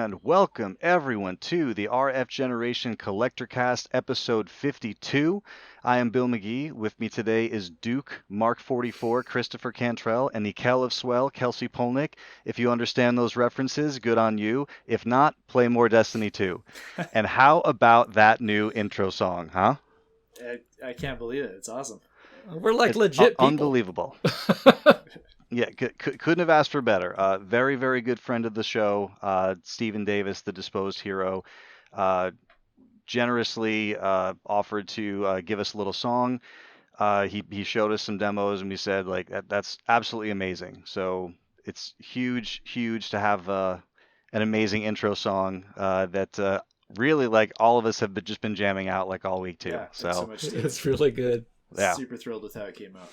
and welcome everyone to the RF Generation Collectorcast episode 52. I am Bill McGee. With me today is Duke, Mark 44, Christopher Cantrell, and the Kel of Swell, Kelsey Polnick. If you understand those references, good on you. If not, play more Destiny 2. And how about that new intro song, huh? I can't believe it. It's awesome. We're like legit people. Unbelievable. Yeah, couldn't have asked for better. Very, very good friend of the show, Stephen Davis, the Disposed Hero, generously offered to give us a little song. He showed us some demos, and we said, like, that's absolutely amazing. So it's huge to have an amazing intro song that really, like, all of us have just been jamming out, like, all week, too. Yeah, so much it's really good. Yeah. Super thrilled with how it came out.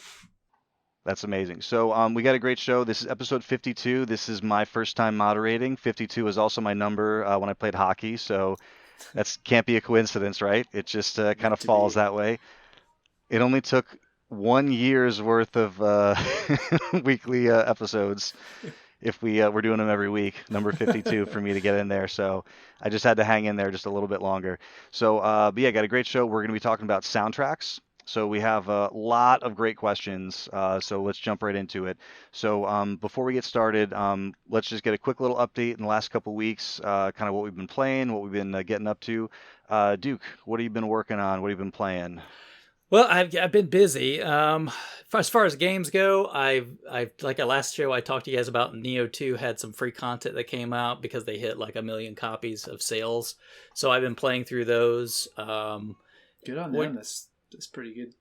That's amazing. So we got a great show. This is episode 52. This is my first time moderating. 52 is also my number when I played hockey, so that can't be a coincidence, right? It just kind of falls that way. It only took 1 year's worth of weekly episodes, if we're doing them every week, number 52 for me to get in there. So I just had to hang in there just a little bit longer. So, but yeah, got a great show. We're going to be talking about soundtracks. So we have a lot of great questions, so let's jump right into it. So before we get started, let's just get a quick little update in the last couple weeks, kind of what we've been playing, what we've been getting up to. Duke, what have you been working on? What have you been playing? Well, I've been busy. As far as games go, I've like a last show I talked to you guys about. Neo 2 had some free content that came out because they hit like 1 million copies of sales. So I've been playing through those. Good on them. That's pretty good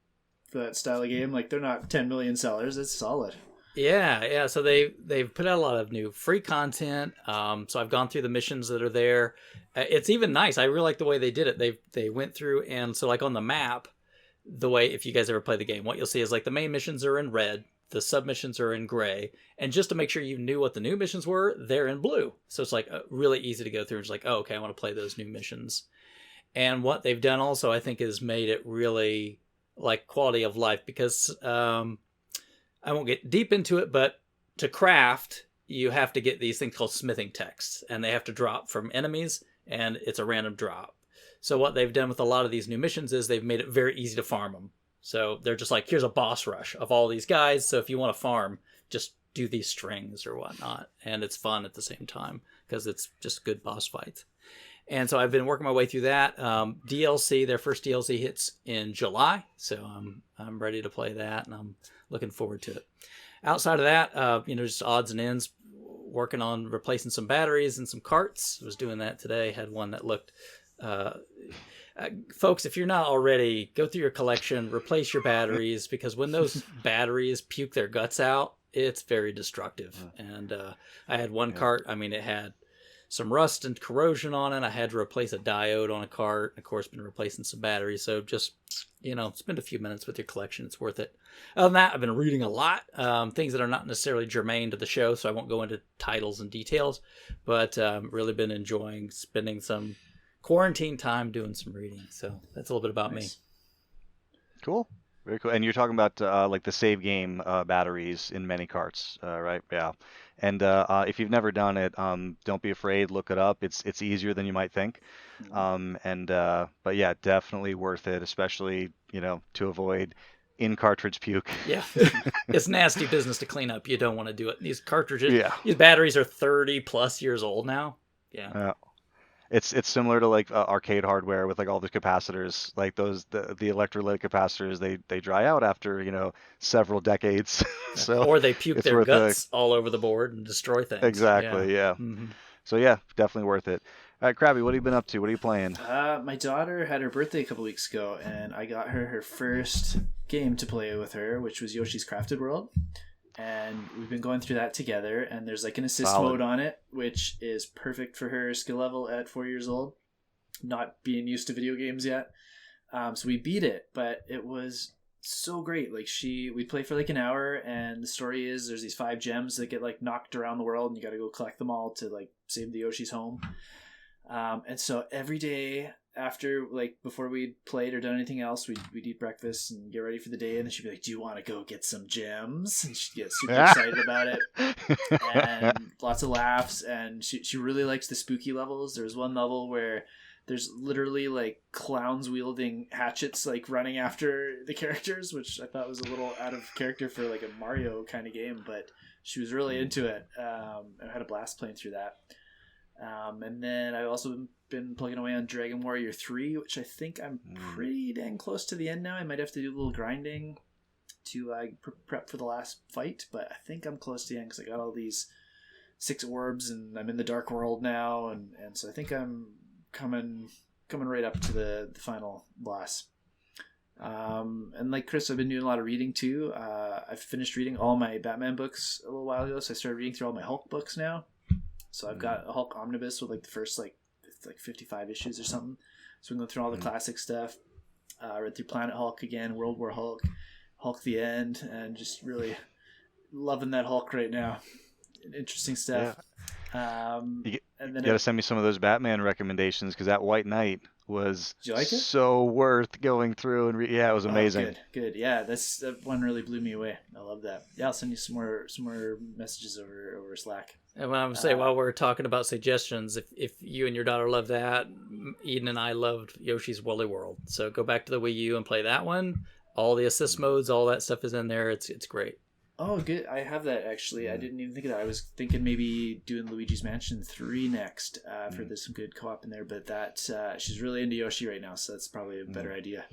for that style of game. Like, they're not 10 million sellers. It's solid. Yeah. So they've put out a lot of new free content. So I've gone through the missions that are there. It's even nice. I really like the way they did it. They went through, and so like on the map, the way, if you guys ever play the game, what you'll see is like the main missions are in red, the submissions are in gray, and just to make sure you knew what the new missions were, they're in blue. So it's like really easy to go through. It's like, oh, okay, I want to play those new missions. And what they've done also, I think, is made it really like quality of life, because I won't get deep into it, but to craft, you have to get these things called smithing texts, and they have to drop from enemies, and it's a random drop. So what they've done with a lot of these new missions is they've made it very easy to farm them. So they're just like, here's a boss rush of all these guys, so if you want to farm, just do these strings or whatnot. And it's fun at the same time, because it's just good boss fights. And so I've been working my way through that. DLC, their first DLC hits in July, so I'm ready to play that, and I'm looking forward to it. Outside of that, just odds and ends, working on replacing some batteries and some carts. I was doing that today. Had one that looked... folks, if you're not already, go through your collection, replace your batteries, because when those batteries puke their guts out, it's very destructive. And I had one cart, it had some rust and corrosion on it. I had to replace a diode on a cart. Of course, been replacing some batteries. So just, spend a few minutes with your collection. It's worth it. Other than that, I've been reading a lot. Things that are not necessarily germane to the show, so I won't go into titles and details. But really been enjoying spending some quarantine time doing some reading. So that's a little bit about me. Cool. Very cool. And you're talking about like the save game batteries in many carts, right? Yeah. And if you've never done it, don't be afraid. Look it up. It's easier than you might think. But yeah, definitely worth it, especially to avoid in cartridge puke. Yeah, it's nasty business to clean up. You don't want to do it. These cartridges, these batteries are 30 plus years old now. Yeah. It's similar to like arcade hardware with like all the capacitors, like the electrolytic capacitors. They dry out after several decades. So or they puke their guts all over the board and destroy things. Exactly. Yeah. Mm-hmm. So yeah, definitely worth it. All right, Krabby, what have you been up to? What are you playing? My daughter had her birthday a couple weeks ago, and I got her first game to play with her, which was Yoshi's Crafted World. And we've been going through that together, and there's like an assist mode on it, which is perfect for her skill level at 4 years old, not being used to video games yet. So we beat it, but it was so great. Like we play for like an hour, and the story is there's these 5 gems that get like knocked around the world, and you got to go collect them all to like save the Yoshi's home. And so every day after, like, before we played or done anything else, we'd eat breakfast and get ready for the day, and then she'd be like, do you want to go get some gems? And she'd get super excited about it. and lots of laughs. And she really likes the spooky levels. There's one level where there's literally like clowns wielding hatchets like running after the characters, which I thought was a little out of character for like a Mario kind of game, but she was really into it. I had a blast playing through that. And then I've also been plugging away on Dragon Warrior 3, which I think I'm pretty dang close to the end now. I might have to do a little grinding to prep for the last fight, but I think I'm close to the end because I got all these 6 orbs and I'm in the Dark World now, and so I think I'm coming right up to the final boss. And like Chris, I've been doing a lot of reading too. I've finished reading all my Batman books a little while ago, so I started reading through all my Hulk books now. So I've got a Hulk omnibus with like the first like 55 issues or something. So we're going through all the classic stuff. Read through Planet Hulk again, World War Hulk, Hulk the End, and just really loving that Hulk right now. Interesting stuff. Yeah. And then you got to send me some of those Batman recommendations, because that White Knight was Did you like it? so worth going through and yeah, it was amazing. Oh, good. Yeah, that one really blew me away. I love that. Yeah, I'll send you some more messages over Slack. And when I say while we're talking about suggestions, if you and your daughter love that, Eden and I loved Yoshi's Woolly World. So go back to the Wii U and play that one. All the assist modes, all that stuff is in there. It's great. Oh, good. I have that actually. I didn't even think of that. I was thinking maybe doing Luigi's Mansion 3 next for there's some good co-op in there. But that she's really into Yoshi right now, so that's probably a better idea.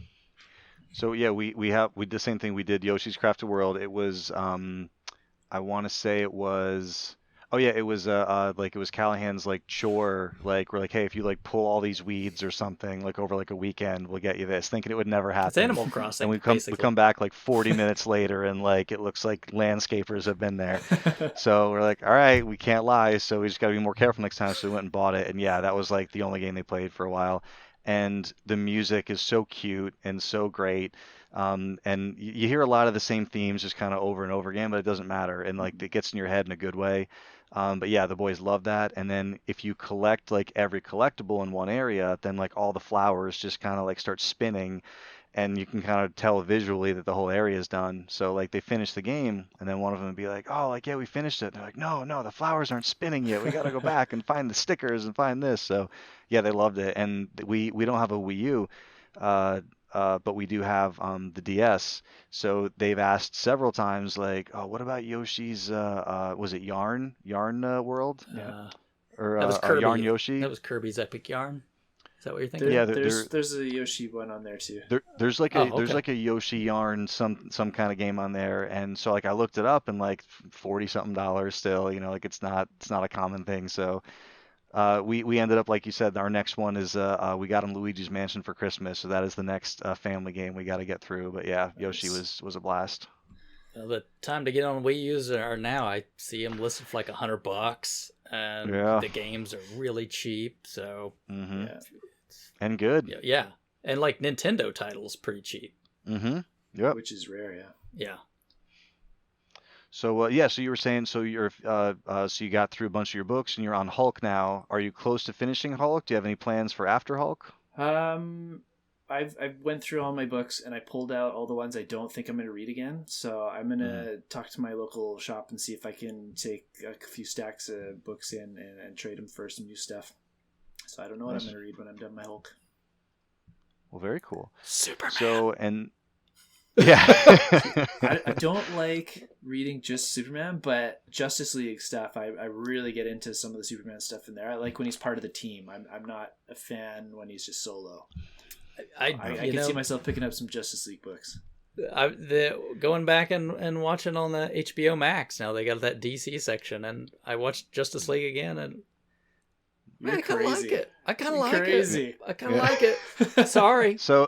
So yeah, we did the same thing. We did Yoshi's Crafted World. It was I want to say it was. Oh yeah, it was like it was Callahan's like chore, like we're like, hey, if you like pull all these weeds or something like over like a weekend, we'll get you this, thinking it would never happen. It's Animal Crossing. And we come back like 40 minutes later, and like it looks like landscapers have been there. So we're like, all right, we can't lie, so we just got to be more careful next time. So we went and bought it, and yeah, that was like the only game they played for a while. And the music is so cute and so great. And you hear a lot of the same themes just kind of over and over again, but it doesn't matter. And like it gets in your head in a good way. But yeah, the boys love that. And then if you collect like every collectible in one area, then like all the flowers just kind of like start spinning, and you can kind of tell visually that the whole area is done. So like they finish the game, and then one of them would be like, oh, like yeah, we finished it. And they're like, no, the flowers aren't spinning yet. We got to go back and find the stickers and find this. So yeah, they loved it. And we don't have a Wii U. But we do have the DS. So they've asked several times, like, "Oh, what about Yoshi's? Was it Yarn World? Yeah. Or that was Kirby. Yarn Yoshi? That was Kirby's Epic Yarn. Is that what you're thinking? Yeah, there's a Yoshi one on there too. There's like a Yoshi Yarn some kind of game on there, and so like I looked it up, and like $40-something still. You know, like it's not a common thing. So. We ended up, like you said, our next one is we got him Luigi's Mansion for Christmas, so that is the next family game we got to get through. But yeah, Yoshi was a blast. The time to get on Wii U's are now. I see them listed for like $100, and the games are really cheap. So and good. Yeah, and like Nintendo titles, pretty cheap. Yep. Which is rare. Yeah. So so you were saying, so you're so you got through a bunch of your books and you're on Hulk now. Are you close to finishing Hulk? Do you have any plans for after Hulk? I went through all my books and I pulled out all the ones I don't think I'm going to read again. So I'm going to talk to my local shop and see if I can take a few stacks of books in and trade them for some new stuff. So I don't know what I'm going to read when I'm done my Hulk. Well, very cool. Superman. So yeah. I don't like reading just Superman, but Justice League stuff, I really get into some of the Superman stuff in there. I like when he's part of the team. I'm not a fan when he's just solo. I can see myself picking up some Justice League books. Going back and watching on the HBO Max now, they got that DC section, and I watched Justice League again, and I kind of like it. I kind of like it. Sorry. So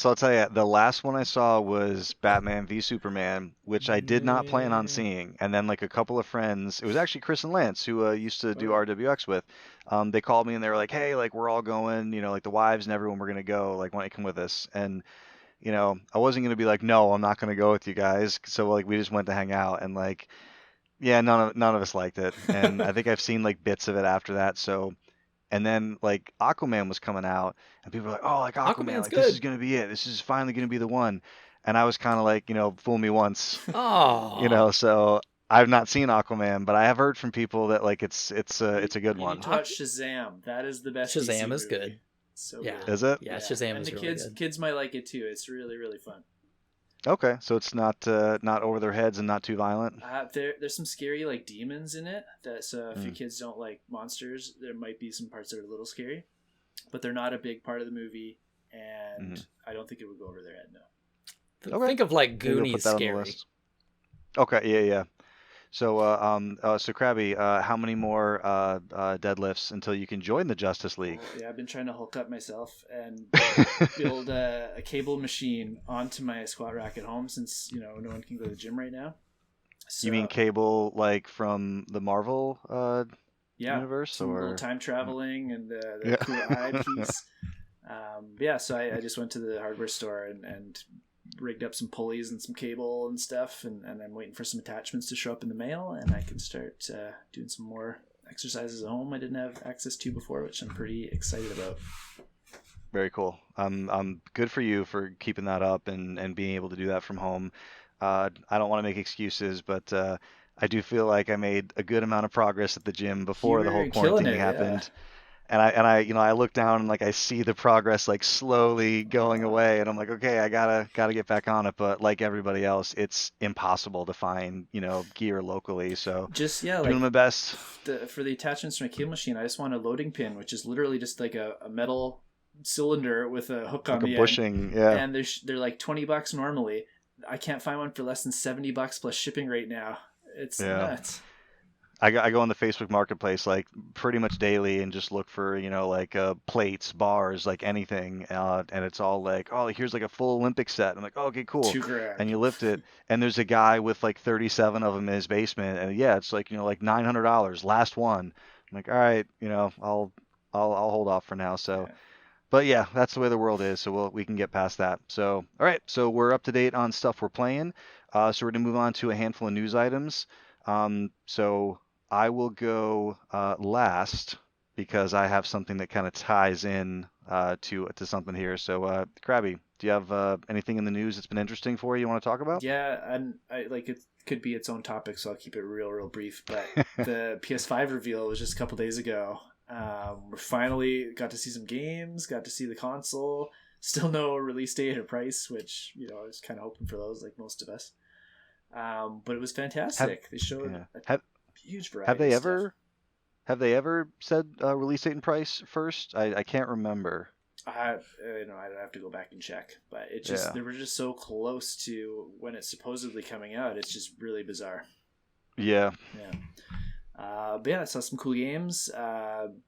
I'll tell you, the last one I saw was Batman v Superman, which I did not plan on seeing. And then like a couple of friends, it was actually Chris and Lance, who used to do RWX with. They called me and they were like, hey, like we're all going, you know, like the wives and everyone, we're gonna go. Like, why don't you come with us? And you know, I wasn't gonna be like, no, I'm not gonna go with you guys. So like we just went to hang out, and like, yeah, none of us liked it. And I think I've seen like bits of it after that. So. And then like Aquaman was coming out, and people were like, "Oh, like Aquaman, like, this is gonna be it. This is finally gonna be the one." And I was kind of like, you know, fool me once. Oh. You know, so I've not seen Aquaman, but I have heard from people that like it's a good You one. need to watch Shazam. That is the best DC Shazam is movie. good. So Yeah. good. Is it? Yeah, Shazam And is the really good. kids might like it too. It's really, really fun. Okay, so it's not over their heads and not too violent. There's some scary like demons in it. That so if your Mm. kids don't like monsters, there might be some parts that are a little scary, but they're not a big part of the movie, and I don't think it would go over their head. No. Okay. Think of like Maybe we'll Goonies put that on the scary. list. Okay, yeah. So so Krabby, how many more deadlifts until you can join the Justice League? Yeah, I've been trying to hulk up myself and build a cable machine onto my squat rack at home since no one can go to the gym right now. So, You mean cable like from the Marvel universe, some or little time traveling and the Yeah. cool eyepiece. So I just went to the hardware store and rigged up some pulleys and some cable and stuff, and I'm waiting for some attachments to show up in the mail, and I can start doing some more exercises at home I didn't have access to before, which I'm pretty excited about. Very cool. Good for you for keeping that up and being able to do that from home. I don't want to make excuses, but I do feel like I made a good amount of progress at the gym before the whole You're killing quarantine it, happened. And I look down and like I see the progress like slowly going away, and I'm like, okay, I gotta get back on it. But like everybody else, it's impossible to find gear locally. So Just doing my best. for the attachments to my cable machine, I just want a loading pin, which is literally just like a metal cylinder with a hook on Like a the bushing, end, yeah. and they're like $20 normally. I can't find one for less than $70 plus shipping right now. It's nuts. I go on the Facebook Marketplace like pretty much daily and just look for like plates, bars, like anything, and it's all like, oh, here's like a full Olympic set. I'm like, oh, okay, cool. $2,000. And you lift it, and there's a guy with like 37 of them in his basement, and yeah, it's like like $900, last one. I'm like, all right, I'll hold off for now. So. Yeah. But yeah, that's the way the world is, so we can get past that. So, all right, so we're up to date on stuff we're playing. So we're gonna move on to a handful of news items. So I will go last because I have something that kind of ties in to something here. So, Krabby, do you have anything in the news that's been interesting for you want to talk about? Yeah, and I like it could be its own topic, so I'll keep it real brief. But the PS5 reveal was just a couple days ago. We finally got to see some games, got to see the console. Still no release date or price, which I was kind of hoping for those, like most of us. But it was fantastic. They showed a huge variety. Have they ever said release date and price first? I can't remember. I'd have to go back and check, but they were just so close to when it's supposedly coming out. It's just really bizarre. Yeah. But yeah, I saw some cool games,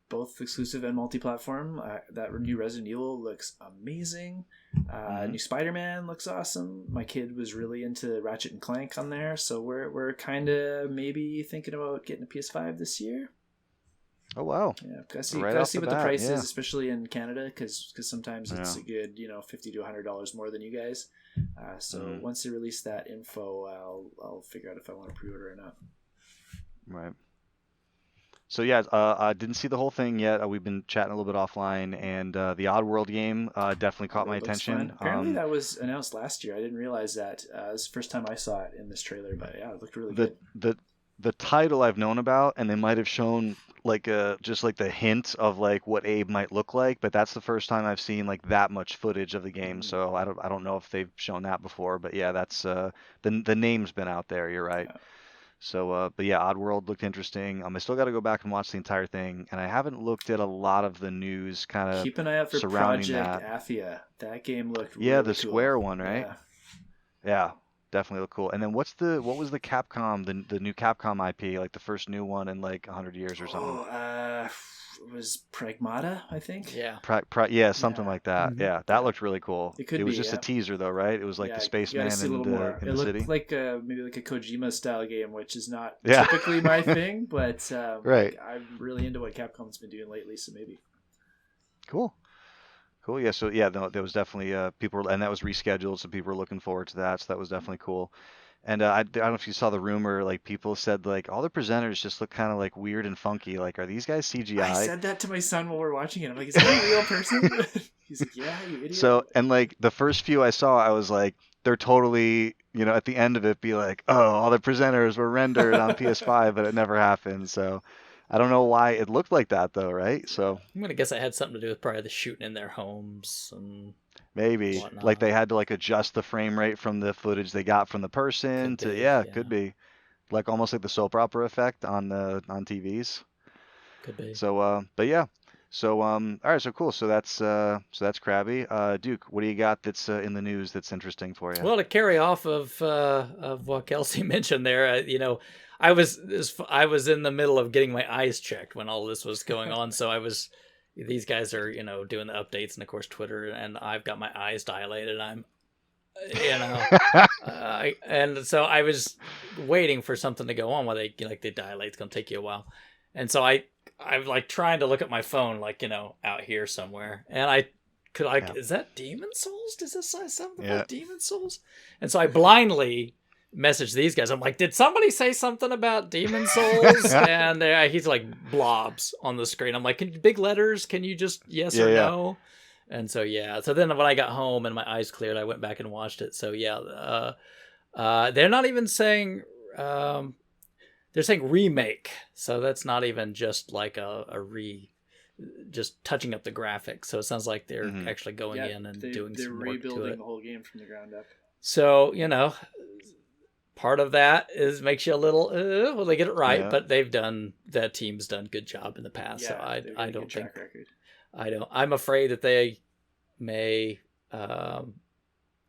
both exclusive and multi-platform. That new Resident Evil looks amazing. New Spider-Man looks awesome. My kid was really into Ratchet and Clank on there, so we're kind of maybe thinking about getting a PS5 this year. Oh wow! Yeah, gotta see what the price is, especially in Canada, because sometimes it's a good $50 to $100 more than you guys. So once they release that info, I'll figure out if I want to pre-order or not. Right. So yeah, I didn't see the whole thing yet. We've been chatting a little bit offline, and the Oddworld game definitely caught my attention. Apparently, that was announced last year. I didn't realize that. It was the first time I saw it in this trailer, but yeah, it looked really good. The title I've known about, and they might have shown like just like the hint of like what Abe might look like, but that's the first time I've seen like that much footage of the game. So I don't know if they've shown that before, but yeah, that's the name's been out there. You're right. Yeah. So, but yeah, Oddworld looked interesting. I still got to go back and watch the entire thing, and I haven't looked at a lot of the news kind of. Keep an eye out for surrounding Project that. Athia. That game looked the really Square cool. one, right? Yeah, definitely look cool. And then what was the Capcom, the new Capcom IP, like the first new one in like 100 years or something? It was Pragmata, I think. Yeah. Something like that. Mm-hmm. Yeah, that looked really cool. It was just a teaser though, right? It was like the spaceman in the it looked city. like maybe like a Kojima style game, which is not typically my thing, but right. I'm really into what Capcom's been doing lately, so maybe. Cool. Yeah. So yeah, there was definitely people, and that was rescheduled, so people were looking forward to that. So that was definitely cool. And I don't know if you saw the rumor, like people said like all the presenters just look kind of like weird and funky. Like, are these guys CGI? I said that to my son while we're watching it. I'm like, is that a real person? He's like, yeah, you idiot. So, and like the first few I saw, I was like, they're totally, at the end of it be like, oh, all the presenters were rendered on PS5, but it never happened. So I don't know why it looked like that though, right? So I'm gonna guess it had something to do with probably the shooting in their homes and maybe like whatnot. they had to like adjust the frame rate from the footage they got from the person Could to, be, yeah, could yeah, be like almost like the soap opera effect on TVs. could be. So but yeah. So all right, so cool. So that's Krabby. Duke, what do you got that's in the news that's interesting for you? Well, to carry off of what Kelsey mentioned there, I was in the middle of getting my eyes checked when all this was going on. So I was, these guys are doing the updates, and of course Twitter, and I've got my eyes dilated. I'm you know and so I was waiting for something to go on while they like they dilate. It's gonna take you a while, and so I'm like trying to look at my phone, like out here somewhere, and I could like, Yeah. is that Demon Souls? Does this say something Yeah. about Demon Souls? And so I blindly messaged these guys. I'm like, did somebody say something about Demon Souls? And he's like blobs on the screen. I'm like, big letters? Can you just yes Yeah, or yeah. no? And so yeah. So then when I got home and my eyes cleared, I went back and watched it. So yeah, they're not even saying. They're saying remake, so that's not even just like just touching up the graphics. So it sounds like they're Mhm. actually going in and doing they're some work to rebuilding it. the whole game from the ground up. So part of that is makes you a little well, they get it right, Yeah. but that team's done good job in the past. So I don't think track record. I'm afraid that they may. I'm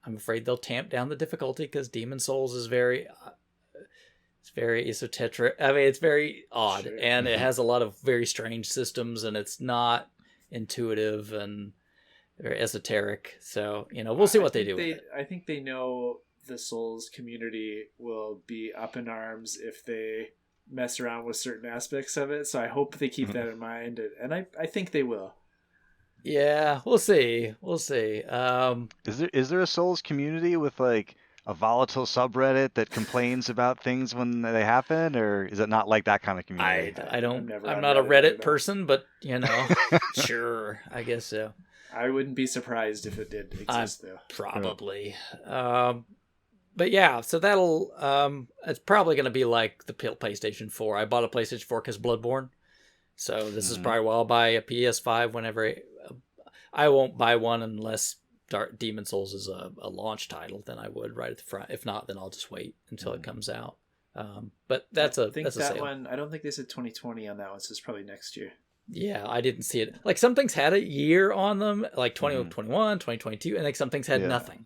afraid they'll tamp down the difficulty because Demon Souls is very. It's very esoteric. I mean, it's very odd, Sure. and it has a lot of very strange systems, and it's not intuitive and very esoteric. So we'll see what they do with it. I think they know the Souls community will be up in arms if they mess around with certain aspects of it. So I hope they keep that in mind, and I think they will. Yeah, we'll see. We'll see. Is there a Souls community with like a volatile subreddit that complains about things when they happen, or is it not like that kind of community? I don't. never I'm on not a Reddit, Reddit person, but sure, I guess so. I wouldn't be surprised if it did exist, though. Probably. But yeah, so that'll it's probably going to be like the PlayStation 4. I bought a PlayStation 4 because Bloodborne. So this is probably why I'll buy a PS5 whenever I won't buy one unless Demon Souls is a launch title. Then I would right at the front. If not, then I'll just wait until it comes out. But that's a sale. One. I don't think they said 2020 on that one, so it's probably next year. Yeah, I didn't see it. Like some things had a year on them, like 2021, 2022, and like some things had nothing.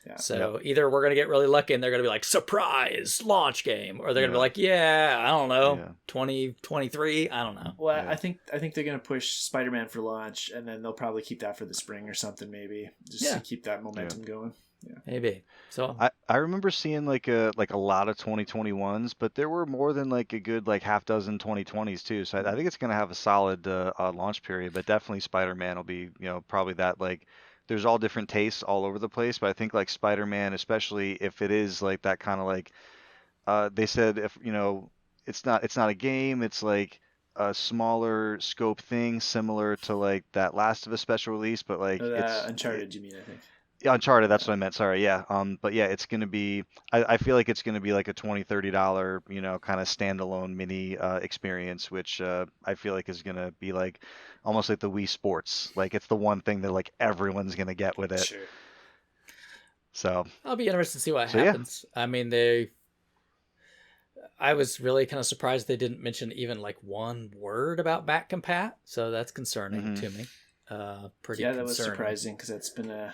Yeah. So either we're gonna get really lucky and they're gonna be like surprise launch game, or they're gonna be like, I don't know, 2023, I don't know. Well, I think they're gonna push Spider-Man for launch, and then they'll probably keep that for the spring or something, maybe just to keep that momentum going. Yeah. Maybe. So I remember seeing like a lot of 2021s, but there were more than like a good like half dozen 2020s too. So I think it's gonna have a solid launch period, but definitely Spider-Man will be probably that like. There's all different tastes all over the place, but I think like Spider-Man, especially if it is like that kind of like they said if it's not a game, it's like a smaller scope thing similar to like that Last of Us special release, but like it's Uncharted, you mean? I think. Yeah, Uncharted, that's what I meant. Sorry, yeah. But yeah, it's gonna be. I feel like it's gonna be like a $20-$30, kind of standalone mini experience, which I feel like is gonna be like almost like the Wii Sports. Like it's the one thing that like everyone's gonna get with it. Sure. So I'll be interested to see what happens. Yeah. I mean, I was really kind of surprised they didn't mention even like one word about back compat, so that's concerning to me. Pretty that was surprising because that's been a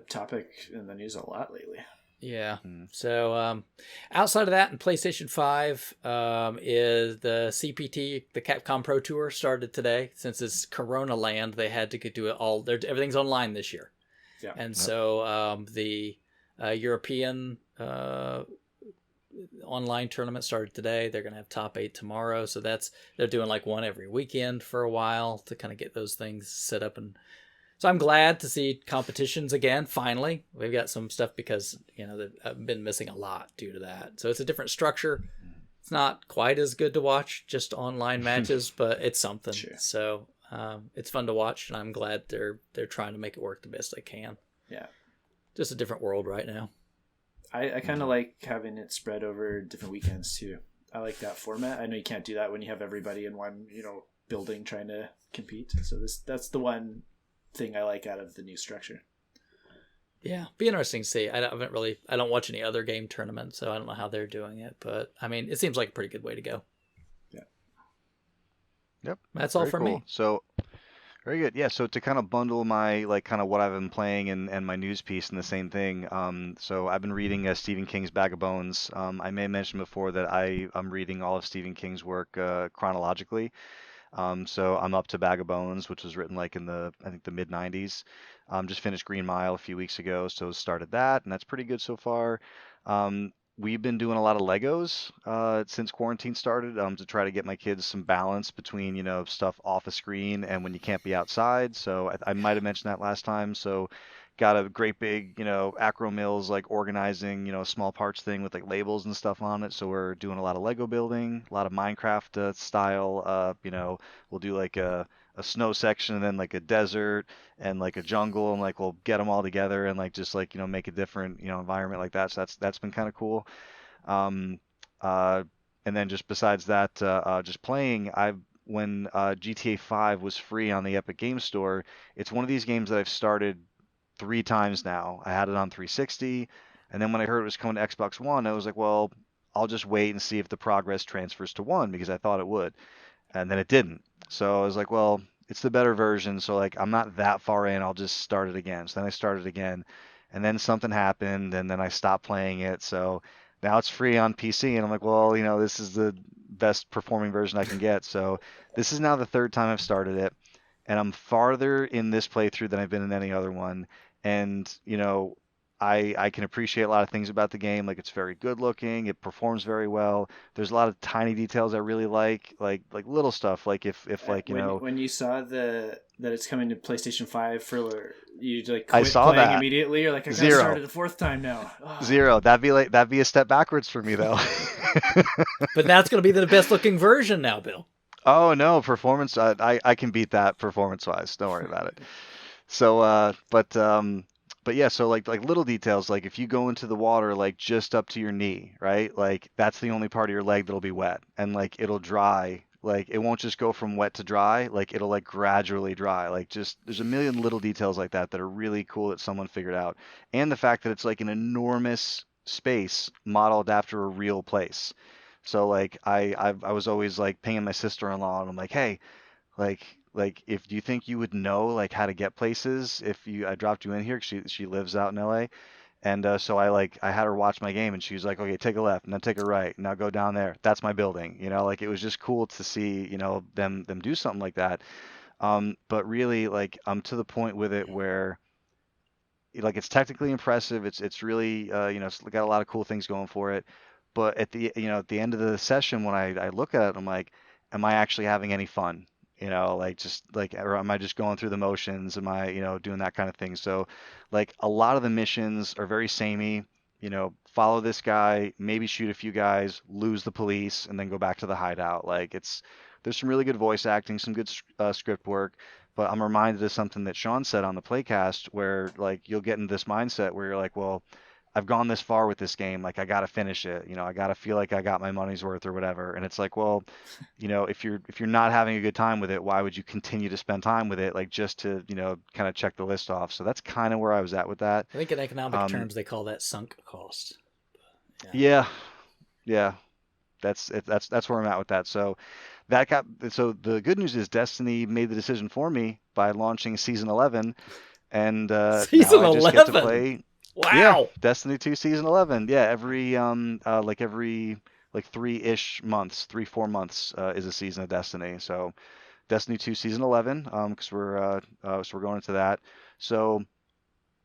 topic in the news a lot lately. Yeah. So outside of that, in PlayStation 5 is the CPT, the Capcom Pro Tour started today. Since it's Corona land, they had to do it all. Everything's online this year. Yeah. And so the European online tournament started today. They're going to have top 8 tomorrow. So they're doing like one every weekend for a while to kind of get those things set up. And so I'm glad to see competitions again. Finally, we've got some stuff because, they've been missing a lot due to that. So it's a different structure. It's not quite as good to watch, just online matches, but it's something. Sure. So it's fun to watch, and I'm glad they're trying to make it work the best they can. Yeah. Just a different world right now. I kind of like having it spread over different weekends too. I like that format. I know you can't do that when you have everybody in one, building trying to compete. So that's the one thing I like out of the new structure. Yeah, be interesting to see. I don't watch any other game tournaments, so I don't know how they're doing it. But I mean, it seems like a pretty good way to go. Yeah. Yep. That's all Very from cool. me. So very good. Yeah. So to kind of bundle my like kind of what I've been playing and my news piece in the same thing. So I've been reading Stephen King's Bag of Bones. I may have mentioned before that I'm reading all of Stephen King's work chronologically. So I'm up to Bag of Bones, which was written like in I think the mid 90s. Just finished Green Mile a few weeks ago, so started that, and that's pretty good so far. We've been doing a lot of Legos since quarantine started to try to get my kids some balance between, stuff off a screen and when you can't be outside. So I might have mentioned that last time. So got a great big, Acro Mills like organizing, small parts thing with like labels and stuff on it. So we're doing a lot of Lego building, a lot of Minecraft style. We'll do like a snow section and then like a desert and like a jungle, and like we'll get them all together and like just like make a different environment like that. So that's been kind of cool. Um, uh, and then just besides that, just playing. I've When GTA 5 was free on the Epic Game Store, it's one of these games that I've started 3 times now. I had it on 360, and then when I heard it was coming to Xbox One, I was like, well, I'll just wait and see if the progress transfers to one because I thought it would, and then it didn't. So I was like, well, it's the better version, so like I'm not that far in. I'll just start it again. So then I started again, and then something happened, and then I stopped playing it. So now it's free on PC, and I'm like, well, this is the best performing version I can get. So this is now the third time I've started it, and I'm farther in this playthrough than I've been in any other one. And I can appreciate a lot of things about the game. Like it's very good looking, it performs very well. There's a lot of tiny details I really like little stuff. Like if like when you saw that it's coming to PlayStation 5 you like I quit saw playing that immediately. You're like, I gotta start zero it a fourth time now. Oh. zero. That'd be a step backwards for me though. But that's going to be the best looking version now, Bill. Oh no, performance. I can beat that performance wise. Don't worry about it. So, but yeah, so like little details, like if you go into the water like just up to your knee, right? Like that's the only part of your leg that'll be wet, and like it'll dry. Like it won't just go from wet to dry. Like it'll like gradually dry. Like just there's a million little details like that that are really cool that someone figured out, and the fact that it's like an enormous space modeled after a real place. So like I was always like pinging my sister-in-law, and I'm like, hey, like if you think you would know like how to get places if I dropped you in here 'cause she lives out in LA, and so I had her watch my game, and she was like, okay, take a left, now take a right, now go down there, that's my building, like it was just cool to see them do something like that. But really like I'm to the point with it where like it's technically impressive, it's really it's got a lot of cool things going for it, but at the end of the session when I look at it, I'm like, am I actually having any fun? Like just like, or am I just going through the motions? Am I, doing that kind of thing? So like a lot of the missions are very samey, follow this guy, maybe shoot a few guys, lose the police, and then go back to the hideout. Like there's some really good voice acting, some good script work, but I'm reminded of something that Sean said on the playcast where like you'll get in this mindset where you're like, well, I've gone this far with this game, like I gotta finish it, I gotta feel like I got my money's worth or whatever. And it's like, well, if you're not having a good time with it, why would you continue to spend time with it, like just to, kind of check the list off? So that's kind of where I was at with that. I think in economic terms they call that sunk cost. Yeah, yeah, that's where I'm at with that. So the good news is Destiny made the decision for me by launching season 11, and now Season I just get to 11. play. Yeah, Wow. Destiny 2 season 11. Yeah, every like 3-ish months, 3-4 months is a season of Destiny. So Destiny 2 season 11, because we're going into that. So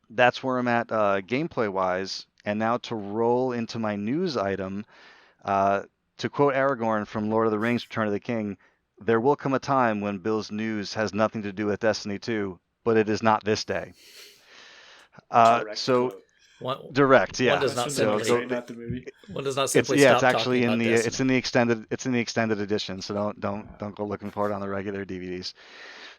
that's where I'm at gameplay wise. And now to roll into my news item, uh, to quote Aragorn from Lord of the Rings: Return of the King, there will come a time when Bill's news has nothing to do with Destiny 2, but it is not this day. Direct So quote. direct, yeah. One does That's not from the simply book, right? Not the movie. one does not It's simply yeah, it's stop actually talking in about the Destiny. it's in the extended edition. So don't go looking for it on the regular DVDs.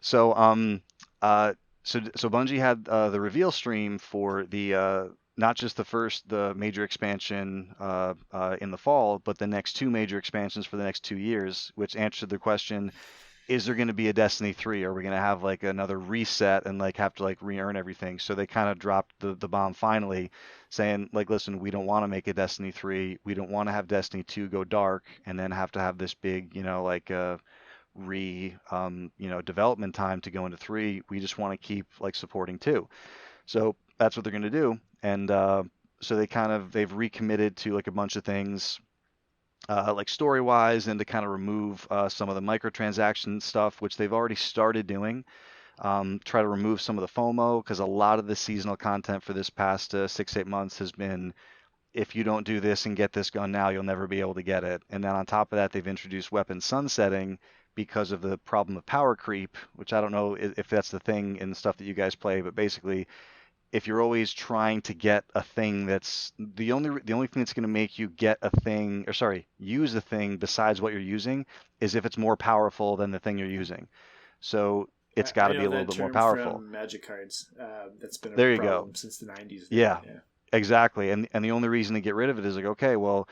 So uh so Bungie had the reveal stream for not just the major expansion in the fall, but the next two major expansions for the next 2 years, which answered the question: is there going to be a Destiny 3? Are we going to have like another reset and like have to like re-earn everything? So they kind of dropped the bomb finally, saying like, listen, we don't want to make a Destiny 3. We don't want to have Destiny 2 go dark and then have to have this big, like development time to go into 3. We just want to keep like supporting 2. So that's what they're going to do. And so they've recommitted to like a bunch of things, like story wise, and to kind of remove some of the microtransaction stuff, which they've already started doing. Try to remove some of the FOMO, because a lot of the seasonal content for this past 6-8 months has been, if you don't do this and get this gun now, you'll never be able to get it. And then on top of that, they've introduced weapon sunsetting because of the problem of power creep, which I don't know if that's the thing in the stuff that you guys play, but basically, if you're always trying to get a thing, that's the only thing that's going to make you get a thing, or sorry, use a thing besides what you're using, is if it's more powerful than the thing you're using. So it's got I to be know a little that bit more term powerful. from Magic cards. That's been a There you go. problem since the 90s there. Yeah, Yeah. exactly. And the only reason to get rid of it is like, okay, well,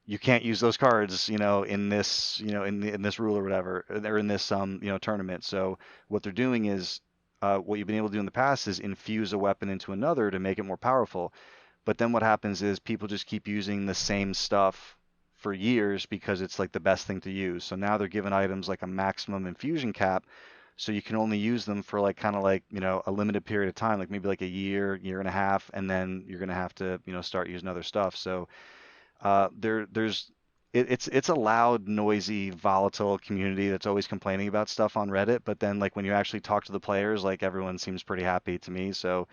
you can't use those cards, in this, in this rule or whatever, or in this tournament. So what they're doing is, what you've been able to do in the past is infuse a weapon into another to make it more powerful. But then what happens is people just keep using the same stuff for years because it's like the best thing to use. So now they're giving items like a maximum infusion cap, so you can only use them for like kind of like, a limited period of time, like maybe like a year and a half, and then you're gonna have to, start using other stuff. So there's it's a loud, noisy, volatile community that's always complaining about stuff on Reddit, but then like when you actually talk to the players, like everyone seems pretty happy to me. So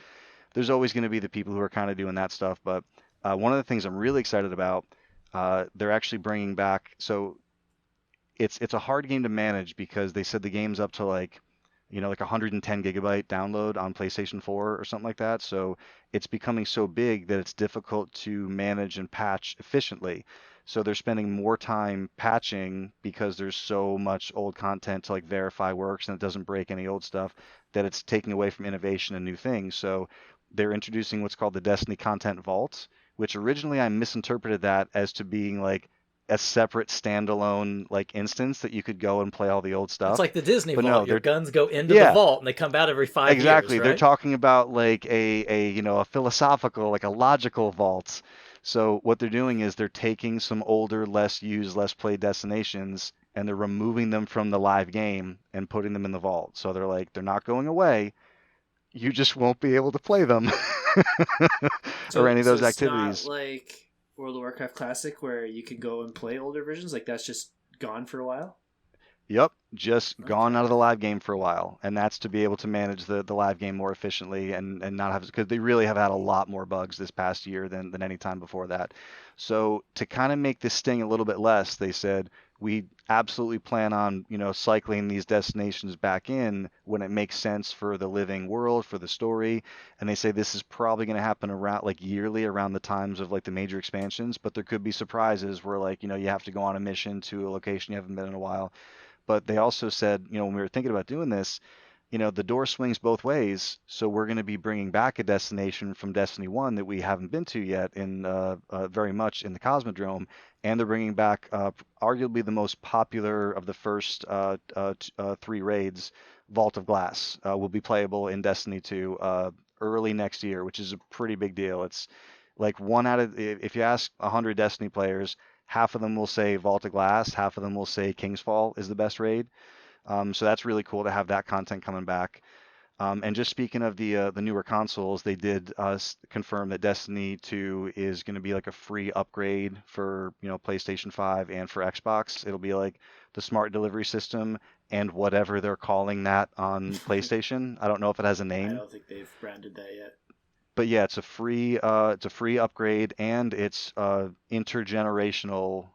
there's always going to be the people who are kind of doing that stuff. But one of the things I'm really excited about, they're actually bringing back. So it's a hard game to manage because they said the game's up to like, like 110 gigabyte download on PlayStation 4 or something like that. So it's becoming so big that it's difficult to manage and patch efficiently. So they're spending more time patching because there's so much old content to like verify works and it doesn't break any old stuff, that it's taking away from innovation and new things. So they're introducing what's called the Destiny Content Vault, which originally I misinterpreted that as to being like a separate standalone like instance that you could go and play all the old It's stuff. like the Disney But vault. no, Your they're guns go into the yeah, vault and they come out every 5 years, exactly. They're right? talking about like a philosophical, like a logical vault. So what they're doing is they're taking some older, less used, less played destinations, and they're removing them from the live game and putting them in the vault. So they're like, they're not going away. You just won't be able to play them or So any of so those it's not activities. like World of Warcraft Classic where you can go and play older versions. Like that's just gone for a while. Yep, just gone out Okay. of the live game for a while, and that's to be able to manage the live game more efficiently, and not have, because they really have had a lot more bugs this past year than any time before that. So to kind of make this sting a little bit less, they said we absolutely plan on, cycling these destinations back in when it makes sense for the living world, for the story. And they say this is probably going to happen around like yearly, around the times of like the major expansions, but there could be surprises where like, you have to go on a mission to a location you haven't been in a while. But they also said, when we were thinking about doing this, the door swings both ways. So we're going to be bringing back a destination from Destiny 1 that we haven't been to yet in very much in the Cosmodrome. And they're bringing back arguably the most popular of the first 3 raids, Vault of Glass, will be playable in Destiny 2 early next year, which is a pretty big deal. It's like one out of, if you ask 100 Destiny players, half of them will say Vault of Glass, half of them will say King's Fall is the best raid. So that's really cool to have that content coming back. And just speaking of the newer consoles, they did confirm that Destiny 2 is going to be like a free upgrade for, PlayStation 5 and for Xbox. It'll be like the smart delivery system and whatever they're calling that on PlayStation. I don't know if it has a I name, don't think they've branded that yet. but yeah, it's a free upgrade, and it's intergenerational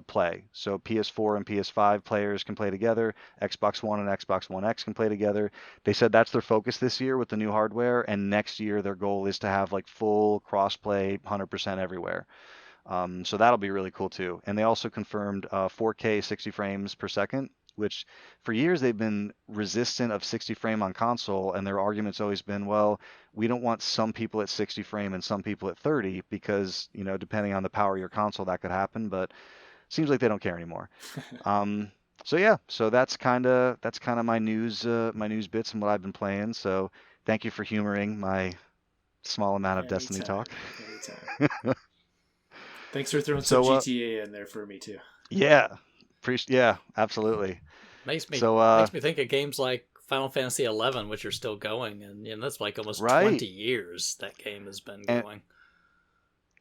play. So PS4 and PS5 players can play together. Xbox One and Xbox One X can play together. They said that's their focus this year with the new hardware, and next year their goal is to have like full crossplay, 100% everywhere. So that'll be really cool too. And they also confirmed 4K 60 frames per second which for years they've been resistant of 60 frame on console, and their argument's always been, well, we don't want some people at 60 frame and some people at 30 because, depending on the power of your console, that could happen, but seems like they don't care anymore. So yeah, so that's kind of my news bits and what I've been playing. So thank you for humoring my small amount of Destiny talk. Anytime. Thanks for throwing some So GTA in there for me too. yeah, yeah, absolutely. Makes me So makes me think of games like Final Fantasy 11, which are still going, and that's like almost right, 20 years that game has been and going.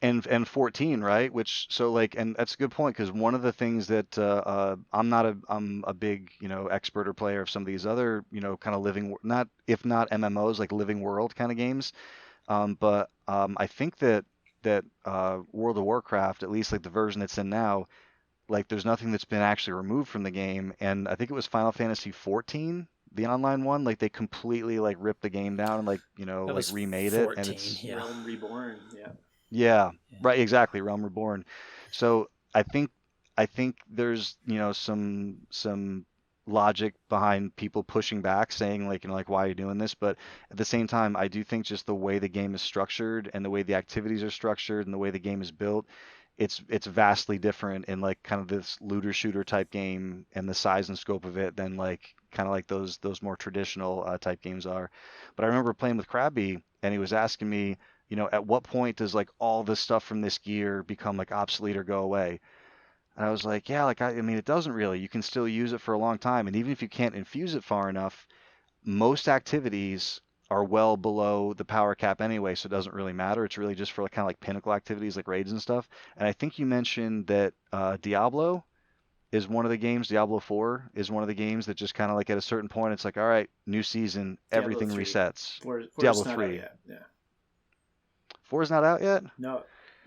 and 14, right? Which so like, and that's a good point because one of the things that I'm a big expert or player of some of these other kind of not if not MMOs like living world kind of games. But I think that World of Warcraft, at least like the version it's in now, like there's nothing that's been actually removed from the game. And I think it was Final Fantasy 14, the online one, like they completely like ripped the game down and like That like was remade it, and 14, it's yeah. Realm Reborn, yeah. yeah, Yeah. right, exactly, Realm Reborn. So I think there's some logic behind people pushing back, saying like like why are you doing this? But at the same time, I do think just the way the game is structured and the way the activities are structured and the way the game is built, it's vastly different in like kind of this looter shooter type game and the size and scope of it than like kind of like those more traditional type games are. But I remember playing with Krabby and he was asking me, at what point does like all this stuff from this gear become like obsolete or go away? And I was like, yeah, like I mean, it doesn't really. You can still use it for a long time, and even if you can't infuse it far enough, most activities are well below the power cap anyway, so it doesn't really matter. It's really just for like kind of like pinnacle activities like raids and stuff. And I think you mentioned that Diablo is one of the games. Diablo 4 is one of the games that just kind of like at a certain point, it's like, all right, new season, Diablo everything 3. resets. 4's Diablo not out 3. yet. Yeah. 4 is not out yet? No,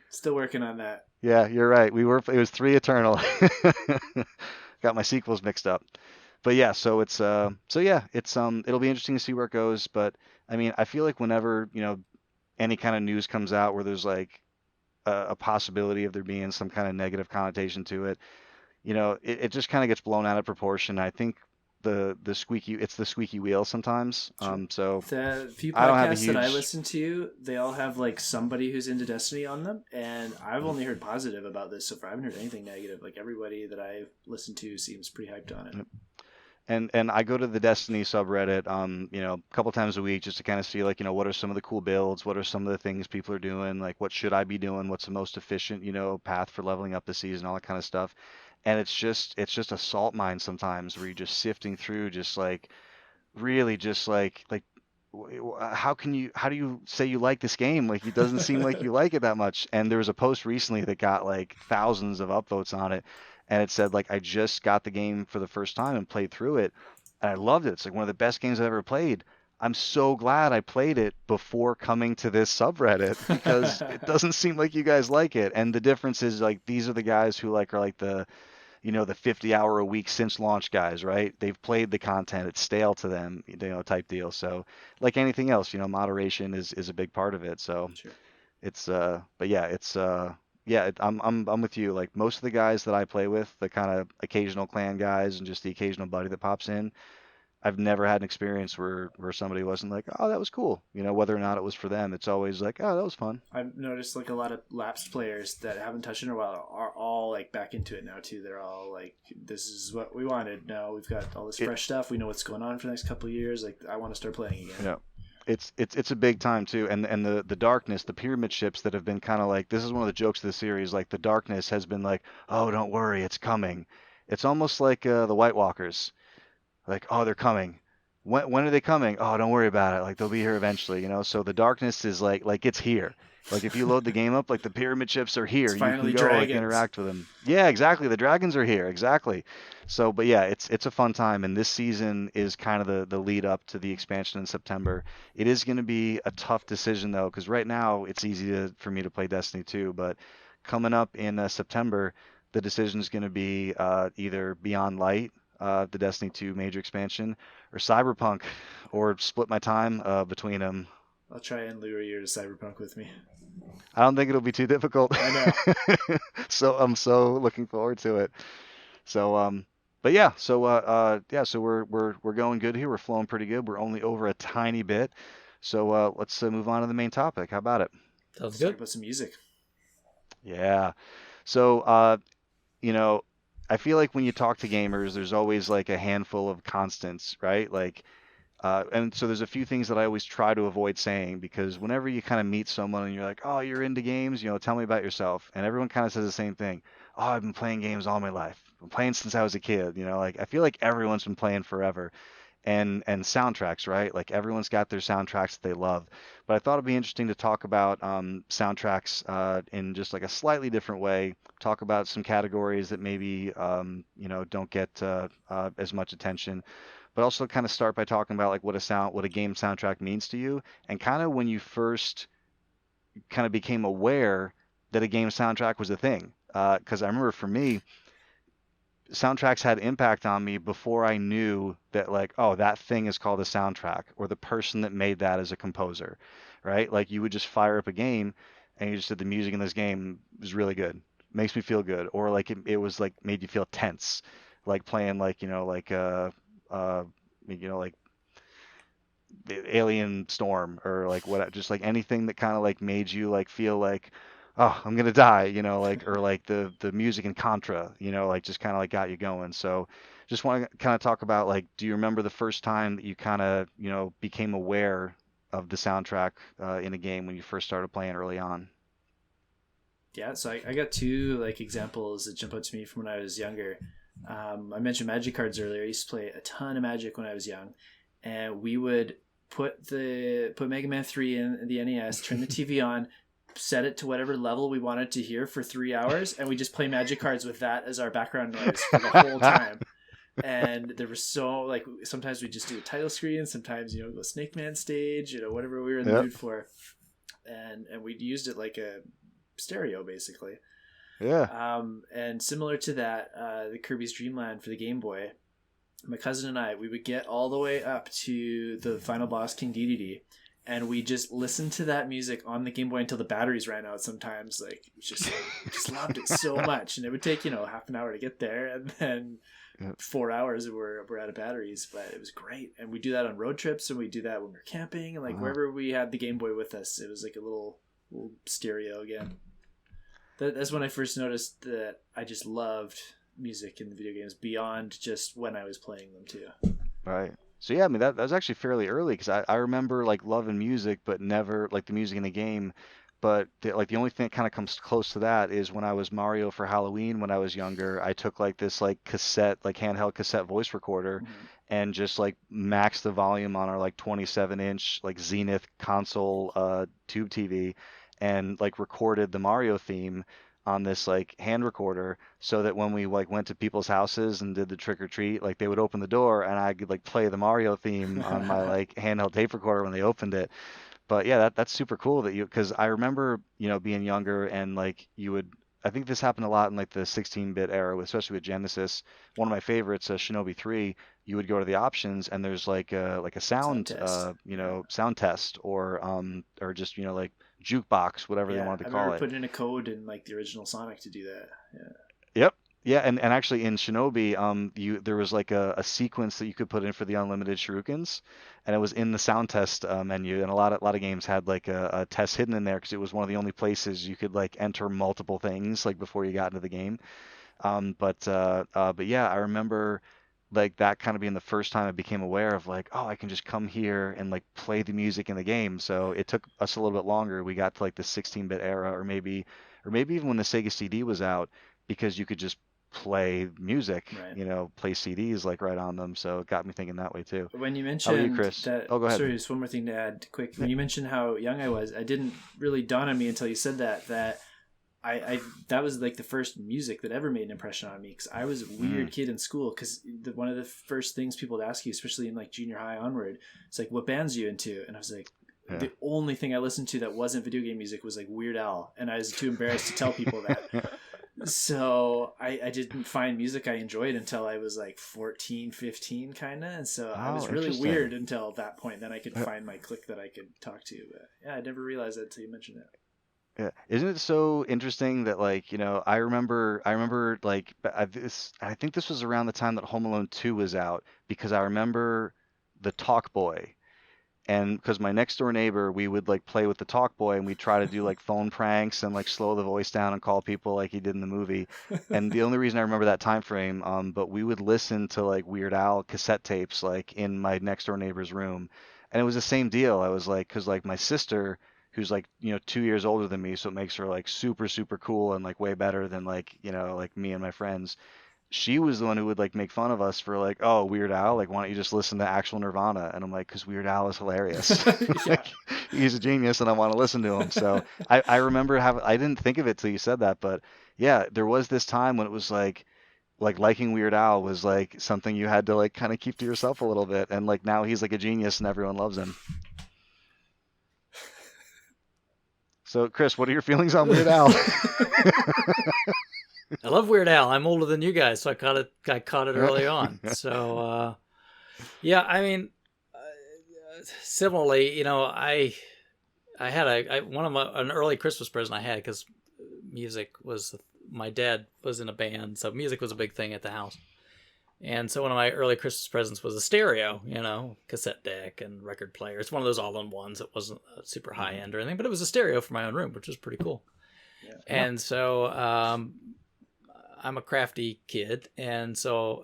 still working on that. Yeah, you're right. It was 3 Eternal. Got my sequels mixed up. But yeah, so it'll be interesting to see where it goes, but I mean, I feel like whenever, any kind of news comes out where there's like a possibility of there being some kind of negative connotation to it, it just kind of gets blown out of proportion. I think it's the squeaky wheel sometimes. Sure. So The few I don't have a podcasts that I huge listen to, they all have like somebody who's into Destiny on them, and I've only heard positive about this so far. I haven't heard anything negative. Like everybody that I've listened to seems pretty hyped on it. and I go to the Destiny subreddit, a couple times a week just to kind of see like, what are some of the cool builds, what are some of the things people are doing, like what should I be doing, what's the most efficient, path for leveling up the season, all that kind of stuff. And it's just a salt mine sometimes where you're just sifting through, just like really just like how do you say you like this game? Like it doesn't seem like you like it that much. And there was a post recently that got like thousands of upvotes on it, and it said like I just got the game for the first time and played through it, and I loved it. It's like one of the best games I've ever played. I'm so glad I played it before coming to this subreddit because it doesn't seem like you guys like it. And the difference is like these are the guys who like are like the 50-hour a week since launch guys, right? They've played the content, it's stale to them, type deal. So like anything else, moderation is a big part of it. So Sure. it's but yeah, I'm with you. Like most of the guys that I play with, the kind of occasional clan guys and just the occasional buddy that pops in, I've never had an experience where somebody wasn't like, oh, that was cool. Whether or not it was for them, it's always like, oh, that was fun. I've noticed like a lot of lapsed players that haven't touched it in a while are all like back into it now too. They're all like, this is what we wanted. Now we've got all this fresh stuff. We know what's going on for the next couple of years. Like I want to start playing again. Yeah. It's a big time too, and the darkness, the pyramid ships that have been kind of like, this is one of the jokes of the series. Like the darkness has been like, oh, don't worry, it's coming. It's almost like the White Walkers, like, oh, they're coming. When are they coming? Oh, don't worry about it. Like they'll be here eventually. So the darkness is like it's here. Like if you load the game up, like the pyramid ships are here. It's You can finally go like dragons. interact with them. Yeah, exactly. The dragons are here. Exactly. So, but yeah, it's a fun time, and this season is kind of the lead up to the expansion in September. It is going to be a tough decision though, because right now it's easy for me to play Destiny 2, but coming up in September, the decision is going to be either Beyond Light, the Destiny 2 major expansion, or Cyberpunk, or split my time between them. I'll try and lure you to Cyberpunk with me. I don't think it'll be too difficult. I know. So I'm so looking forward to it. So But yeah, so we're going good here. We're flowing pretty good. We're only over a tiny bit. So let's move on to the main topic. How about it? Sounds Let's talk good. about some music. Yeah. So you know, I feel like when you talk to gamers, there's always like a handful of constants, right? Like and so there's a few things that I always try to avoid saying because whenever you kind of meet someone and you're like, oh, you're into games, tell me about yourself. And everyone kind of says the same thing. Oh, I've been playing games all my life. I've been playing since I was a kid. Like I feel like everyone's been playing forever. And soundtracks, right? Like everyone's got their soundtracks that they love. But I thought it'd be interesting to talk about soundtracks in just like a slightly different way. Talk about some categories that maybe don't get as much attention, but also kind of start by talking about like what a game soundtrack means to you, and kind of when you first kind of became aware that a game soundtrack was a thing. Because I remember for me, soundtracks had impact on me before I knew that like, oh, that thing is called a soundtrack, or the person that made that is a composer, right? Like you would just fire up a game and you just said the music in this game is really good, makes me feel good, or like it was like made you feel tense, like playing like uh like the Alien Storm or like what, just like anything that kind of like made you like feel like, oh, I'm gonna die, like, or like the music in Contra, like just kind of like got you going. So just want to kind of talk about like, do you remember the first time that you kind of became aware of the soundtrack in a game when you first started playing early on? Yeah, so I got two like examples that jump out to me from when I was younger. I mentioned Magic cards earlier. I used to play a ton of Magic when I was young, and we would put Mega Man 3 in the NES, turn the TV on, set it to whatever level we wanted to hear for 3 hours, and we just play Magic cards with that as our background noise for the whole time. And there was so like sometimes we just do a title screen, sometimes go Snake Man stage, whatever we were in the Yep. mood for, and we used it like a stereo basically. Yeah. And similar to that, the Kirby's Dream Land for the Game Boy, my cousin and I, we would get all the way up to the final boss, King Dedede, and we just listened to that music on the Game Boy until the batteries ran out. Sometimes, like, just loved it so much, and it would take half an hour to get there, and then Yep. 4 hours we're out of batteries. But it was great, and we do that on road trips, and we do that when we're camping, and like Wow. wherever we had the Game Boy with us, it was like a little stereo again. That's when I first noticed that I just loved music in the video games beyond just when I was playing them too. Right. So yeah, I mean that was actually fairly early because I remember like loving music, but never like the music in the game. But like the only thing that kind of comes close to that is when I was Mario for Halloween when I was younger, I took like this like cassette, like handheld cassette voice recorder, Mm-hmm. and just like maxed the volume on our like 27-inch like Zenith console tube TV, and like recorded the Mario theme on this like hand recorder so that when we like went to people's houses and did the trick or treat, like they would open the door and I could like play the Mario theme on my like handheld tape recorder when they opened it. But yeah, that's super cool that because I remember, being younger and like you would, I think this happened a lot in like the 16-bit era, especially with Genesis. One of my favorites, Shinobi 3, you would go to the options and there's like a Sound sound, test. Yeah. sound test or just, like jukebox, whatever they Yeah. wanted I to remember call it. putting in a code in like the original Sonic to do that. Yeah. Yep. Yeah, and actually in Shinobi, there was like a sequence that you could put in for the unlimited shurikens, and it was in the sound test menu, and a lot of games had like a test hidden in there because it was one of the only places you could like enter multiple things like before you got into the game. But yeah, I remember like that kind of being the first time I became aware of like, oh, I can just come here and like play the music in the game. So it took us a little bit longer. We got to like the 16-bit era, or maybe even when the Sega CD was out, because you could just play music, Right. play CDs like right on them. So it got me thinking that way too. When you How about you, mentioned Chris? that, Oh, go ahead. sorry, just one more thing to add quick. Yeah. When you mentioned how young I was, I didn't really dawn on me until you said that I that was like the first music that ever made an impression on me because I was a weird kid in school because one of the first things people would ask you, especially in like junior high onward, it's like, what bands are you into? And I was like, Yeah. the only thing I listened to that wasn't video game music was like Weird Al, and I was too embarrassed to tell people that. So I didn't find music I enjoyed until I was like 14, 15 kind of, and so I was Oh, really interesting. weird until that point. Then I could find my clique that I could talk to, but yeah, I never realized that until you mentioned it. Yeah. Isn't it so interesting that like, I remember like I think this was around the time that Home Alone 2 was out because I remember the Talk Boy. And because my next door neighbor, we would like play with the Talk Boy and we'd try to do like phone pranks and like slow the voice down and call people like he did in the movie. And the only reason I remember that time frame, but we would listen to like Weird Al cassette tapes like in my next door neighbor's room. And it was the same deal. I was like, because like my sister, who's like, 2 years older than me, so it makes her like super, super cool and like way better than like, like me and my friends. She was the one who would like make fun of us for like, oh, Weird Al, like why don't you just listen to actual Nirvana? And I'm like, because Weird Al is hilarious. Yeah. Like he's a genius and I want to listen to him. So I remember having I didn't think of it till you said that, but yeah, there was this time when it was like liking Weird Al was like something you had to like kind of keep to yourself a little bit. And like now he's like a genius and everyone loves him. So Chris, what are your feelings on Weird Al? I love Weird Al. I'm older than you guys, so I caught it early on. So yeah, I mean, similarly, I had one of an early Christmas present I had because music was my dad was in a band, so music was a big thing at the house. And so one of my early Christmas presents was a stereo, cassette deck and record player. It's one of those all-in-ones. It wasn't super high-end or anything, but it was a stereo for my own room, which was pretty cool. Yeah. And so I'm a crafty kid, and so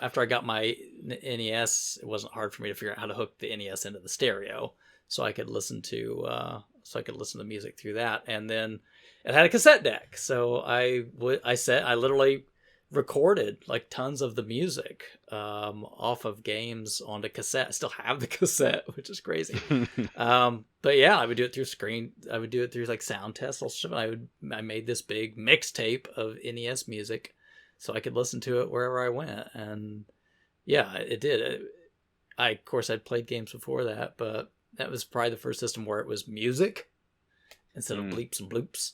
after I got my NES, it wasn't hard for me to figure out how to hook the NES into the stereo, so I could listen to music through that. And then it had a cassette deck, so I literally recorded like tons of the music off of games onto cassette. I still have the cassette, which is crazy. But yeah, I would do it through like sound tests. I made this big mixtape of NES music so I could listen to it wherever I went. And yeah, it did. Of course I'd played games before that, but that was probably the first system where it was music instead of bleeps and bloops.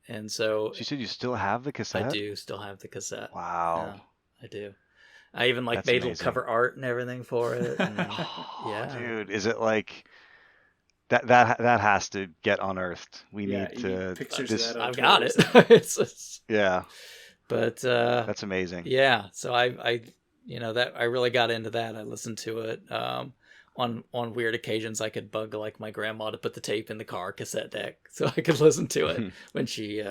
And so You said you still have the cassette? I do still have the cassette. Wow. Yeah, I do. I even That's made amazing. little cover art and everything for it. And, Oh, dude, is it like that has to get unearthed? We Yeah, need you to need pictures this. of that on I've got it. Twitter. Yeah, But that's amazing. yeah, so I that I really got into that. I listened to it. On weird occasions, I could bug like my grandma to put the tape in the car cassette deck so I could listen to it when she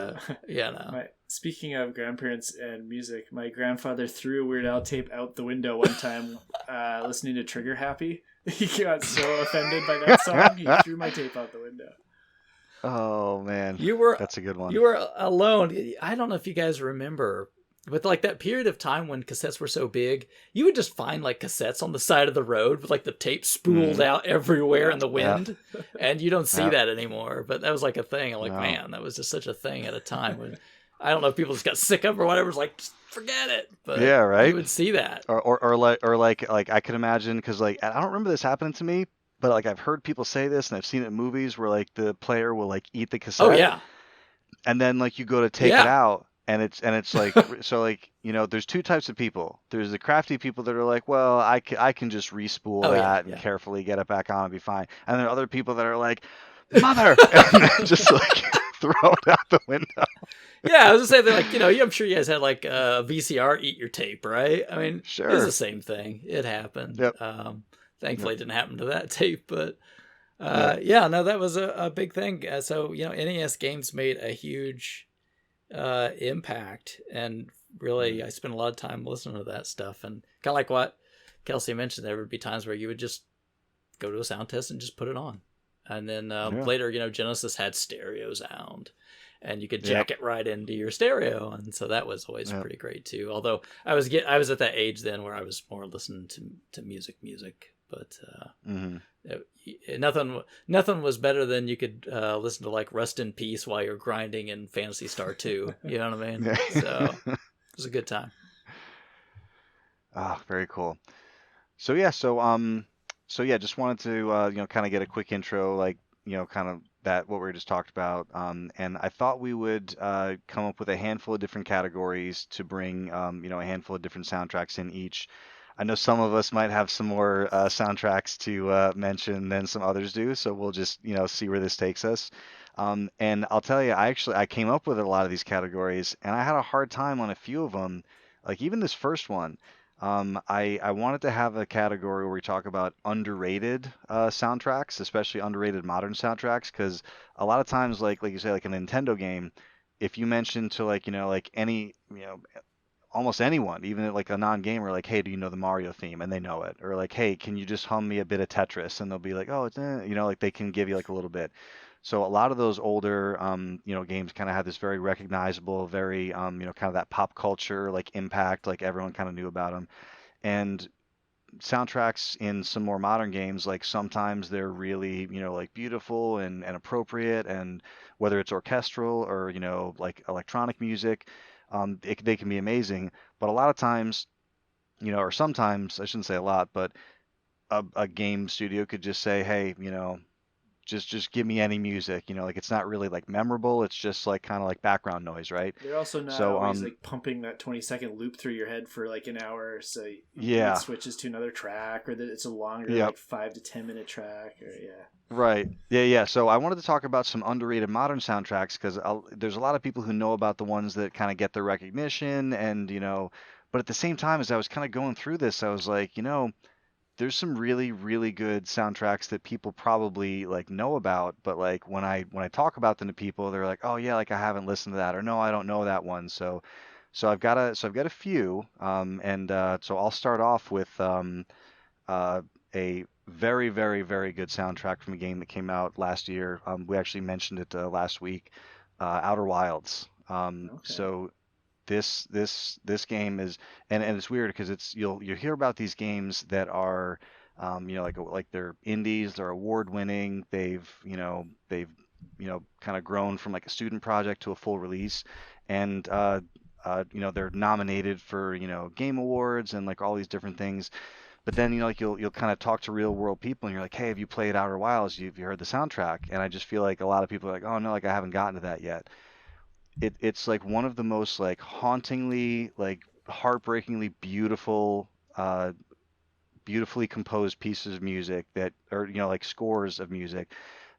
Speaking of grandparents and music, my grandfather threw a Weird Al tape out the window one time listening to Trigger Happy. He got so offended by that song, he threw my tape out the window. Oh man, that's a good one. You were alone. I don't know if you guys remember, but like that period of time when cassettes were so big, you would just find like cassettes on the side of the road with like the tape spooled out everywhere in the wind, and you don't see that anymore. But that was like a thing. I'm like, man, that was just such a thing at a time when I don't know if people just got sick of it or whatever. It's like, just forget it. But yeah, right. You would see that, or like I could imagine because like I don't remember this happening to me, but like I've heard people say this and I've seen it in movies where like the player will like eat the cassette. Oh yeah. And then like you go to take it out and it's like so like there's two types of people. There's the crafty people that are like, well, I can just respool that and carefully get it back on and be fine. And there are other people that are like, mother, and then just like throw it out the window. Yeah, I was gonna say that, like, I'm sure you guys had like a VCR eat your tape, right? I mean, sure, it's the same thing. It happened. Yep. Thankfully, it didn't happen to that tape, but yeah, no, that was a big thing. So NES games made a huge impact, and really, I spent a lot of time listening to that stuff, and kind of like what Kelsey mentioned, there would be times where you would just go to a sound test and just put it on, and then later, Genesis had stereo sound. And you could jack it right into your stereo, and so that was always pretty great too. Although I was at that age then where I was more listening to music, but nothing was better than you could listen to like Rust in Peace while you're grinding in Phantasy Star 2. You know what I mean? So it was a good time. Ah, very cool. So just wanted to kind of get a quick intro, like kind of that what we just talked about, and I thought we would come up with a handful of different categories to bring a handful of different soundtracks in each. I know some of us might have some more soundtracks to mention than some others do, so we'll just see where this takes us. And I'll tell you, I came up with a lot of these categories, and I had a hard time on a few of them. Like even this first one, I wanted to have a category where we talk about underrated soundtracks, especially underrated modern soundtracks, because a lot of times, like you say, like a Nintendo game, if you mention to like like any almost anyone, even like a non-gamer, like, hey, do you know the Mario theme? And they know it. Or like, hey, can you just hum me a bit of Tetris? And they'll be like, oh, it's like they can give you like a little bit. So a lot of those older, games kind of have this very recognizable, very, kind of that pop culture like impact, like everyone kind of knew about them. And soundtracks in some more modern games, like sometimes they're really, like beautiful and appropriate, and whether it's orchestral or, like electronic music, they can be amazing. But a lot of times, or sometimes, I shouldn't say a lot, but a game studio could just say, hey, just give me any music, like it's not really like memorable. It's just like kind of like background noise, right? They're also not So, always like pumping that 20-second loop through your head for like an hour, so it yeah, switches to another track, or that it's a longer yep. like 5 to 10 minute track, or yeah. Right. Yeah, yeah. So I wanted to talk about some underrated modern soundtracks because there's a lot of people who know about the ones that kind of get their recognition, and but at the same time, as I was kind of going through this, I was like, there's some really, really good soundtracks that people probably like know about, but like when I talk about them to people, they're like, oh yeah, like I haven't listened to that, or no, I don't know that one. So I've got a few, and so I'll start off with uh, a very, very, very good soundtrack from a game that came out last year. We actually mentioned it last week, Outer Wilds. Okay. So this game is, and it's weird because you'll hear about these games that are like they're indies, they're award winning, they've kind of grown from like a student project to a full release, and they're nominated for game awards and like all these different things. But then like you'll kind of talk to real world people, and you're like, hey, have you played Outer Wilds? Have you heard the soundtrack? And I just feel like a lot of people are like, oh no, like I haven't gotten to that yet. It's like one of the most like hauntingly, like heartbreakingly beautiful, beautifully composed pieces of music that, or like scores of music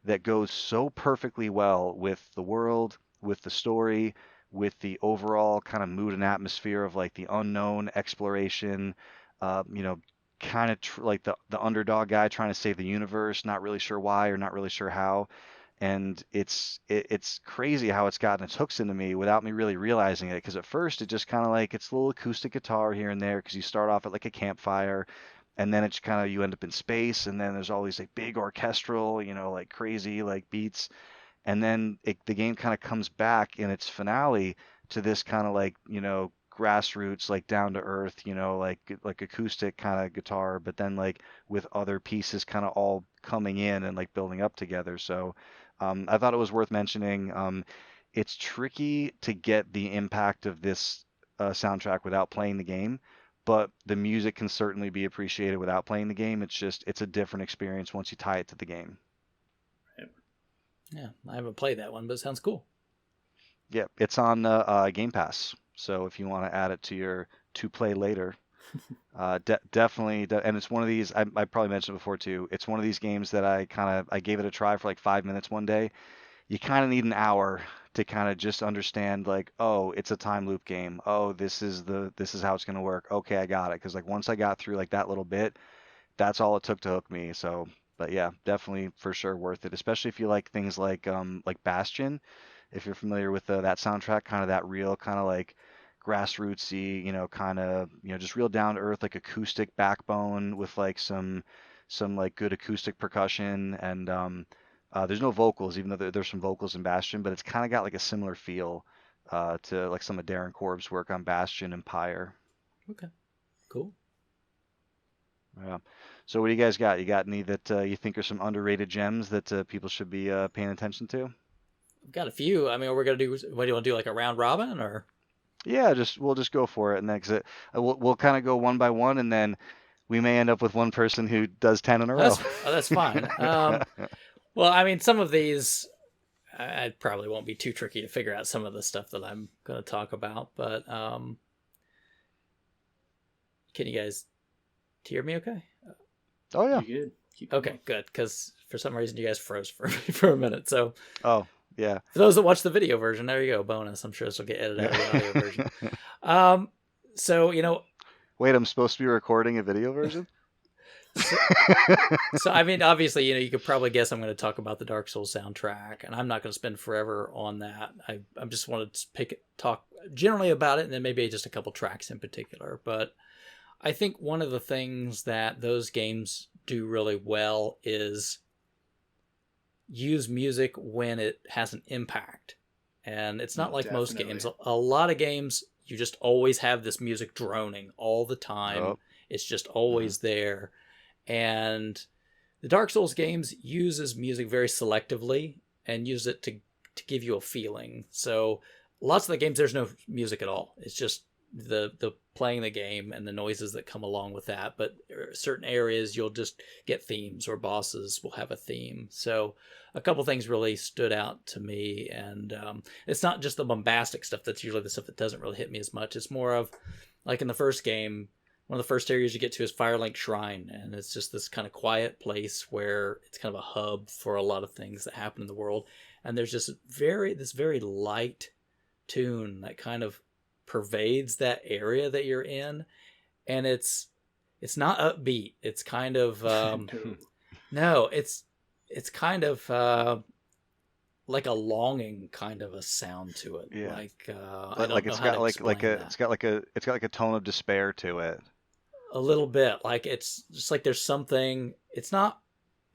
that goes so perfectly well with the world, with the story, with the overall kind of mood and atmosphere of like the unknown exploration, uh, you know, kind of like the underdog guy trying to save the universe, not really sure why or not really sure how. And it's crazy how it's gotten its hooks into me without me really realizing it. Because at first it just kind of like it's a little acoustic guitar here and there because you start off at like a campfire, and then it's kind of you end up in space, and then there's all these like big orchestral, like crazy like beats, and then the game kind of comes back in its finale to this kind of like grassroots, like down to earth, like acoustic kind of guitar, but then like with other pieces kind of all coming in and like building up together. So I thought it was worth mentioning. It's tricky to get the impact of this soundtrack without playing the game, but the music can certainly be appreciated without playing the game. It's a different experience once you tie it to the game. Right. Yeah, I haven't played that one, but it sounds cool. Yeah, it's on Game Pass. So if you want to add it to your to play later, definitely. And it's one of these. I probably mentioned it before too. It's one of these games that I gave it a try for like 5 minutes one day. You kind of need an hour to kind of just understand like, oh, it's a time loop game. Oh, this is how it's gonna work. Okay, I got it. Because like once I got through like that little bit, that's all it took to hook me. So, but yeah, definitely for sure worth it, especially if you like things like Bastion. If you're familiar with that soundtrack, kind of that real kind of like grassrootsy, kind of just real down to earth like acoustic backbone with like some like good acoustic percussion, and there's no vocals, even though there's some vocals in Bastion, but it's kind of got like a similar feel to like some of Darren Korb's work on Bastion and Pyre. Okay, cool. Yeah. So what do you guys got? You got any that you think are some underrated gems that people should be paying attention to? I've got a few. I mean, we're gonna do. What do you want to do? Like a round robin, or? Yeah, we'll just go for it, and then 'cause we'll kind of go one by one, and then we may end up with one person who does 10 in a row. That's fine. Well, I mean, some of these I probably won't be too tricky to figure out some of the stuff that I'm going to talk about, but can you guys Do you hear me okay? Oh yeah. You're good. Keep Okay, going. good, because for some reason you guys froze for a minute. So Oh yeah. for those that watch the video version, there you go, bonus. I'm sure this will get edited out of the audio version. So, Wait, I'm supposed to be recording a video version? so, so I mean, obviously, you could probably guess I'm going to talk about the Dark Souls soundtrack, and I'm not going to spend forever on that. I just wanted to talk generally about it, and then maybe just a couple tracks in particular. But I think one of the things that those games do really well is use music when it has an impact. And it's not like most Definitely. games. A lot of games, you just always have this music droning all the time. Oh. It's just always there. And the Dark Souls games uses music very selectively and use it to give you a feeling. So lots of the games, there's no music at all. It's just the playing the game and the noises that come along with that. But certain areas you'll just get themes, or bosses will have a theme. So a couple things really stood out to me, and it's not just the bombastic stuff that's usually the stuff that doesn't really hit me as much. It's more of, like in the first game, one of the first areas you get to is Firelink Shrine, and it's just this kind of quiet place where it's kind of a hub for a lot of things that happen in the world. And there's just this very light tune that kind of pervades that area that you're in, and it's not upbeat. It's kind of no, it's kind of like a longing kind of a sound to it. Yeah. Like Like, I don't know how to explain that. it's got like a tone of despair to it. A little bit, like it's just like there's something. It's not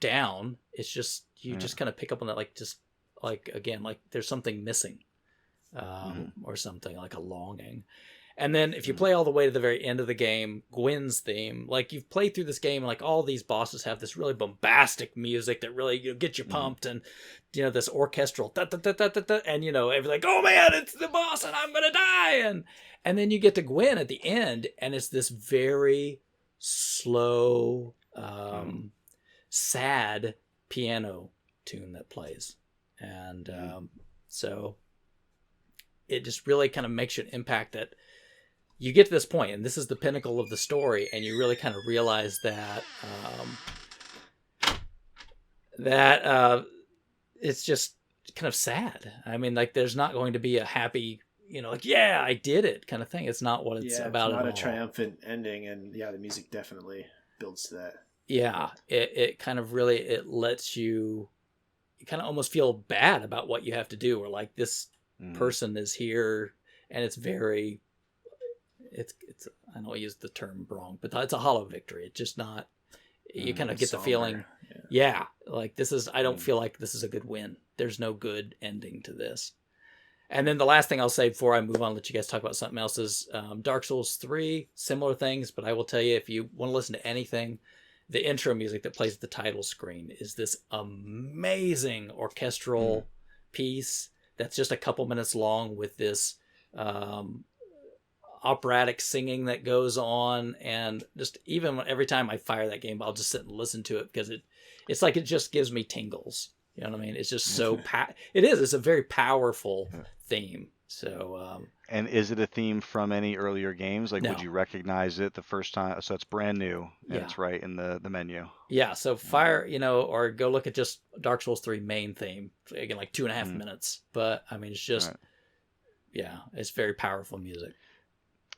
down. It's just you just kind of pick up on that, like just like again, like there's something missing, or something like a longing. And then if you play all the way to the very end of the game, Gwyn's theme, like you've played through this game, and like all these bosses have this really bombastic music that really gets you pumped, and this orchestral da, da, da, da, da, da, and everybody's like, oh man, it's the boss and I'm gonna die, and then you get to Gwyn at the end, and it's this very slow, sad piano tune that plays, and so it just really kind of makes you an impact that you get to this point, and this is the pinnacle of the story, and you really kind of realize that it's just kind of sad. I mean, like there's not going to be a happy, like, yeah, I did it kind of thing. It's not what it's about. It's not at a all. triumphant ending, and the music definitely builds to that. Yeah, it kind of really, it lets you kind of almost feel bad about what you have to do, or like this person is here, and it's very, it's I know I used the term wrong, but it's a hollow victory. It's just not, you kind of get the feeling, like this is, I don't feel like this is a good win. There's no good ending to this. And then the last thing I'll say before I move on, let you guys talk about something else, is Dark Souls 3, similar things, but I will tell you, if you want to listen to anything, the intro music that plays at the title screen is this amazing orchestral piece that's just a couple minutes long, with this operatic singing that goes on, and just even every time I fire that game, I'll just sit and listen to it, because it's like it just gives me tingles. You know what I mean? It's just so it's a very powerful theme. So and is it a theme from any earlier games? Like, no. Would you recognize it the first time? So it's brand new, and it's right in the menu. Yeah, so fire, or go look at just Dark Souls 3 main theme. Again, like 2.5 minutes. But I mean, it's just, it's very powerful music.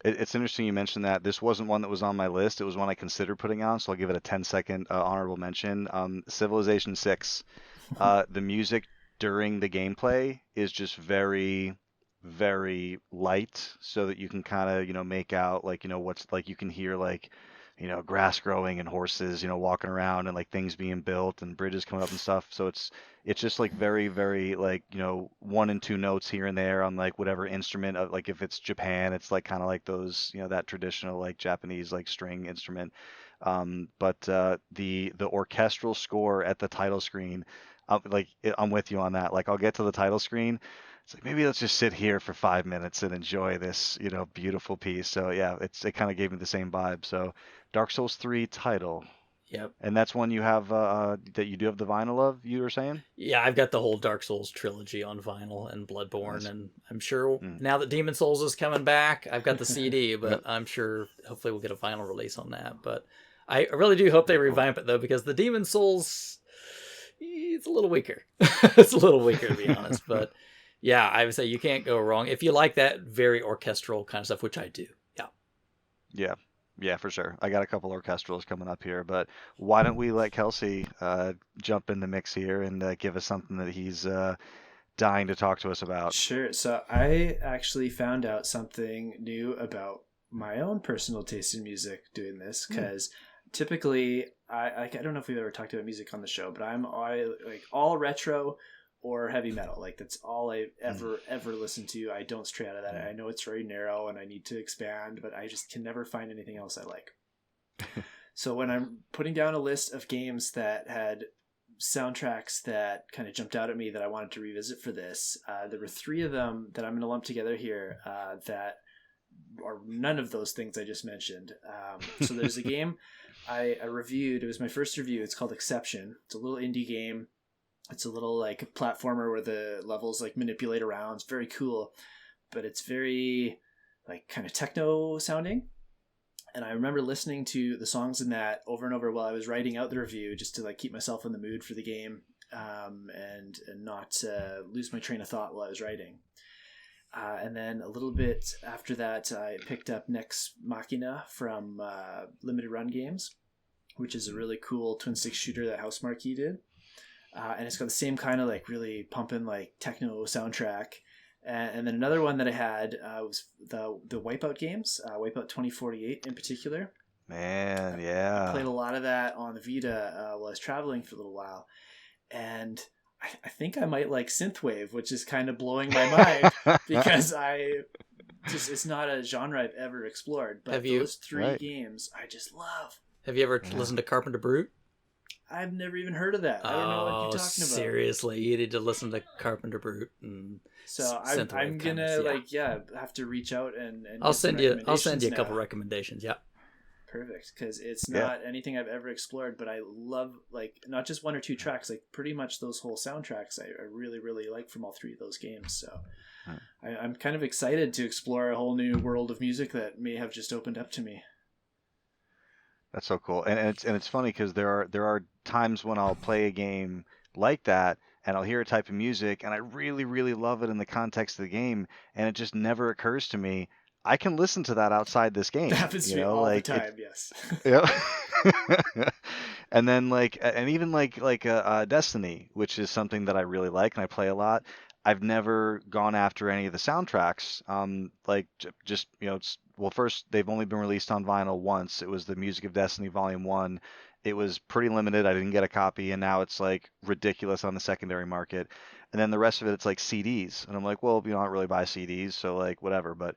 It's interesting you mentioned that. This wasn't one that was on my list. It was one I considered putting on, so I'll give it a 10-second honorable mention. Civilization 6. The music during the gameplay is just very, very light, so that you can kind of, make out, like, what's, like, you can hear, like, grass growing and horses, walking around, and like things being built and bridges coming up and stuff. So it's just like very, very, like, 1 and 2 notes here and there on like whatever instrument. Like if it's Japan, it's like kind of like those, that traditional like Japanese like string instrument. But the orchestral score at the title screen, I'm with you on that. Like I'll get to the title screen. It's like, maybe let's just sit here for 5 minutes and enjoy this, beautiful piece. So yeah, it kind of gave me the same vibe. So Dark Souls 3 title. Yep. And that's one you have that you do have the vinyl of, you were saying? Yeah, I've got the whole Dark Souls trilogy on vinyl, and Bloodborne, and I'm sure now that Demon Souls is coming back, I've got the CD, but I'm sure hopefully we'll get a vinyl release on that. But I really do hope they Very cool. revamp it though, because the Demon Souls, it's a little weaker. It's a little weaker to be honest, but yeah, I would say you can't go wrong if you like that very orchestral kind of stuff, which I do. Yeah. Yeah, yeah, for sure. I got a couple orchestrals coming up here, but why don't we let Kelsey jump in the mix here and give us something that he's dying to talk to us about? Sure. So I actually found out something new about my own personal taste in music doing this, because typically I don't know if we've ever talked about music on the show, but I like all retro or heavy metal. Like that's all I ever listen to. I don't stray out of that. I know it's very narrow and I need to expand, but I just can never find anything else I like. So when I'm putting down a list of games that had soundtracks that kind of jumped out at me that I wanted to revisit for this, there were three of them that I'm going to lump together here that are none of those things I just mentioned. So there's a game I reviewed. It was my first review. It's called Exception. It's a little indie game. It's a little like platformer where the levels like manipulate around. It's very cool, but it's very like kind of techno sounding. And I remember listening to the songs in that over and over while I was writing out the review, just to like keep myself in the mood for the game, and not lose my train of thought while I was writing. And then a little bit after that, I picked up Nex Machina from Limited Run Games, which is a really cool twin stick shooter that Housemarque did. And it's got the same kind of like really pumping like techno soundtrack. And then another one that I had was the Wipeout games, Wipeout 2048 in particular. Man, I yeah. played a lot of that on the Vita while I was traveling for a little while. And I think I might like synthwave, which is kind of blowing my mind because it's not a genre I've ever explored. But those three games I just love. Have you ever listened to Carpenter Brute? I've never even heard of that. I don't know what you're talking about. Seriously, you need to listen to Carpenter Brute. And so I'm gonna have to reach out and I'll send you a couple recommendations. Yeah. Perfect, because it's not anything I've ever explored, but I love like not just one or two tracks, like pretty much those whole soundtracks I really, really like from all three of those games. So I'm kind of excited to explore a whole new world of music that may have just opened up to me. That's so cool, and it's funny because there are times when I'll play a game like that, and I'll hear a type of music, and I really really love it in the context of the game, and it just never occurs to me I can listen to that outside this game. That happens to me all the time. Yes. Yeah. And then and even Destiny, which is something that I really like and I play a lot. I've never gone after any of the soundtracks. Just well, first they've only been released on vinyl once. It was the Music of Destiny Volume 1. It was pretty limited. I didn't get a copy, and now it's like ridiculous on the secondary market. And then the rest of it's like CDs, and I'm like, well, I don't really buy CDs, so like whatever. But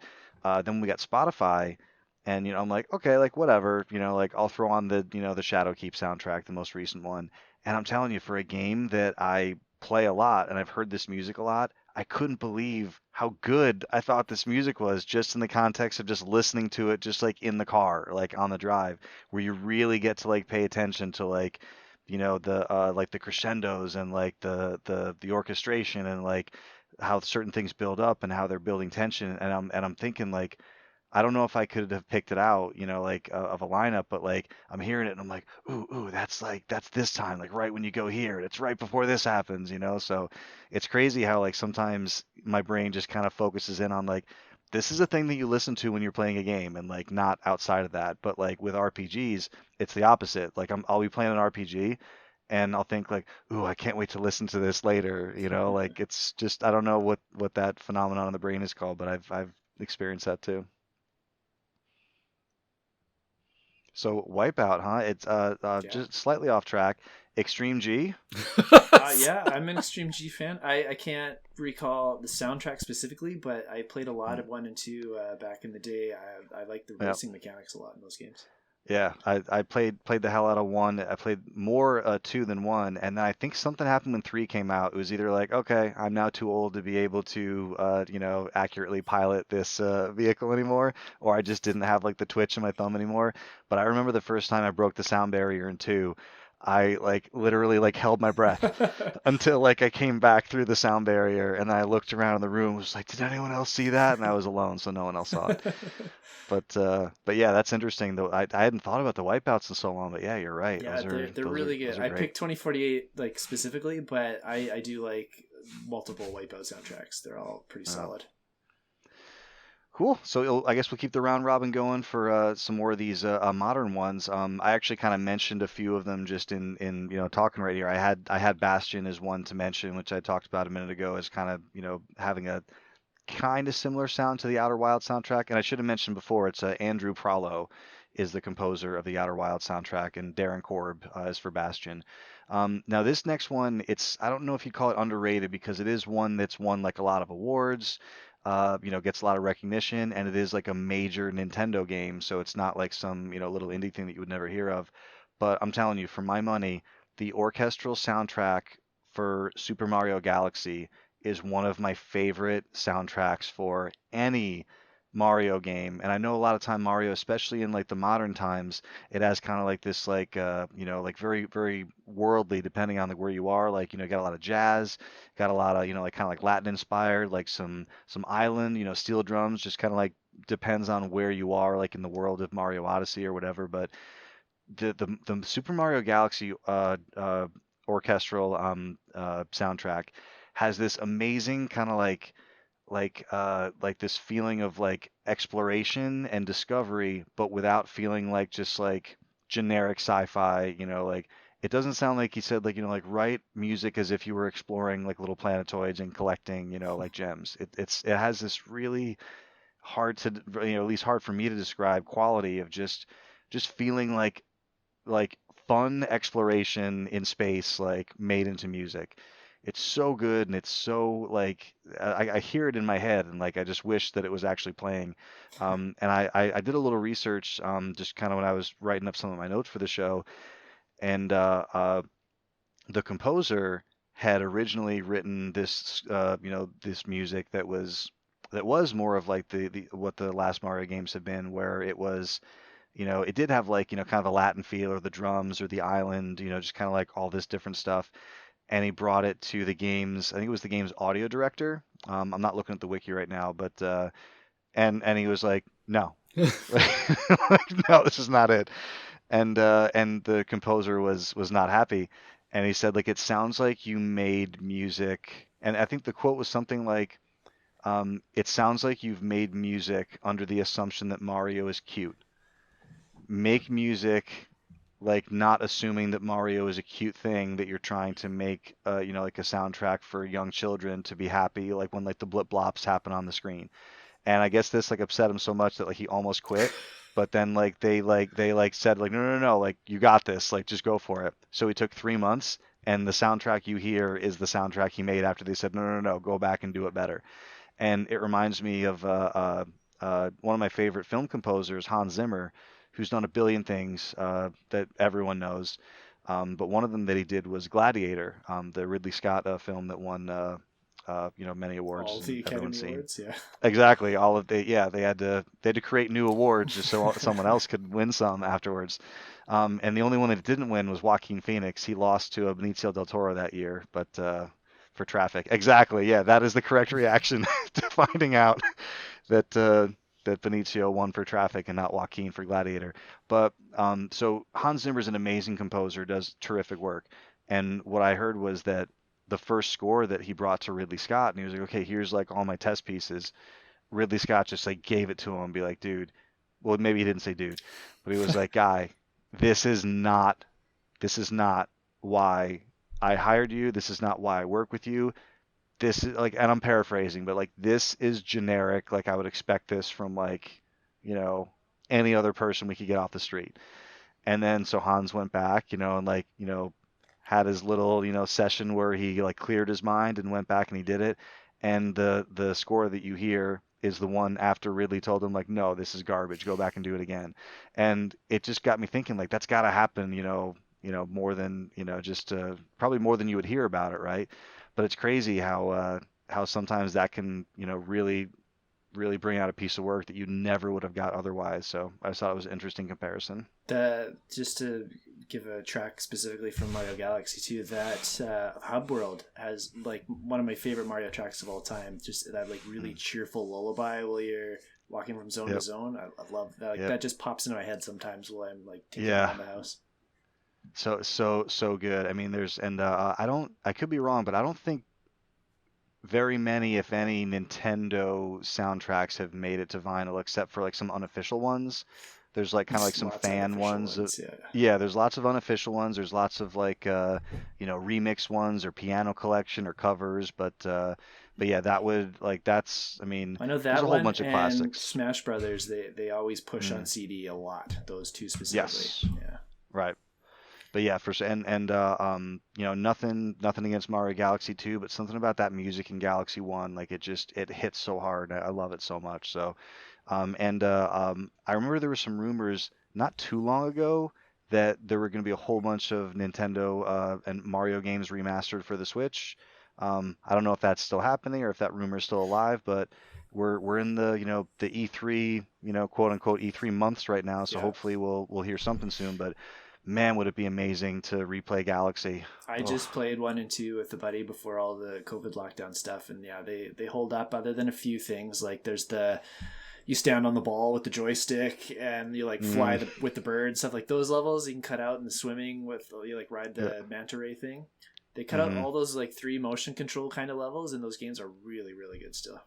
then we got Spotify, and I'm like, okay, like whatever, like I'll throw on the the Shadowkeep soundtrack, the most recent one. And I'm telling you, for a game that I play a lot and I've heard this music a lot, I couldn't believe how good I thought this music was, just in the context of just listening to it, just like in the car, like on the drive, where you really get to like pay attention to like the crescendos and like the orchestration and like how certain things build up and how they're building tension. And I'm thinking like, I don't know if I could have picked it out, of a lineup, but like I'm hearing it and I'm like, ooh, that's this time, like right when you go here, it's right before this happens. So it's crazy how like sometimes my brain just kind of focuses in on like, this is a thing that you listen to when you're playing a game, and like not outside of that. But like with RPGs, it's the opposite. Like I'll be playing an RPG and I'll think like, ooh, I can't wait to listen to this later. Like it's just, I don't know what that phenomenon in the brain is called, but I've experienced that too. So Wipeout, huh? It's just slightly off track. Extreme G. Yeah, I'm an Extreme G fan. I can't recall the soundtrack specifically, but I played a lot of 1 and 2 back in the day. I like the racing mechanics a lot in those games. Yeah, I played the hell out of 1. I played more 2 than 1, and then I think something happened when 3 came out. It was either like, okay, I'm now too old to be able to accurately pilot this vehicle anymore, or I just didn't have like the twitch in my thumb anymore. But I remember the first time I broke the sound barrier in 2. I like literally like held my breath until like I came back through the sound barrier and I looked around in the room, was like, did anyone else see that? And I was alone, so no one else saw it. But yeah, that's interesting though. I hadn't thought about the wipeouts in so long, but yeah, you're right. Yeah, they're Those are really good. those are I great. picked 2048 like specifically, but I do like multiple Wipeout soundtracks. They're all pretty solid. Cool. So I guess we'll keep the round robin going for some more of these modern ones. I actually kind of mentioned a few of them just in talking right here. I had Bastion as one to mention, which I talked about a minute ago, as kind of having a kind of similar sound to the Outer Wild soundtrack. And I should have mentioned before, it's Andrew Pralo is the composer of the Outer Wild soundtrack, and Darren Korb is for Bastion. Now this next one, I don't know if you call it underrated because it is one that's won like a lot of awards. Gets a lot of recognition, and it is like a major Nintendo game, so it's not like some little indie thing that you would never hear of. But I'm telling you, for my money, the orchestral soundtrack for Super Mario Galaxy is one of my favorite soundtracks for any Mario game. And I know a lot of time Mario, especially in like the modern times, it has kind of like this like like very very worldly depending on like where you are. Like got a lot of jazz, got a lot of like kind of like Latin inspired, like some island, steel drums, just kind of like depends on where you are like in the world of Mario Odyssey or whatever. But the Super Mario Galaxy orchestral soundtrack has this amazing kind of like this feeling of like exploration and discovery, but without feeling like just like generic sci-fi. Like it doesn't sound like he said like like write music as if you were exploring like little planetoids and collecting like gems. It has this really hard to at least hard for me to describe quality of just feeling like fun exploration in space like made into music. It's so good and it's so like I hear it in my head and like I just wish that it was actually playing. And I did a little research just kind of when I was writing up some of my notes for the show, and the composer had originally written this this music that was more of like the what the last Mario games have been, where it was it did have like, kind of a Latin feel or the drums or the island, just kind of like all this different stuff. And he brought it to the game's, I think it was the game's audio director. I'm not looking at the wiki right now, but, and he was like, no, like, no, this is not it. And the composer was not happy. And he said, like, it sounds like you made music. And I think the quote was something like, it sounds like you've made music under the assumption that Mario is cute. Make music like not assuming that Mario is a cute thing that you're trying to make like a soundtrack for young children to be happy like when like the blip blops happen on the screen. And I guess this like upset him so much that like he almost quit. But then they said like no, like you got this, like just go for it. So he took 3 months, and the soundtrack you hear is the soundtrack he made after they said no, go back and do it better. And it reminds me of one of my favorite film composers, Hans Zimmer, who's done a billion things that everyone knows. But one of them that he did was Gladiator, the Ridley Scott film that won many awards All the and everyone's Academy seen. Awards, yeah. Exactly, all of they had to create new awards just so someone else could win some afterwards. And the only one that didn't win was Joaquin Phoenix. He lost to Benicio del Toro that year, but for Traffic. Exactly, yeah, that is the correct reaction to finding out that that Benicio won for Traffic and not Joaquin for Gladiator. But so Hans Zimmer is an amazing composer, does terrific work. And what I heard was that the first score that he brought to Ridley Scott, and he was like, okay, here's like all my test pieces. Ridley Scott just like gave it to him and be like, dude, well, maybe he didn't say dude, but he was like, guy, this is not, this is not why I hired you. This is not why I work with you. This is like, and I'm paraphrasing, but like, this is generic. Like, I would expect this from like, you know, any other person we could get off the street. And then so Hans went back, and like, had his little, session where he like cleared his mind and went back and he did it. And the score that you hear is the one after Ridley told him like, no, this is garbage. Go back and do it again. And it just got me thinking like that's got to happen, more than, just probably more than you would hear about it, right? But it's crazy how sometimes that can, really really bring out a piece of work that you never would have got otherwise. So I just thought it was an interesting comparison. That just to give a track specifically from Mario Galaxy 2. That Hub World has like one of my favorite Mario tracks of all time. Just that like really cheerful lullaby while you're walking from zone to zone. I love that. Like, that just pops into my head sometimes while I'm like taking around the house. So good. I mean, I could be wrong, but I don't think very many, if any, Nintendo soundtracks have made it to vinyl, except for like some unofficial ones. There's like kind of like some fan ones. Yeah, there's lots of unofficial ones. There's lots of like remix ones or piano collection or covers. But yeah, I mean, I know that there's a whole one bunch of and classics. Smash Brothers. They always push on CD a lot. Those two specifically. Yes. Yeah. Right. But yeah, nothing against Mario Galaxy 2, but something about that music in Galaxy 1, like it hits so hard. I love it so much. So, I remember there were some rumors not too long ago that there were going to be a whole bunch of Nintendo and Mario games remastered for the Switch. I don't know if that's still happening or if that rumor is still alive, but we're in the E3, quote unquote E3 months right now, so hopefully we'll hear something soon. But man, would it be amazing to replay Galaxy. I just played 1 and 2 with a buddy before all the COVID lockdown stuff, and yeah, they hold up other than a few things. Like there's you stand on the ball with the joystick and you like fly with the bird, stuff like those levels you can cut out, and the swimming with you like ride the manta ray thing. They cut out all those like 3 motion control kind of levels, and those games are really, really good still.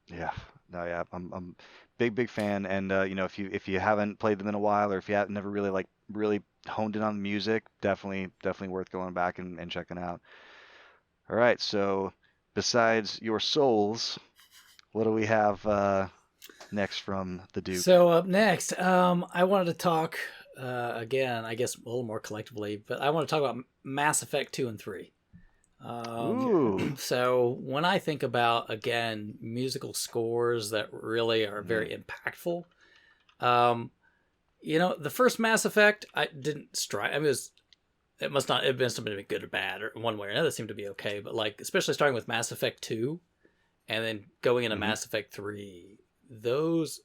Yeah, no, yeah, I'm big fan, and if you haven't played them in a while, or if you have never really honed in on the music, definitely worth going back and checking out. All right, so besides your souls, what do we have next from the Duke? So up next, I wanted to talk again, I guess a little more collectively, but I want to talk about Mass Effect 2 and 3. So when I think about, again, musical scores that really are very impactful, the first Mass Effect, I didn't strike. I mean, it must have been good or bad, or one way or another. It seemed to be okay, but like, especially starting with Mass Effect 2 and then going into Mass Effect 3, those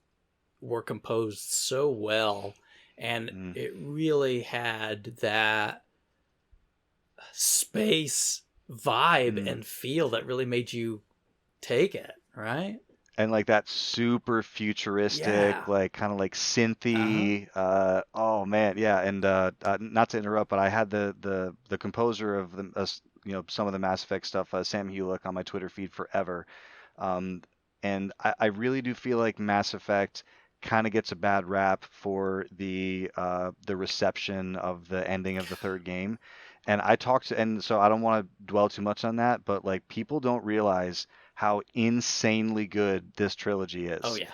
were composed so well, and it really had that space vibe and feel that really made you take it, right? And like that super futuristic, like kind of like synthy. Oh man, yeah. And not to interrupt, but I had the composer of some of the Mass Effect stuff, Sam Hulick, on my Twitter feed forever. And I really do feel like Mass Effect kind of gets a bad rap for the reception of the ending of the third game. And so I don't want to dwell too much on that, but like people don't realize how insanely good this trilogy is. Oh yeah.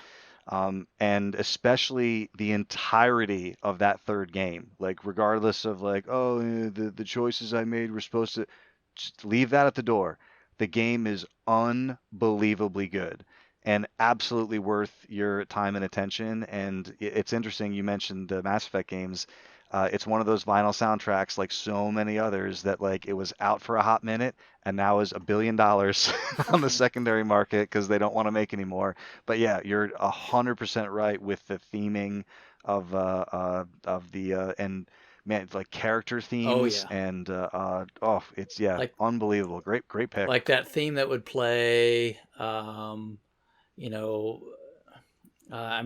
And especially the entirety of that third game, like regardless of like, the choices I made were supposed to, just leave that at the door. The game is unbelievably good and absolutely worth your time and attention. And it's interesting you mentioned the Mass Effect games. It's one of those vinyl soundtracks, like so many others, that like it was out for a hot minute and now is $1 billion on the secondary market because they don't want to make any more. But yeah, you're 100% right with the theming of the and man, like character themes and it's like, unbelievable. Great pick. Like that theme that would play, I'm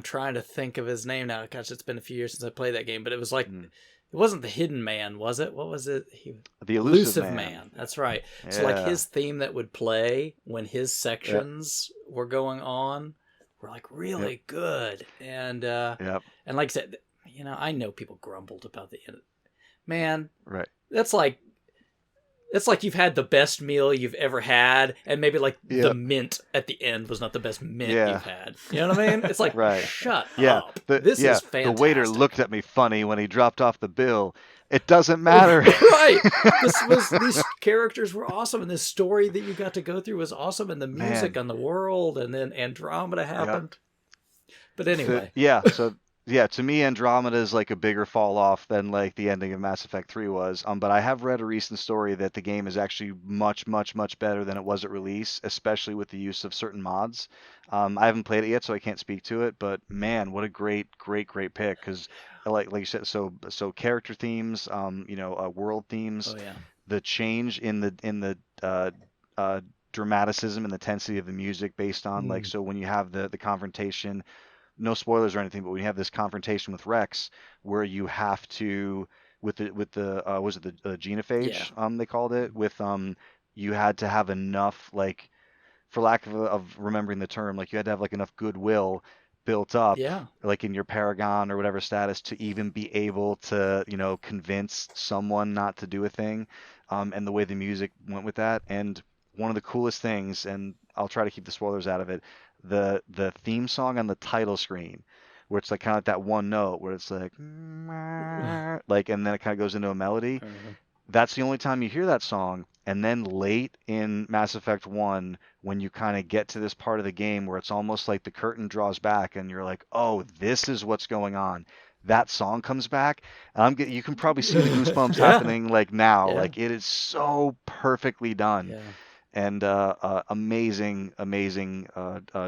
trying to think of his name now. Gosh, it's been a few years since I played that game, but it was like, it wasn't the Hidden Man, was it? What was it? The Elusive Man. That's right. Yeah. So like his theme that would play when his sections were going on were like really good. And and like I said, I know people grumbled about the end. Man, right. It's like you've had the best meal you've ever had, and maybe like the mint at the end was not the best mint you've had. You know what I mean? It's like, shut up. This is fantastic. The waiter looked at me funny when he dropped off the bill. It doesn't matter. Right. These characters were awesome, and this story that you got to go through was awesome, and the music on the world, and then Andromeda happened. But anyway. So Yeah, to me, Andromeda is like a bigger fall off than like the ending of Mass Effect 3 was. But I have read a recent story that the game is actually much, much, much better than it was at release, especially with the use of certain mods. I haven't played it yet, so I can't speak to it. But man, what a great, great, great pick! Because like you said, so character themes, world themes, Oh yeah. the change in the uh, dramaticism and the intensity of the music based on like Mm. so when you have the confrontation, no spoilers or anything, but we have this confrontation with Rex where you have to with the was it the Yeah. genophage they called it with you had to have enough like for lack of remembering the term like you had to have like enough goodwill built up Yeah. like in your paragon or whatever status to even be able to convince someone not to do a thing, and the way the music went with that. And one of the coolest things, and I'll try to keep the spoilers out of it, the theme song on the title screen where it's like kind of like that one note where it's like and then it kind of goes into a melody. Uh-huh. That's the only time you hear that song. And then late in Mass Effect 1, when you kind of get to this part of the game where it's almost like the curtain draws back and you're like, oh, this is what's going on. That song comes back, and you can probably see the goosebumps Yeah. happening like now. Yeah. Like it is so perfectly done, Yeah. and amazing, amazing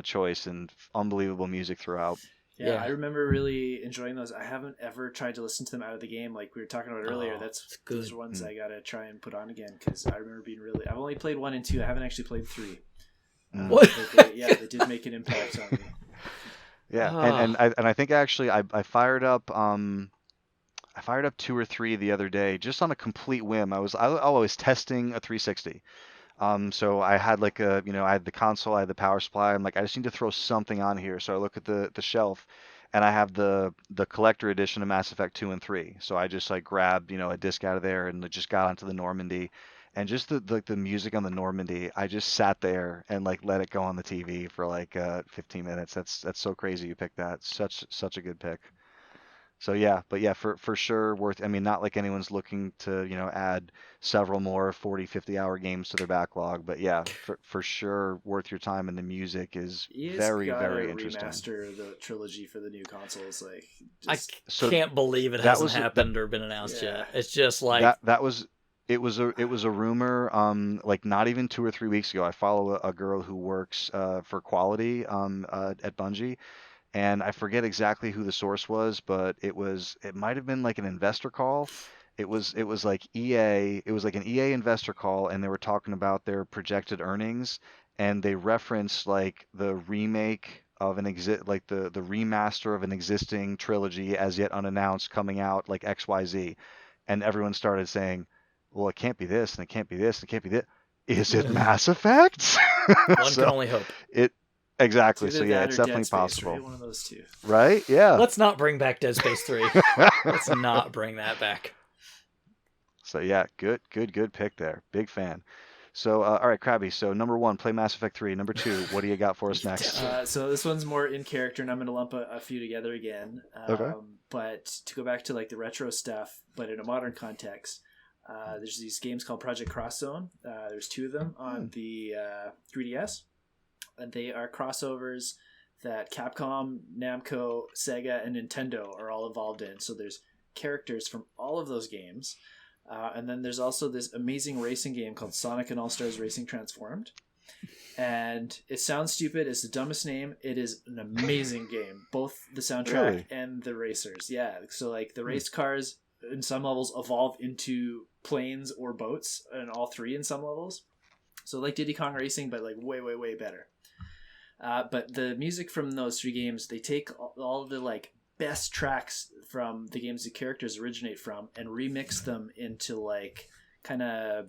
choice and unbelievable music throughout. Yeah, Yeah. I remember really enjoying those. I haven't ever tried to listen to them out of the game, like we were talking about earlier. Oh, That's it's those good. are ones Mm. I gotta try and put on again because I remember being really. I've only played 1 and 2. I haven't actually played 3. Mm. What? But they did make an impact on me. Yeah, and Ah. and I think actually I fired up I fired up two or three the other day just on a complete whim. I was testing a 360. So I had like I had the console, I had the power supply. I'm like, I just need to throw something on here. So I look at the shelf, and I have the collector edition of Mass Effect 2 and 3. So I just like grabbed a disc out of there and just got onto the Normandy, and just the music on the Normandy. I just sat there and like let it go on the TV for like 15 minutes. That's so crazy you picked that. Such a good pick. So yeah, but yeah, for sure worth. I mean, not like anyone's looking to, add several more 40, 50 hour games to their backlog, but yeah, for sure worth your time. And the music is You just very, gotta very interesting. remaster the trilogy for the new consoles. Like, I just So can't believe it that hasn't was that happened or been announced yeah. yet. It's just like, that was it was a rumor like not even 2 or 3 weeks ago. I follow a girl who works for quality at Bungie, and I forget exactly who the source was, but it might have been like an investor call. It was like EA, it was like an EA investor call, and they were talking about their projected earnings, and they referenced like the remake of the remaster of an existing trilogy as yet unannounced coming out like XYZ, and everyone started saying, well, it can't be this, and it can't be this, and it can't be this. Is it Mass Effect? one can So only hope. it It's exactly. So either yeah, that it's or Dead definitely Space, right? possible. One of those two. Right? Yeah. Let's not bring back Dead Space 3. Let's not bring that back. So yeah, good pick there. Big fan. So all right, Krabby. So number one, play Mass Effect 3. Number two, what do you got for us next? So this one's more in character, and I'm going to lump a few together again. Okay. But to go back to like the retro stuff, but in a modern context, there's these games called Project Cross Zone. There's two of them on the 3DS, and they are crossovers that Capcom, Namco, Sega, and Nintendo are all involved in. So there's characters from all of those games. And then there's also this amazing racing game called Sonic and All Stars Racing Transformed. And it sounds stupid. It's the dumbest name. It is an amazing game. Both the soundtrack Really? and the racers. Yeah. So like the race cars in some levels evolve into planes or boats, and all three in some levels. So like Diddy Kong Racing, but like way, way, way better. But the music from those three games, they take all the like best tracks from the games the characters originate from and remix them into like kind of,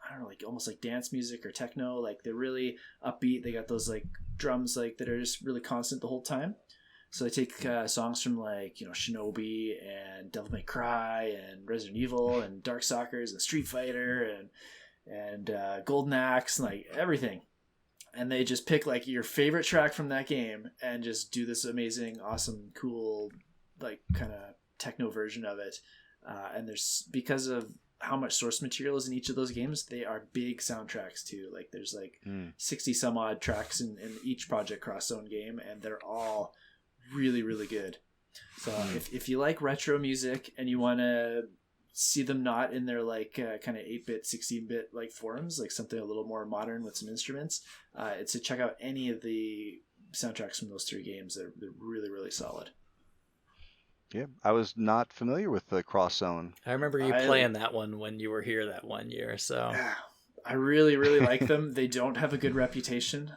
I don't know, like almost like dance music or techno. Like they're really upbeat. They got those like drums like that are just really constant the whole time. So they take songs from like Shinobi and Devil May Cry and Resident Evil and Darkstalkers and Street Fighter and Golden Axe and like everything, and they just pick like your favorite track from that game and just do this amazing, awesome, cool, like kind of techno version of it. And there's, because of how much source material is in each of those games, they are big soundtracks too. Like there's like 60 some odd tracks in each Project Cross Zone game, and they're all really, really good. So if you like retro music and you want to see them not in their like kind of 8-bit, 16-bit like forms, like something a little more modern with some instruments, it's to check out any of the soundtracks from those 3 games. They're really, really solid. Yeah, I was not familiar with the Cross Zone. I remember you playing that one when you were here that one year. So I really, really like them. They don't have a good reputation,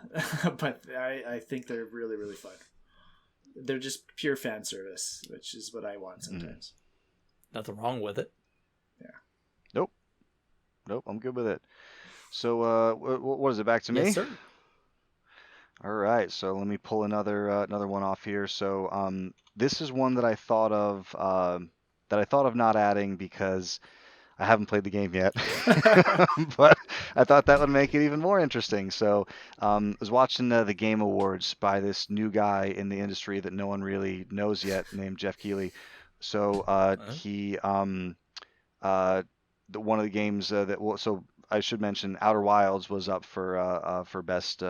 but I think they're really, really fun. They're just pure fan service, which is what I want sometimes. Nothing wrong with it. Yeah. Nope, I'm good with it. So, what is it? Back to me? Yes, sir. All right, so let me pull another one off here. So, this is one that I thought of not adding because I haven't played the game yet, but I thought that would make it even more interesting. So, I was watching the Game Awards by this new guy in the industry that no one really knows yet, named Jeff Keighley. So, he one of the games so I should mention Outer Wilds was up for best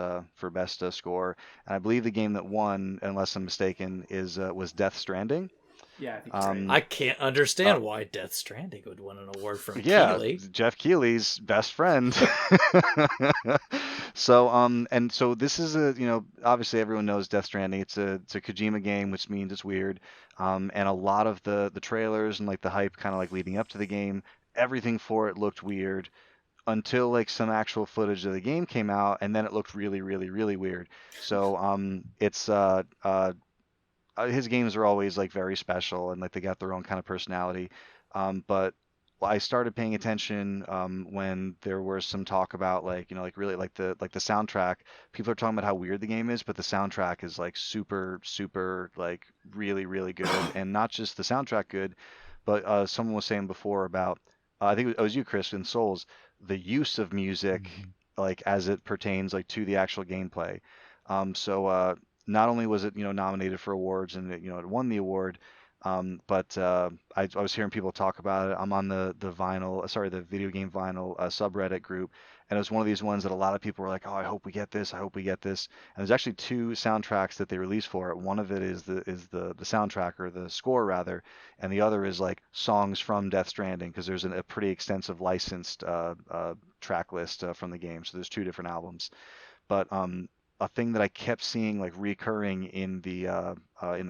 score, and I believe the game that won, unless I'm mistaken, was Death Stranding. Yeah, I think that's right. I can't understand why Death Stranding would win an award from Yeah, Keighley. Jeff Keighley's best friend. So and so this is obviously everyone knows Death Stranding. It's a Kojima game, which means it's weird. And a lot of the trailers and like the hype kind of like leading up to the game, everything for it looked weird until like some actual footage of the game came out, and then it looked really, really, really weird. So it's his games are always like very special and like they got their own kind of personality. But I started paying attention when there was some talk about like like really like the soundtrack. People are talking about how weird the game is, but the soundtrack is like super super like really really good, and not just the soundtrack good, but someone was saying before about I think it was you, Chris, in Souls, the use of music like as it pertains like to the actual gameplay. So not only was it nominated for awards and it won the award, but I was hearing people talk about it. I'm on the video game vinyl subreddit group, and it was one of these ones that a lot of people were like, oh, I hope we get this, I hope we get this. And there's actually 2 soundtracks that they released for it. One of it is the soundtrack, or the score rather, and the other is like songs from Death Stranding, because there's a pretty extensive licensed track list from the game. So there's 2 different albums, but a thing that I kept seeing like recurring in the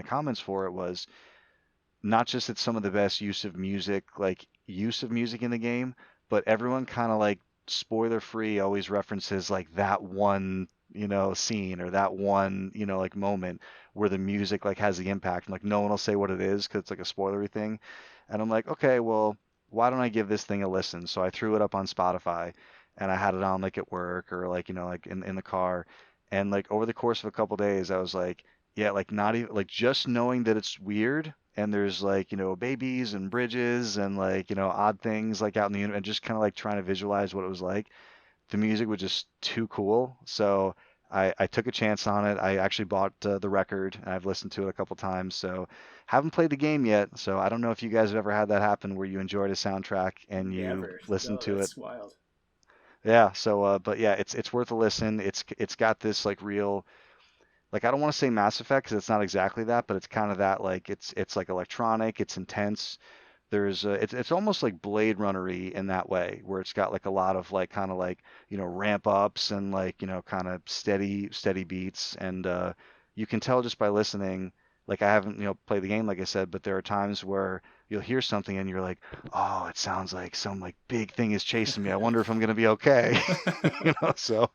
comments for it was not just it's some of the best use of music in the game, but everyone kind of like spoiler free always references like that one scene, or that one like moment where the music like has the impact, and like no one will say what it is because it's like a spoilery thing. And I'm like, okay, well, why don't I give this thing a listen? So I threw it up on Spotify, and I had it on like at work, or like like in the car. And like over the course of a couple days, I was like, yeah, like not even like just knowing that it's weird, and there's like babies and bridges and like odd things like out in the universe, and just kind of like trying to visualize what it was like. The music was just too cool, so I took a chance on it. I actually bought the record, and I've listened to it a couple times. So haven't played the game yet, so I don't know if you guys have ever had that happen where you enjoyed a soundtrack and you Never. listened to it. That's wild. Yeah, so but yeah, it's worth a listen. It's got this like real, like, I don't want to say Mass Effect because it's not exactly that, but it's kind of that. Like it's like electronic, it's intense. There's it's almost like Blade Runner-y in that way, where it's got like a lot of like kind of like ramp ups and like kind of steady beats, and you can tell just by listening. Like, I haven't played the game, like I said, but there are times where you'll hear something and you're like, oh, it sounds like some like big thing is chasing me. I wonder if I'm gonna be okay. So.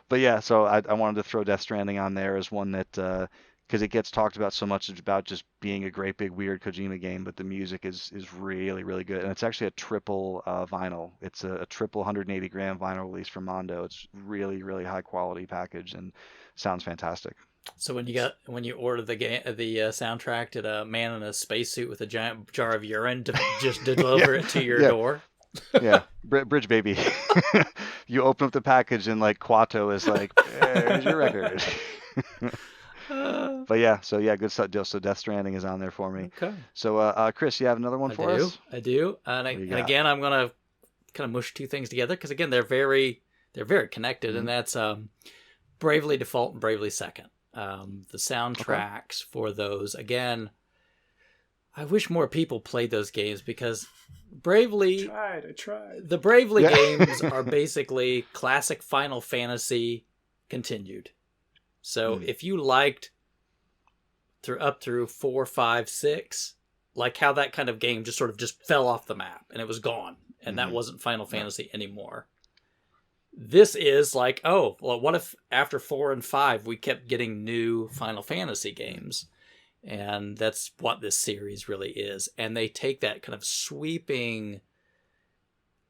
But yeah, so I wanted to throw Death Stranding on there as one that, because it gets talked about so much. It's about just being a great big weird Kojima game, but the music is really really good, and it's actually a triple vinyl. It's a triple 180 gram vinyl release from Mondo. It's really really high quality package and sounds fantastic. So when you ordered the soundtrack, did a man in a spacesuit with a giant jar of urine just deliver it to your door? Yeah, Bridge Baby. You open up the package and like Quato is like, there's your record. But yeah, so yeah, good stuff. So Death Stranding is on there for me. Okay. So Chris, you have another one for us? I do. And again, I'm gonna kind of mush 2 things together because again, they're very connected, and that's Bravely Default and Bravely Second. The soundtracks for those, again, I wish more people played those games because Bravely, I tried. the Bravely games are basically classic Final Fantasy continued. So if you liked up through 4, 5, 6, like how that kind of game just sort of just fell off the map and it was gone, and that wasn't Final Fantasy anymore. This is like, oh, well, what if after 4 and 5 we kept getting new Final Fantasy games? And that's what this series really is. And they take that kind of sweeping,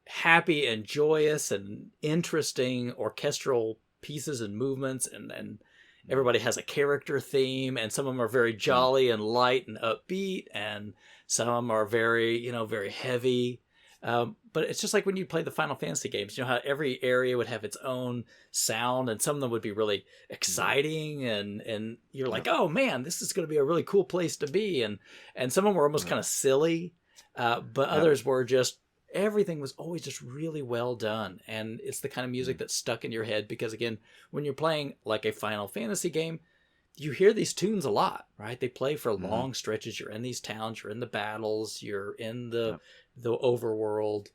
happy and joyous and interesting orchestral pieces and movements, and everybody has a character theme, and some of them are very jolly and light and upbeat, and some of them are very, very heavy. But it's just like when you play the Final Fantasy games, you know how every area would have its own sound, and some of them would be really exciting, and you're like, oh man, this is going to be a really cool place to be, and some of them were almost kind of silly, but others were just, everything was always just really well done, and it's the kind of music that's stuck in your head because, again, when you're playing like a Final Fantasy game, you hear these tunes a lot, right? They play for long stretches. You're in these towns, you're in the battles, you're in the overworld,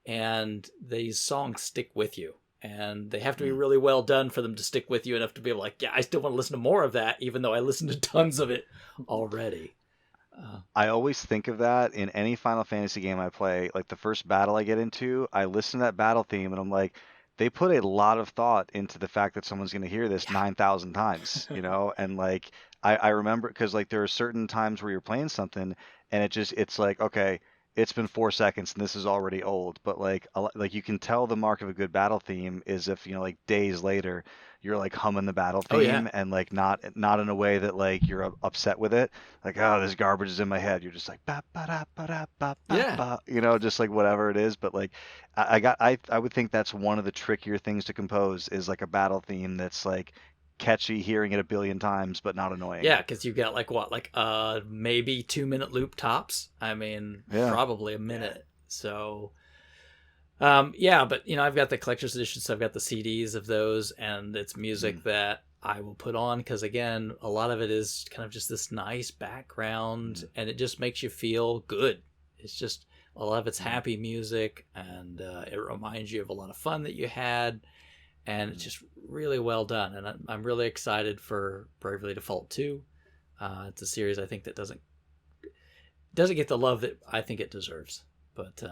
and these songs stick with you. And they have to be really well done for them to stick with you enough to be like, yeah, I still want to listen to more of that, even though I listened to tons of it already. I always think of that in any Final Fantasy game I play. Like the first battle I get into, I listen to that battle theme and I'm like, they put a lot of thought into the fact that someone's going to hear this 9,000 times, and like I remember because like there are certain times where you're playing something and it's like, okay, it's been 4 seconds and this is already old, but like you can tell the mark of a good battle theme is if like days later you're like humming the battle theme and like not in a way that like you're upset with it, like, oh, this garbage is in my head. You're just like ba ba da ba da ba ba ba, just like whatever it is. But like I would think that's one of the trickier things to compose is like a battle theme that's like catchy hearing it a billion times but not annoying. Yeah, because you've got like what, like maybe 2-minute loop tops. I mean, probably a minute. So yeah, but I've got the collector's edition, so I've got the CDs of those, and it's music that I will put on because, again, a lot of it is kind of just this nice background, and it just makes you feel good. It's just a lot of it's happy music, and it reminds you of a lot of fun that you had, and it's just really well done. And I'm really excited for Bravely Default 2. It's a series I think that doesn't get the love that I think it deserves, but.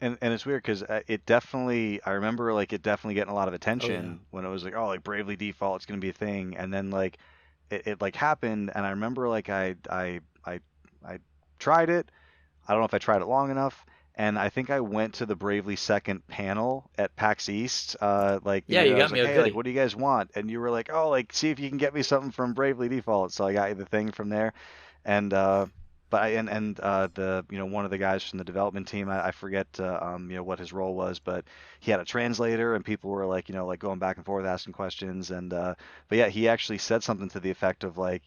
And it's weird because it definitely, I remember like it definitely getting a lot of attention when it was like, oh, like Bravely Default, it's gonna be a thing, and then like it like happened, and I remember like I tried it. I don't know if I tried it long enough, and I think I went to the Bravely second panel at PAX East. Like you I got was me like, a hey, goodie. like what do you guys want? And you were like, oh, like see if you can get me something from Bravely Default. So I got you the thing from there, and but the one of the guys from the development team, I forget what his role was, but he had a translator and people were like like going back and forth asking questions, and but yeah, he actually said something to the effect of like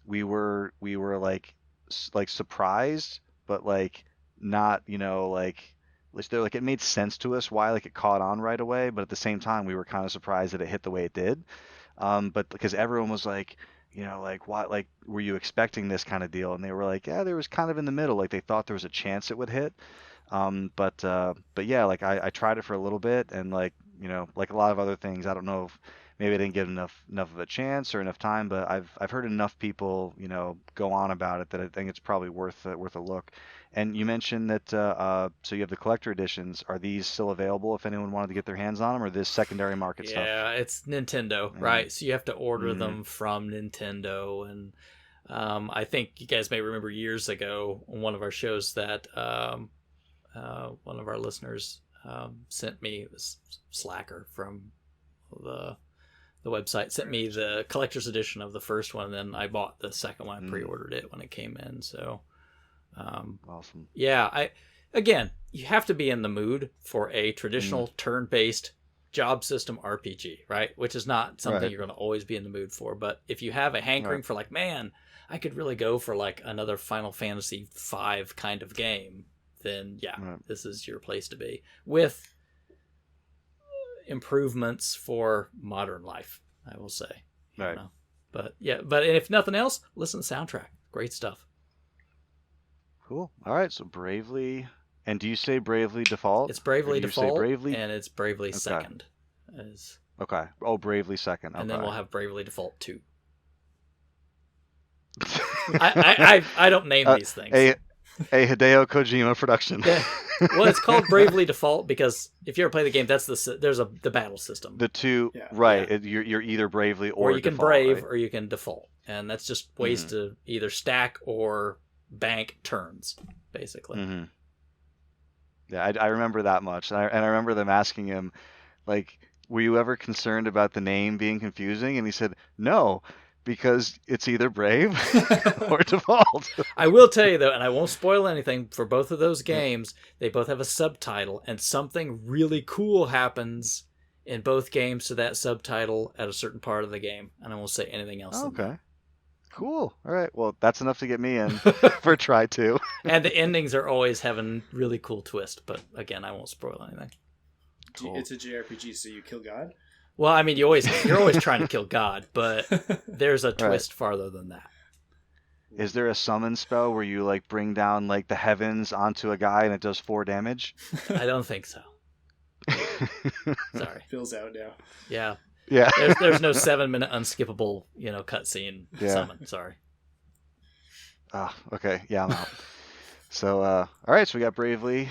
we were like surprised, but like not like it made sense to us why like it caught on right away, but at the same time we were kind of surprised that it hit the way it did, but because everyone was like, like what, like were you expecting this kind of deal? And they were like, yeah, there was kind of in the middle, like they thought there was a chance it would hit. But yeah, like I tried it for a little bit, and like like a lot of other things, I don't know if maybe I didn't get enough of a chance or enough time, but I've heard enough people go on about it that I think it's probably worth a look. And you mentioned that so you have the collector editions. Are these still available if anyone wanted to get their hands on them, or this secondary market stuff? Yeah, it's Nintendo, right? So you have to order them from Nintendo, and I think you guys may remember years ago on one of our shows that one of our listeners sent me, it was Slacker from the website, sent me the collector's edition of the first one, and then I bought the second one. I pre-ordered it when it came in. So awesome. Yeah, again, you have to be in the mood for a traditional turn-based job system RPG, right? Which is not something you're going to always be in the mood for. But if you have a hankering for like, man, I could really go for like another Final Fantasy 5 kind of game, then yeah, this is your place to be, with improvements for modern life, I will say. But yeah, but if nothing else, listen to the soundtrack. Great stuff. Cool. All right. So Bravely, and do you say Bravely Default, It's or Bravely do you say Default, Bravely? and it's Bravely Okay. Second. Is Okay. Oh, Bravely Second. And then Okay. we'll have Bravely Default 2. I don't name uh, these things. a Hideo Kojima production. Yeah. Well, it's called Bravely Default because if you ever play the game, there's the battle system. The two, Yeah. right? Yeah. You're either Bravely Or you can Default, brave right? or you can default, and that's just ways to either stack or bank turns, basically. Mm-hmm. Yeah, I remember that much, and I remember them asking him, like, were you ever concerned about the name being confusing? And he said, no, because it's either Brave or Default. I will tell you though, and I won't spoil anything for both of those Yeah. games. They both have a subtitle, and something really cool happens in both games to that subtitle at a certain part of the game. And I won't say anything else. Okay. Cool. All right. Well, that's enough to get me in Than that. for try two. And the endings are always having really cool twist. But again, I won't spoil anything. Cool. It's a JRPG, so you kill God. Well, I mean, you're always trying to kill God, but there's a twist farther than that. Is there a summon spell where you like bring down like the heavens onto a guy and it does 4 damage? I don't think so. Sorry. Phil's out now. Yeah. Yeah. There's no 7-minute unskippable, cutscene Yeah. summon. Sorry. Okay. Yeah, I'm out. So, all right. So we got Bravely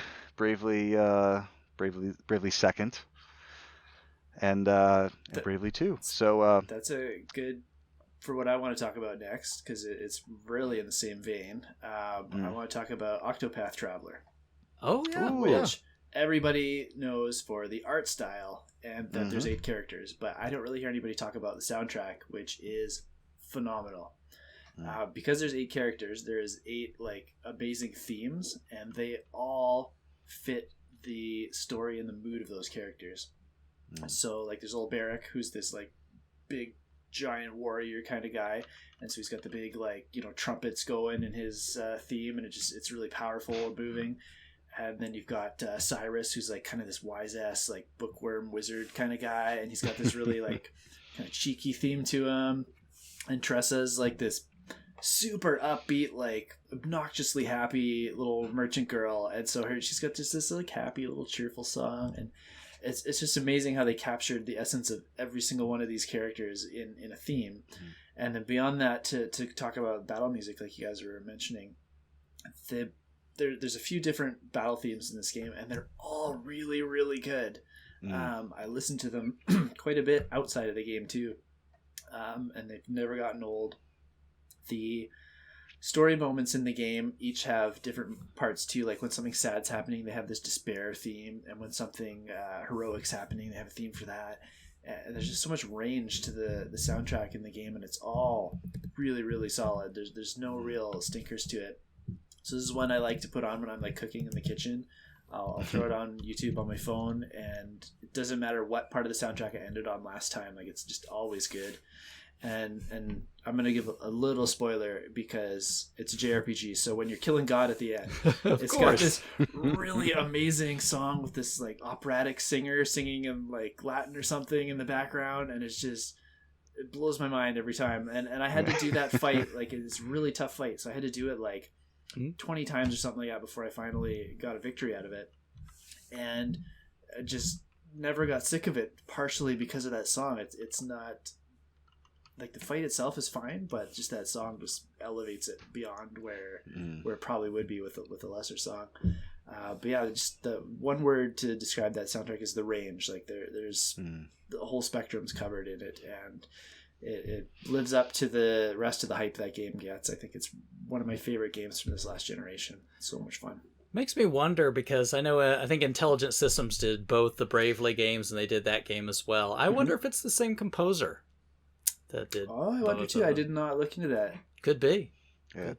Second, and Bravely 2. So, That's a good for what I want to talk about next, because it's really in the same vein. I want to talk about Octopath Traveler. Oh yeah. Ooh. Which everybody knows for the art style and that there's Mhm. 8 characters, but I don't really hear anybody talk about the soundtrack, which is phenomenal. Because there's 8 characters, there's 8 like amazing themes, and they all fit the story and the mood of those characters. So like there's old Barrack, who's this like big giant warrior kind of guy, and so he's got the big like trumpets going in his theme, and it's really powerful and moving. And then you've got Cyrus, who's like kind of this wise ass like bookworm wizard kind of guy, and he's got this really like kind of cheeky theme to him. And Tressa's like this super upbeat, like obnoxiously happy little merchant girl, and so she's got just this like happy little cheerful song, and it's just amazing how they captured the essence of every single one of these characters in a theme. And then beyond that, to talk about battle music, like you guys were mentioning, there's a few different battle themes in this game, and they're all really, really good. I listened to them quite a bit outside of the game too, and they've never gotten old. The story moments in the game each have different parts too. Like when something sad's happening, they have this despair theme, and when something heroic's happening, they have a theme for that. And there's just so much range to the soundtrack in the game, and it's all really, really solid. There's no real stinkers to it. So this is one I like to put on when I'm like cooking in the kitchen. I'll throw it on YouTube on my phone, and it doesn't matter what part of the soundtrack I ended on last time. Like it's just always good. And I'm gonna give a little spoiler because it's a JRPG. So when you're killing God at the end, it's got this really amazing song with this like operatic singer singing in like Latin or something in the background, and it blows my mind every time. And I had to do that fight, like it's a really tough fight, so I had to do it like 20 times or something like that before I finally got a victory out of it. And I just never got sick of it, partially because of that song. It's not like the fight itself is fine, but just that song just elevates it beyond where it probably would be with a lesser song. But yeah, just the one word to describe that soundtrack is the range. Like there's the whole spectrum's covered in it, and it lives up to the rest of the hype that game gets. I think it's one of my favorite games from this last generation. It's so much fun. Makes me wonder, because I know I think Intelligent Systems did both the Bravely games, and they did that game as well. I wonder if it's the same composer that did. Oh, I wonder too. I did not look into that. Could be.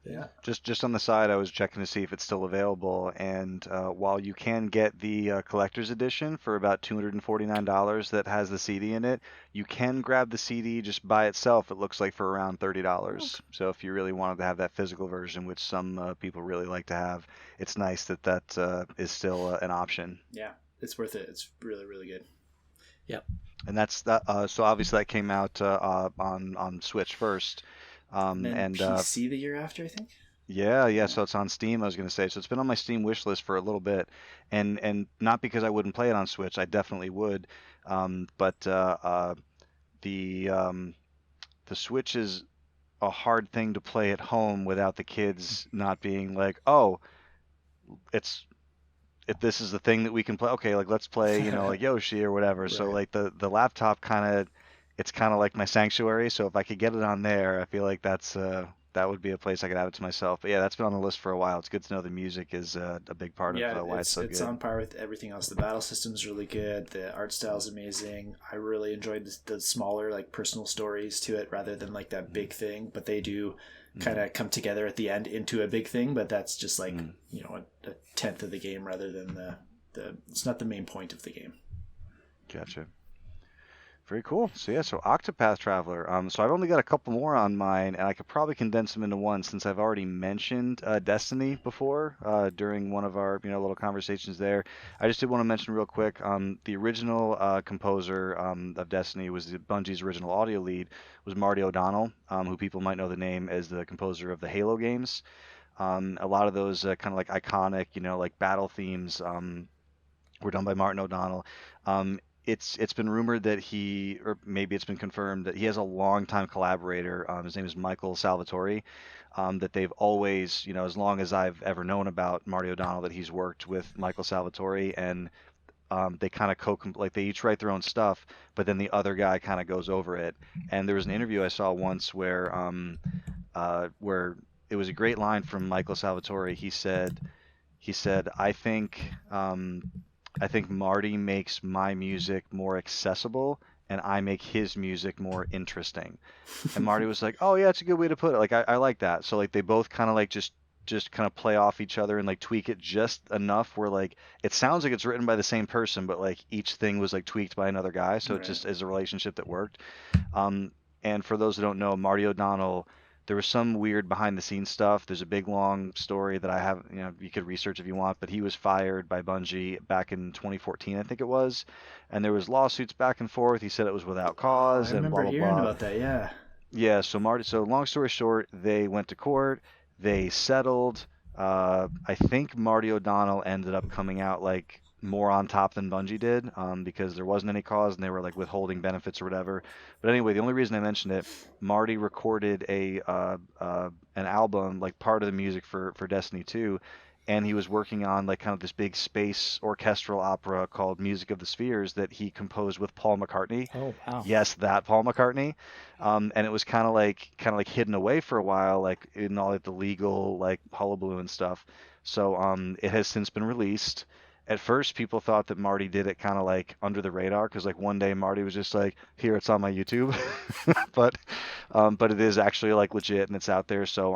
Yeah. Just on the side, I was checking to see if it's still available, and while you can get the collector's edition for about $249 that has the CD in it, you can grab the CD just by itself. It looks like for around $30. So if you really wanted to have that physical version, which some people really like to have, it's nice that is still an option. Yeah, it's worth it. It's really, really good. Yep. And that's that. So obviously that came out on Switch first. And then PC the year after, I think. Yeah, yeah. Yeah. So it's on Steam. I was gonna say. So it's been on my Steam wish list for a little bit, and not because I wouldn't play it on Switch. I definitely would. But the the Switch is a hard thing to play at home without the kids not being like, oh, it's if this is the thing that we can play, okay, like let's play, like Yoshi or whatever. So Right. like the laptop kind of, it's kind of like my sanctuary. So if I could get it on there, I feel like that would be a place I could have it to myself. But yeah, that's been on the list for a while. It's good to know the music is a big part of Yeah, why it's so it's good. on par with everything else. The battle system's really good. The art style's amazing. I really enjoyed the smaller, like personal stories to it, rather than like that big thing. But they do kind Mm, of come together at the end into a big thing. But that's just like mm, a tenth of the game, rather than the. It's not the main point of the game. gotcha. Very cool. So yeah, so Octopath Traveler. So I've only got a couple more on mine, and I could probably condense them into one since I've already mentioned Destiny before during one of our little conversations there. I just did want to mention real quick. The original composer of Destiny was Bungie's original audio lead was Marty O'Donnell, who people might know the name as the composer of the Halo games. A lot of those kind of like iconic, like battle themes. Were done by Martin O'Donnell. It's been rumored that he, or maybe it's been confirmed that he has a longtime collaborator. His name is Michael Salvatore. That they've always, as long as I've ever known about Marty O'Donnell, that he's worked with Michael Salvatore, and they kind of like they each write their own stuff, but then the other guy kind of goes over it. And there was an interview I saw once where it was a great line from Michael Salvatore. He said, I think Marty makes my music more accessible and I make his music more interesting. And Marty was like, "Oh yeah, it's a good way to put it. Like I like that." So like they both kind of like just kind of play off each other and like tweak it just enough where like it sounds like it's written by the same person, but like each thing was like tweaked by another guy. So it Right. just is a relationship that worked. Um, and for those who don't know, Marty O'Donnell, there was some weird behind the scenes stuff. There's a big long story that I have, you could research if you want, but he was fired by Bungie back in 2014, I think it was. And there was lawsuits back and forth. He said it was without Oh, I cause and blah remember blah hearing blah. about that. Yeah. Yeah, so long story short, they went to court, they settled. I think Marty O'Donnell ended up coming out like more on top than Bungie did, because there wasn't any cause and they were like withholding benefits or whatever. But anyway, the only reason I mentioned it, Marty recorded an album, like part of the music for Destiny 2, and he was working on like kind of this big space orchestral opera called Music of the Spheres that he composed with Paul McCartney. Oh wow. Yes, that Paul McCartney. And it was kind of like hidden away for a while, like in all like the legal like hullabaloo and stuff. So it has since been released. At first, people thought that Marty did it kind of like under the radar because like one day Marty was just like, "Here, it's on my YouTube," but but it is actually like legit and it's out there. So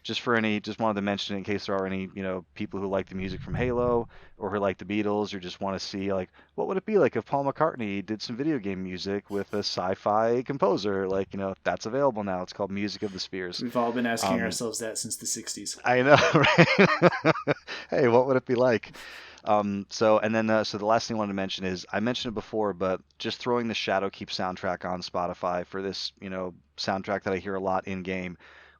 just wanted to mention it in case there are any people who like the music from Halo or who like the Beatles or just want to see like what would it be like if Paul McCartney did some video game music with a sci-fi composer? Like, that's available now. It's called Music of the Spheres. We've all been asking Um, ourselves that since the '60s. I know, right? Hey, what would it be like? So the last thing I wanted to mention is I mentioned it before, but just throwing the Shadowkeep soundtrack on Spotify for this, soundtrack that I hear a lot in game.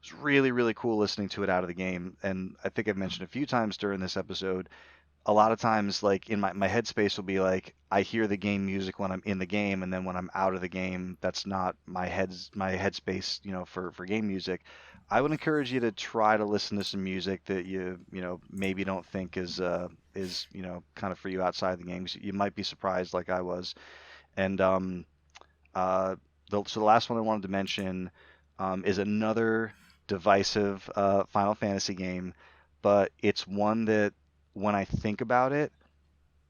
It was really, really cool listening to it out of the game. And I think I've mentioned a few times during this episode a lot of times like in my headspace will be like I hear the game music when I'm in the game and then when I'm out of the game that's not my headspace for game music. I would encourage you to try to listen to some music that maybe don't think is kind of for you outside the games. You might be surprised like I was. And uh so the last one I wanted to mention is another divisive Final Fantasy game, but it's one that when I think about it,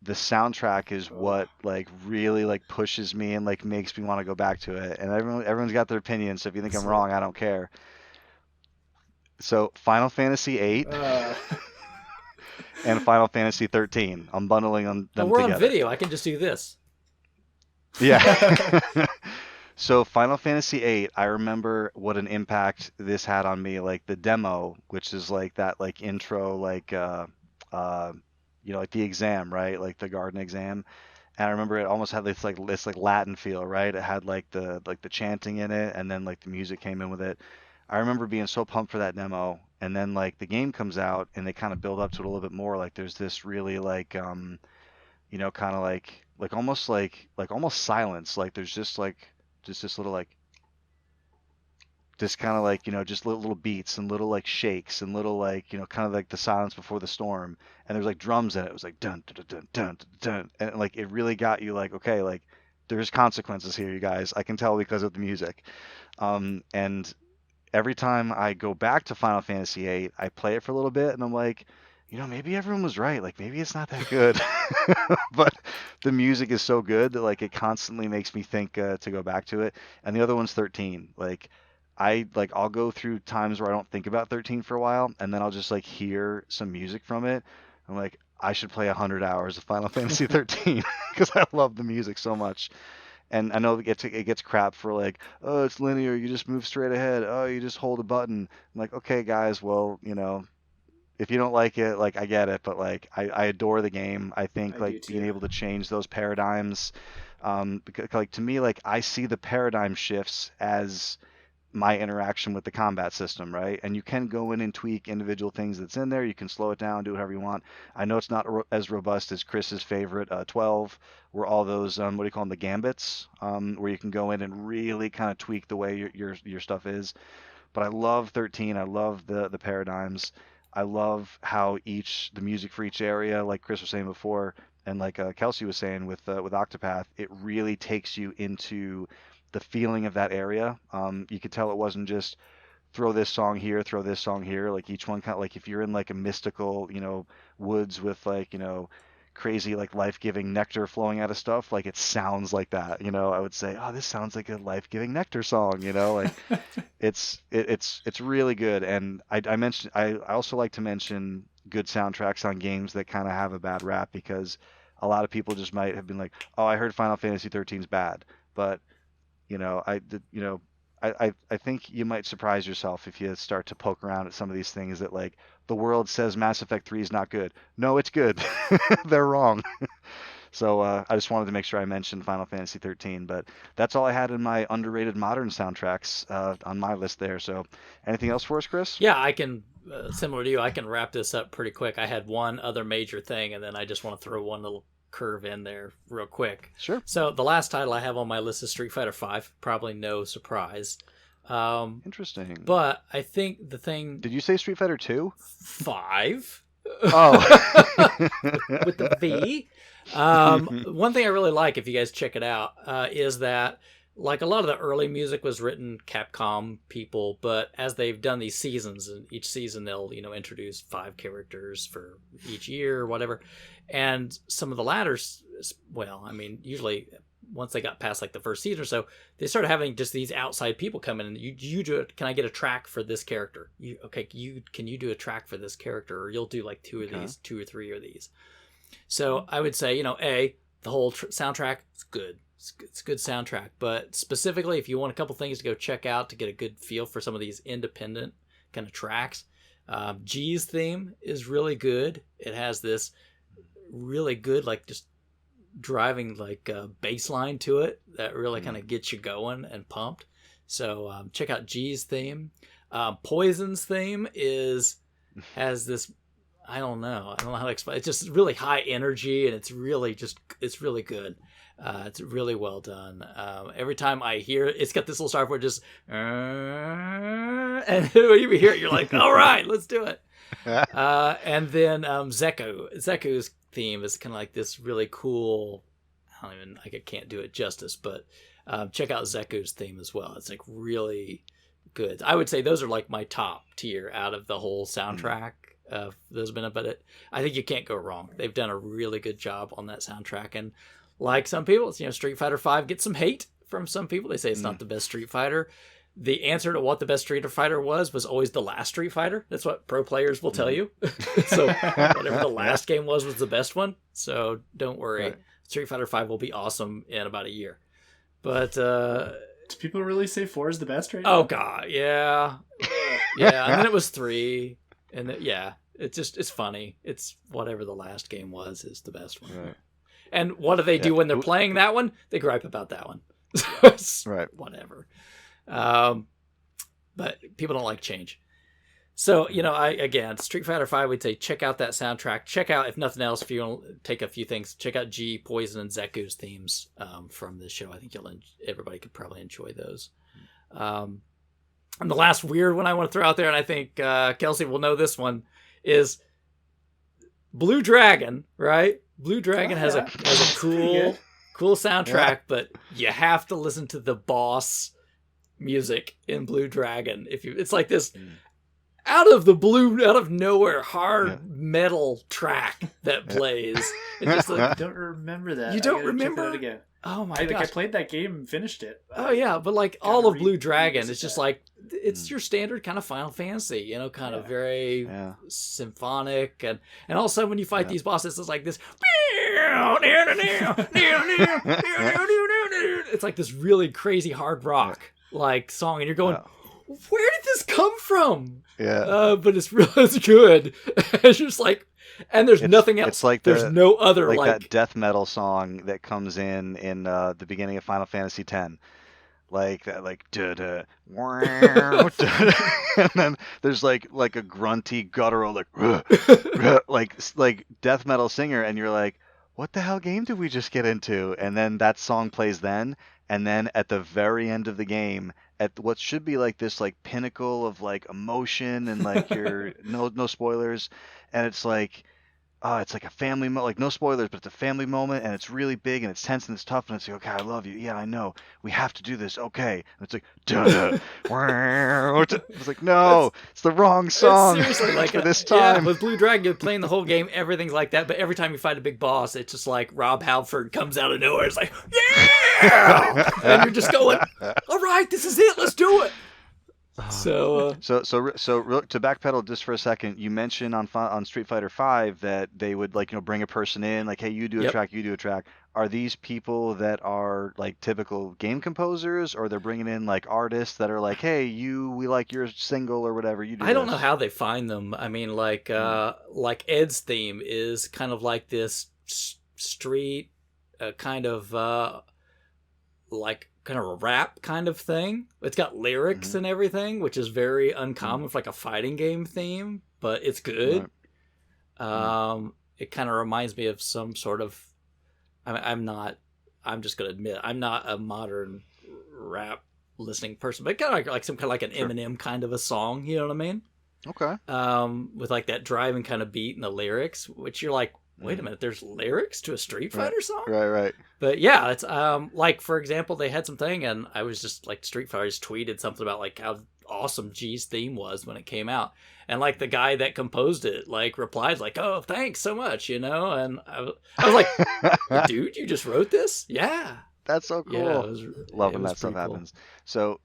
the soundtrack is Oh. what like really like pushes me and like makes me want to go back to it. And everyone's got their opinion, so if you think I'm So, wrong, I don't care. So Final Fantasy 8 uh, and Final Fantasy 13. I'm bundling Oh, them we're on together. video. I can just do this. Yeah. So Final Fantasy 8, I remember what an impact this had on me, like the demo, which is like that like intro like uh like the exam, right? Like the garden exam. And I remember it almost had this like Latin feel, right? It had like the chanting in it and then like the music came in with it. I remember being so pumped for that demo and then like the game comes out and they kind of build up to it a little bit more. Like there's this really like kind of like almost like almost silence. Like there's just this little like just kind of like just little beats and little like shakes and little like kind of like the silence before the storm, and there's like drums in it. It was like dun dun dun dun dun dun, and like it really got you like, okay, like there's consequences here, you guys. I can tell because of the music. And every time I go back to Final Fantasy VIII, I play it for a little bit and I'm like, maybe everyone was right. Like maybe it's not that good. But the music is so good that like it constantly makes me think to go back to it. And the other one's 13. I'll go through times where I don't think about 13 for a while, and then I'll just like hear some music from it. I'm like, I should play 100 hours of Final Fantasy 13 because I love the music so much. And I know it gets crap for like, oh, it's linear, you just move straight ahead, oh, you just hold a button. I'm like, okay, guys, well, if you don't like it, like I get it, but like I adore the game. I think I do like being too. able to change those paradigms, because like to me, like I see the paradigm shifts as my interaction with the combat system, right? And you can go in and tweak individual things that's in there. You can slow it down, do whatever you want. I know it's not as robust as Chris's favorite 12, where all those what do you call them, the gambits, where you can go in and really kind of tweak the way your stuff is. But I love 13. I love the paradigms. I love how the music for each area, like Chris was saying before, and like Kelsey was saying with Octopath, it really takes you into the feeling of that area. You could tell it wasn't just throw this song here, throw this song here. Like each one kind of like if you're in like a mystical, woods with like, crazy like life-giving nectar flowing out of stuff, like it sounds like that. I would say, oh, this sounds like a life-giving nectar song. Like it's really good. And I mentioned I also like to mention good soundtracks on games that kind of have a bad rap, because a lot of people just might have been like, oh, I heard Final Fantasy 13 is bad, but I did, I think you might surprise yourself if you start to poke around at some of these things that like the world says Mass Effect 3 is not good. No, it's good. They're wrong. So I just wanted to make sure I mentioned Final Fantasy 13, but that's all I had in my underrated modern soundtracks on my list there. So anything else for us, Chris? Yeah, I can, similar to you, I can wrap this up pretty quick. I had one other major thing, and then I just want to throw one little curve in there real quick. Sure. So the last title I have on my list is Street Fighter V. Probably no surprise. Interesting. But I think the thing... Did you say Street Fighter 2? 5? Oh. With the V. One thing I really like, if you guys check it out, is that like a lot of the early music was written Capcom people, but as they've done these seasons, and each season they'll introduce 5 characters for each year or whatever, and some of the latter, well, I mean, usually once they got past like the first season or so, they started having just these outside people come in and you do it. Can I get a track for this character? Can you do a track for this character, or you'll do like 2 of these, 2 or 3 of these. So I would say, the whole soundtrack is good. It's a good soundtrack, but specifically if you want a couple things to go check out to get a good feel for some of these independent kind of tracks, G's theme is really good. It has this really good, like just driving like bass line to it that really kind of gets you going and pumped. So check out G's theme. Poison's theme has this, I don't know how to explain. It's just really high energy, and it's really good. It's really well done. Every time I hear it, it's got this little start where it just, and when you hear it, you're like, all right, let's do it. And then Zeku's theme is kind of like this really cool, I can't do it justice, but check out Zeku's theme as well. It's like really good. I would say those are like my top tier out of the whole soundtrack. Those have been about it. I think you can't go wrong. They've done a really good job on that soundtrack, and like some people, Street Fighter V gets some hate from some people. They say it's not the best Street Fighter. The answer to what the best Street Fighter was always the last Street Fighter. That's what pro players will tell you. So whatever the last game was the best one. So don't worry. Right. Street Fighter V will be awesome in about a year. But do people really say 4 is the best right now? Oh god, yeah. Yeah, and then it was 3. And it's funny. It's whatever the last game was is the best one. Right. And what do they do when they're playing that one? They gripe about that one. Right. Whatever. But people don't like change. So, again, Street Fighter 5, we'd say check out that soundtrack. Check out, if nothing else, if you want to take a few things, check out G, Poison, and Zeku's themes from this show. I think everybody could probably enjoy those. And the last weird one I want to throw out there, and I think Kelsey will know this one, is Blue Dragon, right? Blue Dragon has a cool soundtrack, but you have to listen to the boss music in Blue Dragon. It's like this out of nowhere hard metal track that plays. It's just like, I don't remember that. You don't remember? Check that again. Oh my gosh. I played that game and finished it. Oh yeah, but like all of Blue Dragon, it's just like it's your standard kind of Final Fantasy, kind of very symphonic, and all of a sudden when you fight these bosses, it's like this. It's like this really crazy hard rock like song, and you're going, where did this come from? Yeah. But it's good. It's just like, and there's nothing else. It's like there's no other like that death metal song that comes in the beginning of Final Fantasy X. Like that, like da da, and then there's like a grunty guttural like death metal singer, and you're like, what the hell game did we just get into? And then that song plays then, and then at the very end of the game, at what should be like this like pinnacle of like emotion and like your no spoilers, and it's like a family like no spoilers, but it's a family moment, and it's really big and it's tense and it's tough, and it's like, okay, I love you, yeah, I know, we have to do this, okay, and it's like it's like, no, it's the wrong song. Seriously, like for this time. With Blue Dragon, you're playing the whole game, everything's like that, but every time you fight a big boss, it's just like Rob Halford comes out of nowhere, it's like, yeah, and you're just going, all right, this is it, let's do it. So to backpedal just for a second, you mentioned on Street Fighter 5 that they would bring a person in, like, hey, you do a track, you do a track. Are these people that are like typical game composers, or they're bringing in like artists that are like, hey, we like your single or whatever you do? I don't know how they find them. I mean, like Ed's theme is kind of like this street kind of kind of a rap kind of thing. It's got lyrics and everything, which is very uncommon for like a fighting game theme, but it's good. Right. It kind of reminds me of some sort of, I'm just going to admit, I'm not a modern rap listening person, but kind of like some kind of like an Eminem kind of a song, you know what I mean? Okay. With like that driving kind of beat and the lyrics, which you're like, wait a minute, there's lyrics to a Street Fighter song? Right. But yeah, it's like, for example, they had something, and I was just like, Street Fighter's tweeted something about like how awesome G's theme was when it came out, and like the guy that composed it like replied like, oh, thanks so much, and I was like, dude, you just wrote this? Yeah. That's so cool. Yeah, Love when that stuff happens. So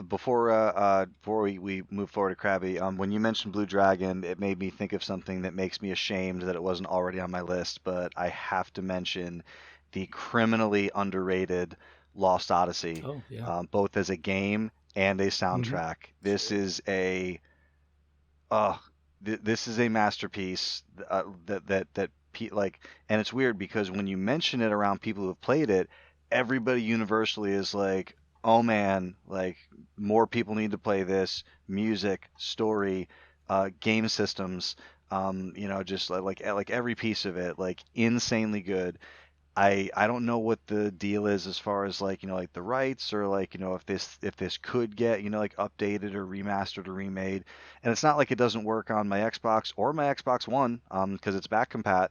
before we move forward to Krabby, when you mentioned Blue Dragon, it made me think of something that makes me ashamed that it wasn't already on my list, but I have to mention the criminally underrated Lost Odyssey, both as a game and a soundtrack. This is a masterpiece that and it's weird because when you mention it around people who have played it, everybody universally is like, oh man, like more people need to play this. Music, story, game systems, just like every piece of it, like insanely good. I don't know what the deal is as far as like the rights, or like if this could get like updated or remastered or remade. And it's not like it doesn't work on my Xbox or my Xbox One because it's back compat.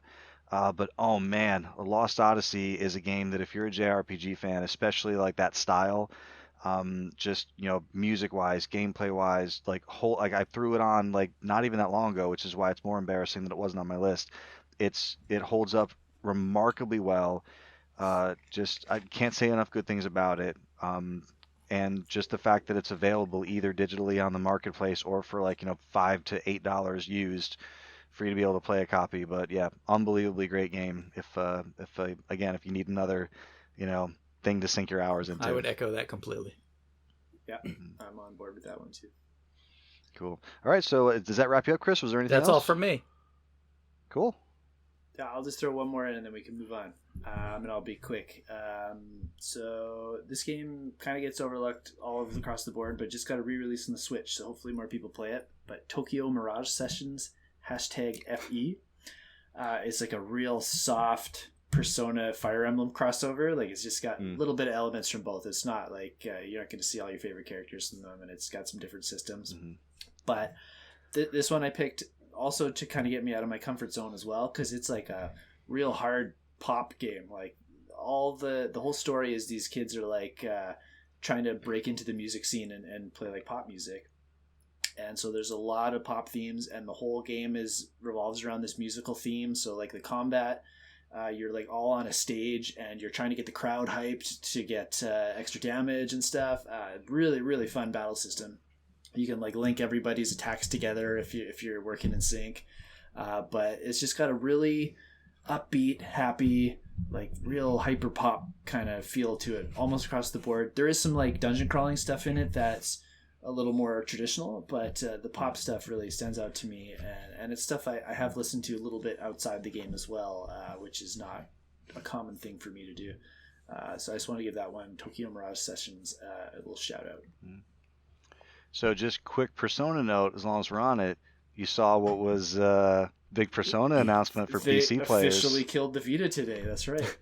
But oh man, Lost Odyssey is a game that if you're a JRPG fan, especially like that style, just music wise, gameplay wise, like I threw it on like not even that long ago, which is why it's more embarrassing that it wasn't on my list. It holds up remarkably well. Just I can't say enough good things about it. And just the fact that it's available either digitally on the marketplace or for like $5 to $8 used, for you to be able to play a copy. But yeah, unbelievably great game. If you need another thing to sink your hours into. I would echo that completely. Yeah, I'm on board with that one too. Cool. All right, so does that wrap you up, Chris? Was there anything else? That's all from me. Cool. I'll just throw one more in and then we can move on. And I'll be quick. So this game kind of gets overlooked all across the board, but just got a re-release on the Switch, so hopefully more people play it. But Tokyo Mirage Sessions #FE. It's like a real soft Persona Fire Emblem crossover. Like it's just got a little bit of elements from both. It's not like you're not going to see all your favorite characters in them, and it's got some different systems. Mm-hmm. But this one I picked also to kind of get me out of my comfort zone as well, because it's like a real hard pop game. Like all the whole story is these kids are like trying to break into the music scene and play like pop music. And so there's a lot of pop themes, and the whole game revolves around this musical theme. So like the combat, you're like all on a stage and you're trying to get the crowd hyped to get extra damage and stuff. Really, really fun battle system. You can like link everybody's attacks together if you're working in sync. But it's just got a really upbeat, happy, like real hyper pop kind of feel to it almost across the board. There is some like dungeon crawling stuff in it that's a little more traditional, but the pop stuff really stands out to me, and it's stuff I have listened to a little bit outside the game as well, which is not a common thing for me to do. So I just want to give that one, Tokyo Mirage Sessions, a little shout out. So just quick Persona note, as long as we're on it, you saw what was big Persona announcement for PC players. They officially killed the Vita today, that's right.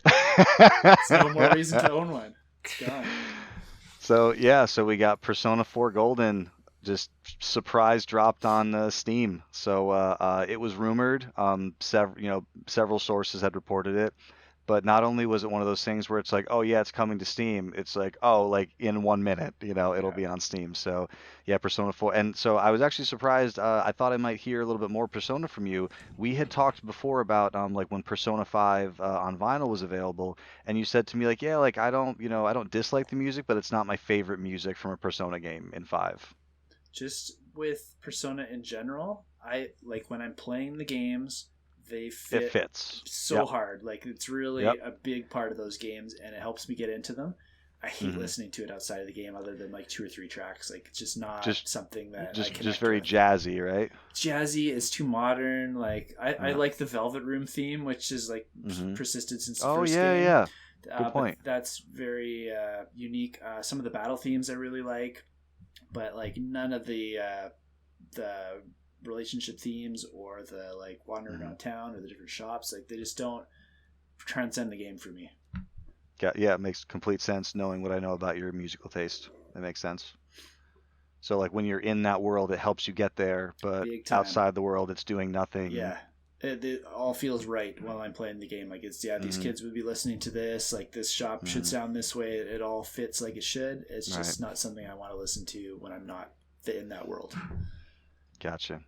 There's no more reason to own one. It's gone. So yeah, so we got Persona 4 Golden just surprise dropped on Steam. So it was rumored. Several sources had reported it, but not only was it one of those things where it's like, oh yeah, it's coming to Steam. It's like, oh, like in 1 minute, it'll be on Steam. So yeah, Persona 4. And so I was actually surprised. I thought I might hear a little bit more Persona from you. We had talked before about like when Persona 5 on vinyl was available, and you said to me like, yeah, like I don't dislike the music, but it's not my favorite music from a Persona game in 5. Just with Persona in general, I like when I'm playing the games, it fits so hard. Like it's really a big part of those games, and it helps me get into them. I hate listening to it outside of the game, other than like 2 or 3 tracks. Like it's just not something that just very jazzy, right? Jazzy is too modern. Like I like the Velvet Room theme, which is like persisted since the first game. Yeah. Good point. That's very unique. Some of the battle themes I really like, but like none of the relationship themes or the like wandering around town or the different shops, like they just don't transcend the game for me. Yeah, it makes complete sense knowing what I know about your musical taste. That makes sense. So like when you're in that world, it helps you get there, but outside the world, it's doing nothing. Yeah, it all feels right while I'm playing the game. Like it's these kids would be listening to this. Like this shop should sound this way. It all fits like it should. It's just not something I want to listen to when I'm not in that world. Gotcha.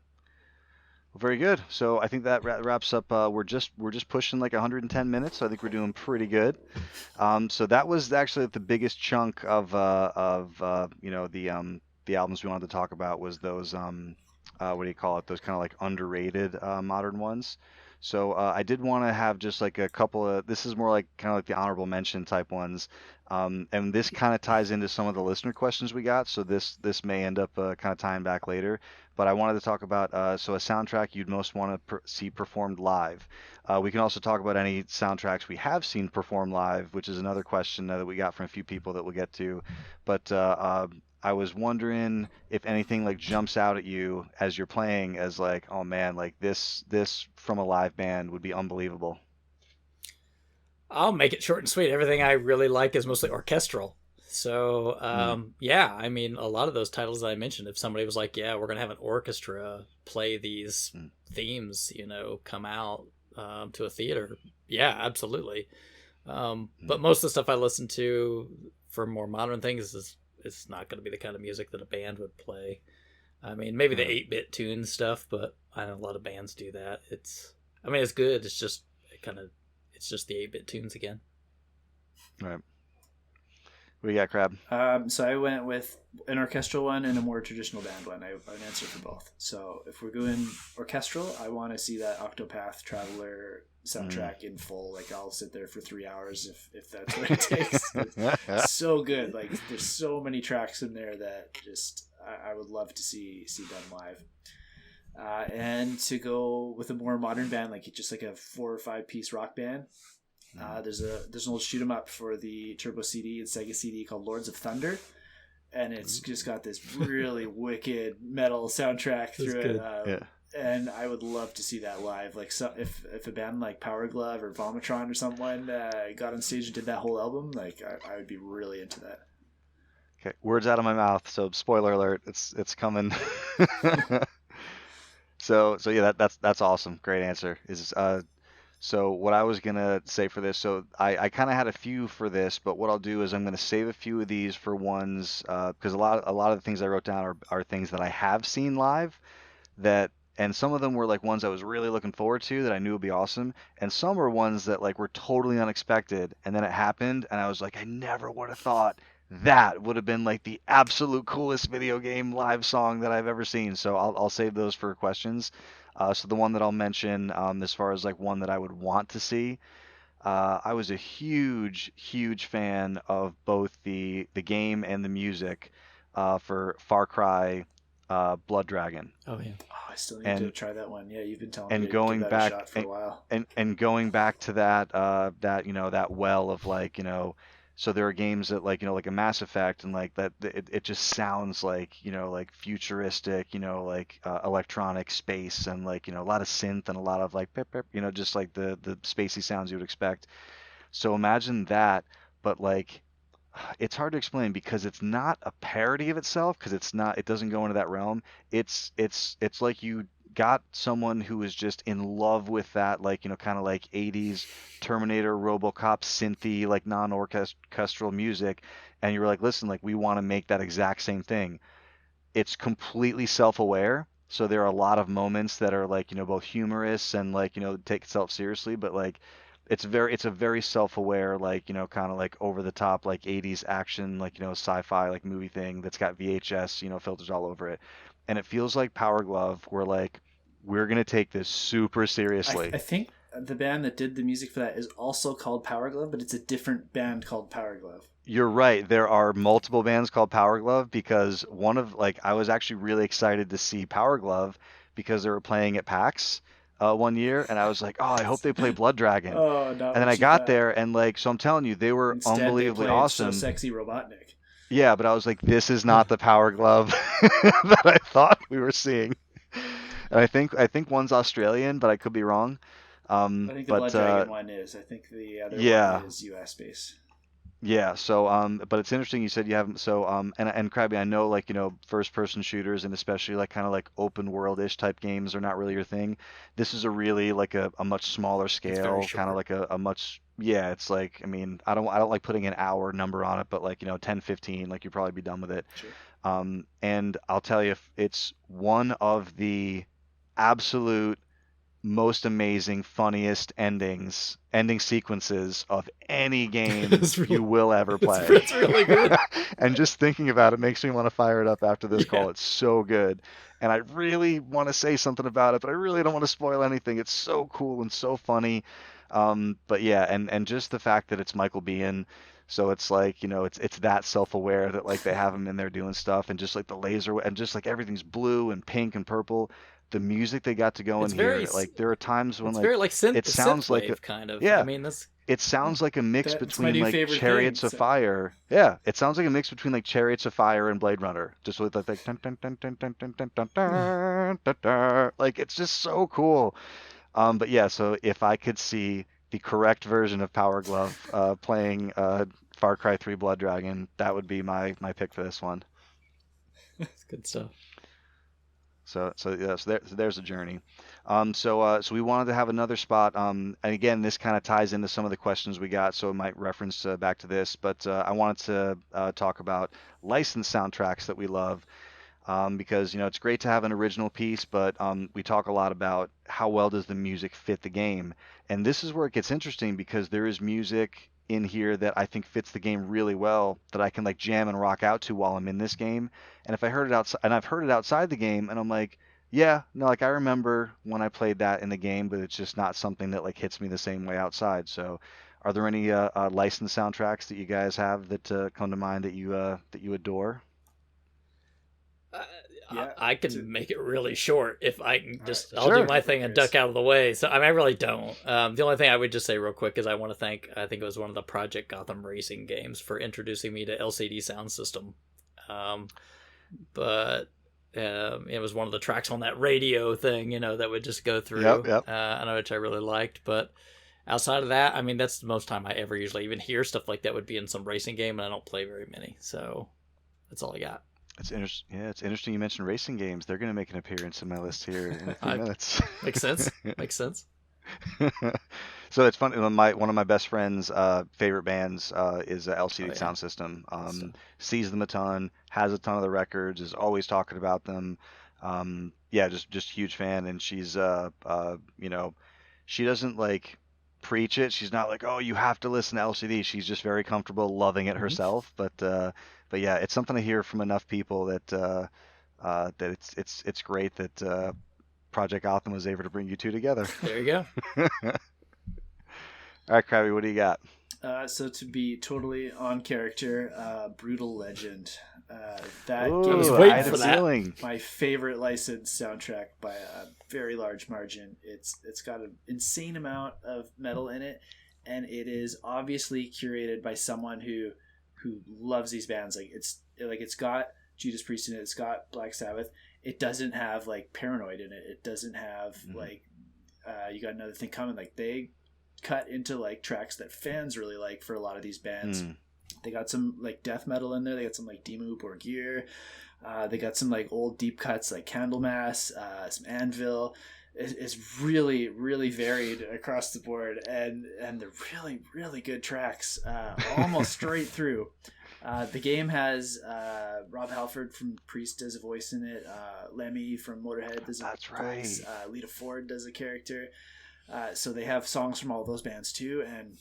Well, very good. So I think that wraps up. We're just pushing like 110 minutes. So I think we're doing pretty good. So that was actually the biggest chunk of the albums we wanted to talk about was those what do you call it? Those kind of like underrated modern ones. So I did want to have just like a couple of. This is more like kind of like the honorable mention type ones. And this kind of ties into some of the listener questions we got. So this may end up kind of tying back later. But I wanted to talk about so a soundtrack you'd most want to see performed live. We can also talk about any soundtracks we have seen perform live, which is another question that we got from a few people that we'll get to. But I was wondering if anything like jumps out at you as you're playing as like, oh man, like this from a live band would be unbelievable. I'll make it short and sweet. Everything I really like is mostly orchestral. So, yeah, I mean, a lot of those titles that I mentioned, if somebody was like, yeah, we're going to have an orchestra play these themes, come out to a theater. Yeah, absolutely. But most of the stuff I listen to for more modern things it's not going to be the kind of music that a band would play. I mean, maybe the 8-bit tune stuff, but I know a lot of bands do that. It's good. It's just it's just the 8-bit tunes again. Right. What do you got, Crab? So I went with an orchestral one and a more traditional band one. I have an answer for both. So if we're going orchestral, I want to see that Octopath Traveler soundtrack in full. Like I'll sit there for 3 hours if that's what it takes. It's so good. Like there's so many tracks in there that just I would love to see done live. And to go with a more modern band, like just like a 4 or 5 piece rock band, there's an old shoot 'em up for the Turbo CD and Sega CD called Lords of Thunder, and it's just got this really wicked metal soundtrack through it. Yeah. And I would love to see that live. Like, so if a band like Power Glove or Vomitron or someone got on stage and did that whole album, like I would be really into that. Okay, words out of my mouth. So spoiler alert, it's coming. So yeah, that's awesome. Great answer. So what I was gonna say for this, so I kind of had a few for this, but what I'll do is I'm gonna save a few of these for ones because a lot of the things I wrote down are things that I have seen live that, and some of them were like ones I was really looking forward to that I knew would be awesome, and some were ones that like were totally unexpected, and then it happened, and I was like, I never would have thought that would have been like the absolute coolest video game live song that I've ever seen. So I'll save those for questions. So the one that I'll mention, as far as like one that I would want to see, I was a huge fan of both the game and the music for Far Cry Blood Dragon. Oh yeah. Oh, I still need to And try that one. Yeah, you've been telling me and to give going that a back shot for a while. and going back to that that well of like so there are games that like a Mass Effect and like that it just sounds like like futuristic like electronic space and like a lot of synth and a lot of like pip, pip, just like the spacey sounds you would expect. So imagine that, but like it's hard to explain because it's not a parody of itself because it doesn't go into that realm. It's like you got someone who is just in love with that like kind of like 80s Terminator RoboCop synthy like non-orchestral music, and you were like, listen, like we want to make that exact same thing. It's completely self-aware. So there are a lot of moments that are like, both humorous and like, take itself seriously, but like it's a very self-aware, like, kind of like over the top, like 80s action, like, sci-fi, like movie thing that's got VHS, filters all over it. And it feels like Power Glove, where like, we're gonna take this super seriously. I think the band that did the music for that is also called Power Glove, but it's a different band called Power Glove. You're right. There are multiple bands called Power Glove because one of like I was actually really excited to see Power Glove because they were playing at PAX one year, and I was like, oh, I hope they play Blood Dragon. Oh, not And then when I she got thought. there, and like, so I'm telling you, they were Instead, they unbelievably played So awesome. Sexy Robotnik. Yeah, but I was like, this is not the Power Glove that I thought we were seeing. And I think one's Australian, but I could be wrong. I think the But Blood Dragon one is. I think the other one yeah. is US based. Yeah, so but it's interesting you said you haven't so and Krabby, I know like first person shooters and especially like kind of like open world-ish type games are not really your thing. This is a really like a much smaller It's very scale, kind of short. like a much yeah, it's like I mean, I don't like putting an hour number on it, but like 10 15 like you'd probably be done with it. Sure. And I'll tell you it's one of the absolute most amazing, funniest ending sequences of any game it's you really, will ever play. it's really good. And just thinking about it makes me want to fire it up after this Yeah. call. It's so good. And I really want to say something about it, but I really don't want to spoil anything. It's so cool and so funny. But yeah, and just the fact that it's Michael Biehn, so it's like, it's that self-aware that like they have him in there doing stuff and just like the laser and just like everything's blue and pink and purple. The music they got to go in It's very here, like there are times when it's like very like it synth sounds like wave kind of. I yeah, mean, that's it sounds like a mix That's my between new like favorite thing. Chariots of So, Fire. Yeah, it sounds like a mix between like Chariots of Fire and Blade Runner. Just with like dun, dun, dun, dun, dun, dun, dun, dun, dun, dun, dun. Like it's just so cool. But yeah, so if I could see the correct version of Power Glove playing Far Cry 3 Blood Dragon, that would be my pick for this one. it's good stuff. So yeah, so there's a journey. So we wanted to have another spot. And again, this kind of ties into some of the questions we got, so it might reference back to this. But I wanted to talk about licensed soundtracks that we love, because it's great to have an original piece, but we talk a lot about how well does the music fit the game, and this is where it gets interesting because there is music in here that I think fits the game really well that I can like jam and rock out to while I'm in this game. And if I heard it outside, and I've heard it outside the game, and I'm like, yeah, no, like I remember when I played that in the game, but it's just not something that like hits me the same way outside. So, are there any licensed soundtracks that you guys have that come to mind that you adore? Uh, I can make it really short if I can just, I'll Sure. do my thing and duck out of the way. So I mean, I really don't. The only thing I would just say real quick is I want to thank, I think it was one of the Project Gotham Racing games for introducing me to LCD sound system. But it was one of the tracks on that radio thing, that would just go through, Yep. which I really liked. But outside of that, I mean, that's the most time I ever usually even hear stuff like that would be in some racing game, and I don't play very many. So that's all I got. It's interesting. Yeah, it's interesting you mentioned racing games. They're going to make an appearance in my list here in a few minutes. Makes sense. Makes sense. So it's funny. One of my best friends' favorite bands is LCD Sound System. Sees them a ton, has a ton of the records, is always talking about them. Just huge fan. And she's she doesn't like preach it. She's not like, oh, you have to listen to LCD. She's just very comfortable loving it herself. But yeah, it's something I hear from enough people that that it's great that Project Gotham was able to bring you two together. There you go. All right, Krabby, what do you got? So to be totally on character, Brutal Legend. That Ooh, game is waiting for that. my favorite licensed soundtrack by a very large margin. It's got an insane amount of metal in it, and it is obviously curated by someone who loves these bands. It's got Judas Priest in it. It's got Black Sabbath. It doesn't have like Paranoid in it. It doesn't have You Got Another Thing Coming. Like they cut into like tracks that fans really like for a lot of these bands. They got some like death metal in there. They got some like Dimmu Borgir. They got some like old deep cuts like Candlemass, some Anvil. It's really, really varied across the board, and they're really, really good tracks, almost straight through. The game has Rob Halford from Priest does a voice in it. Lemmy from Motorhead does a voice. Lita Ford does a character. So they have songs from all those bands too, and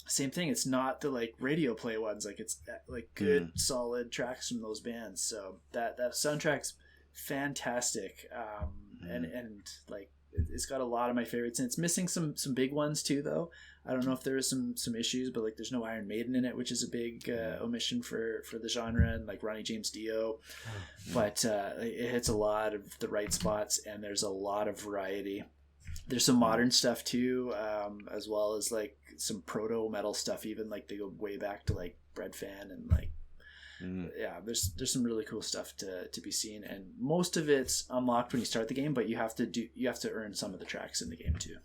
same thing. It's not the like radio play ones. Like it's like good solid tracks from those bands. So that soundtrack's fantastic. And like it's got a lot of my favorites, and it's missing some big ones too though. I don't know if there is some issues, but like there's no Iron Maiden in it, which is a big omission for the genre, and like Ronnie James Dio. But it hits a lot of the right spots, and there's a lot of variety. There's some modern stuff too, as well as like some proto metal stuff. Even like they go way back to like Breadfan and like there's some really cool stuff to be seen, and most of it's unlocked when you start the game, but you have to earn some of the tracks in the game too.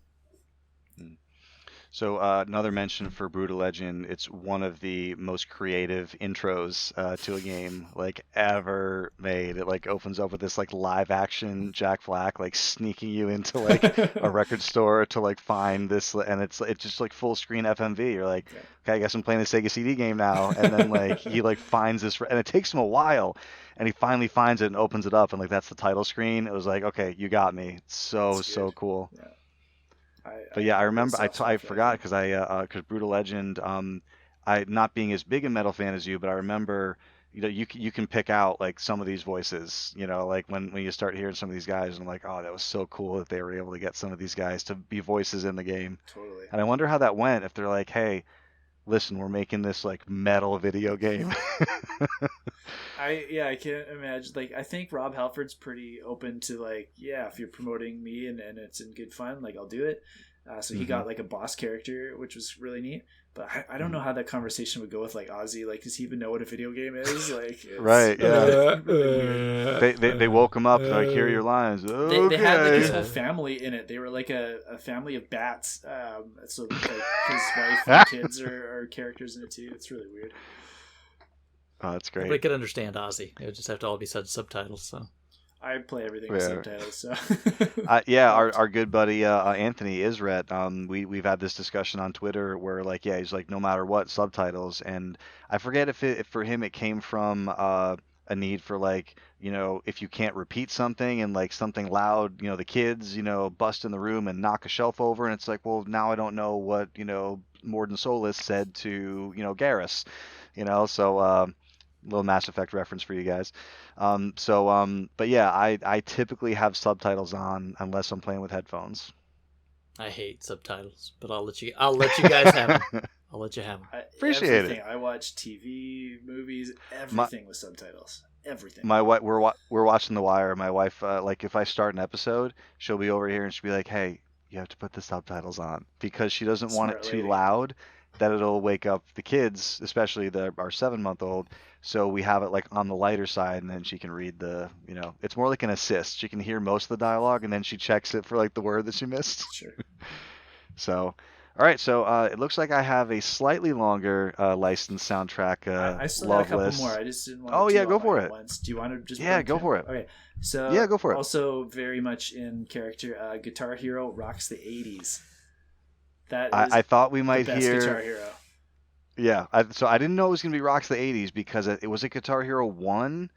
So another mention for Brutal Legend, it's one of the most creative intros to a game like ever made. It like opens up with this like live action Jack Black like sneaking you into like a record store to like find this, and it's just like full screen FMV. You're like, okay, I guess I'm playing the Sega CD game now, and then like he like finds this, and it takes him a while, and he finally finds it and opens it up, and like that's the title screen. It was like, okay, you got me. It's so cool. Yeah. I remember I forgot because Brutal Legend, I not being as big a metal fan as you, but I remember you can pick out like some of these voices, like when you start hearing some of these guys, and I'm like, oh, that was so cool that they were able to get some of these guys to be voices in the game. Totally. And I wonder how that went, if they're like, hey, listen, we're making this like metal video game. I can't imagine. Like, I think Rob Halford's pretty open to like, yeah, if you're promoting me and it's in good fun, like I'll do it. So he got like a boss character, which was really neat. But I don't know how that conversation would go with like Ozzy. Like, does he even know what a video game is? Like, right? Yeah. They woke him up. Like, here are your lines. Okay. They had like his whole family in it. They were like a family of bats. So like his wife and kids are characters in it too. It's really weird. Oh, that's great. Nobody could understand Ozzy. It would just have to all be subtitles. So I play everything with subtitles. So our good buddy Anthony Isret. We've had this discussion on Twitter where like he's like no matter what subtitles, and I forget if for him it came from a need for like if you can't repeat something and like something loud, the kids bust in the room and knock a shelf over, and it's like, well, now I don't know what Morden Solis said to Garrus, so. Little Mass Effect reference for you guys. But yeah, I typically have subtitles on unless I'm playing with headphones. I hate subtitles, but I'll let you guys have them. I'll let you have them. Appreciate it. I watch TV, movies, everything with subtitles. everything. My wife, we're watching The Wire. My wife, like, if I start an episode, she'll be over here and she'll be like, "Hey, you have to put the subtitles on," because she doesn't want it Smart too lady. loud that it'll wake up the kids, especially our 7-month-old. So we have it like on the lighter side, and then she can read it's more like an assist. She can hear most of the dialogue, and then she checks it for like the word that she missed. Sure. So, all right. So it looks like I have a slightly longer licensed soundtrack I still got a love couple more. list. I just didn't want Oh to yeah, do all go for mine at it. once. Do you want to just Yeah, bring go 10? for it. Okay. So Yeah, go for it. also very much in character, Guitar Hero rocks the 80s. That is I thought we the might best hear. Guitar Hero. Yeah, so I didn't know it was gonna be Rocks the '80s because it was a Guitar Hero 1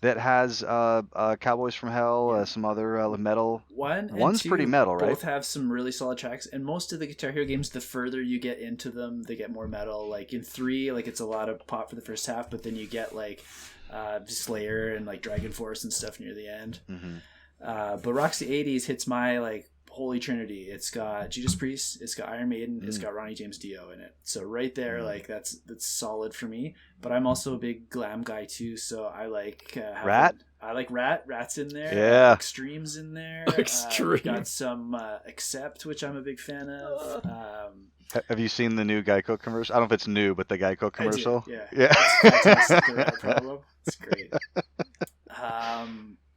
that has Cowboys from Hell, Yeah. some other metal. One and One's pretty two metal, right? both have some really solid tracks, and most of the Guitar Hero games, the further you get into them, they get more metal. Like in 3, like it's a lot of pop for the first half, but then you get like Slayer and like Dragon Force and stuff near the end. Mm-hmm. But Rocks the 80s hits my like holy trinity. It's got Judas Priest, it's got Iron Maiden, it's got Ronnie James Dio in it. So right there, like that's solid for me. But I'm also a big glam guy too, so I like Rat. I like Rat's in there. Yeah. Extreme's in there. Extreme. Got some Accept, which I'm a big fan of. Have you seen the new Geico commercial? I don't know if it's new, but the Geico commercial. I did, yeah. Yeah. It's fantastic. The Rat Problem. It's great.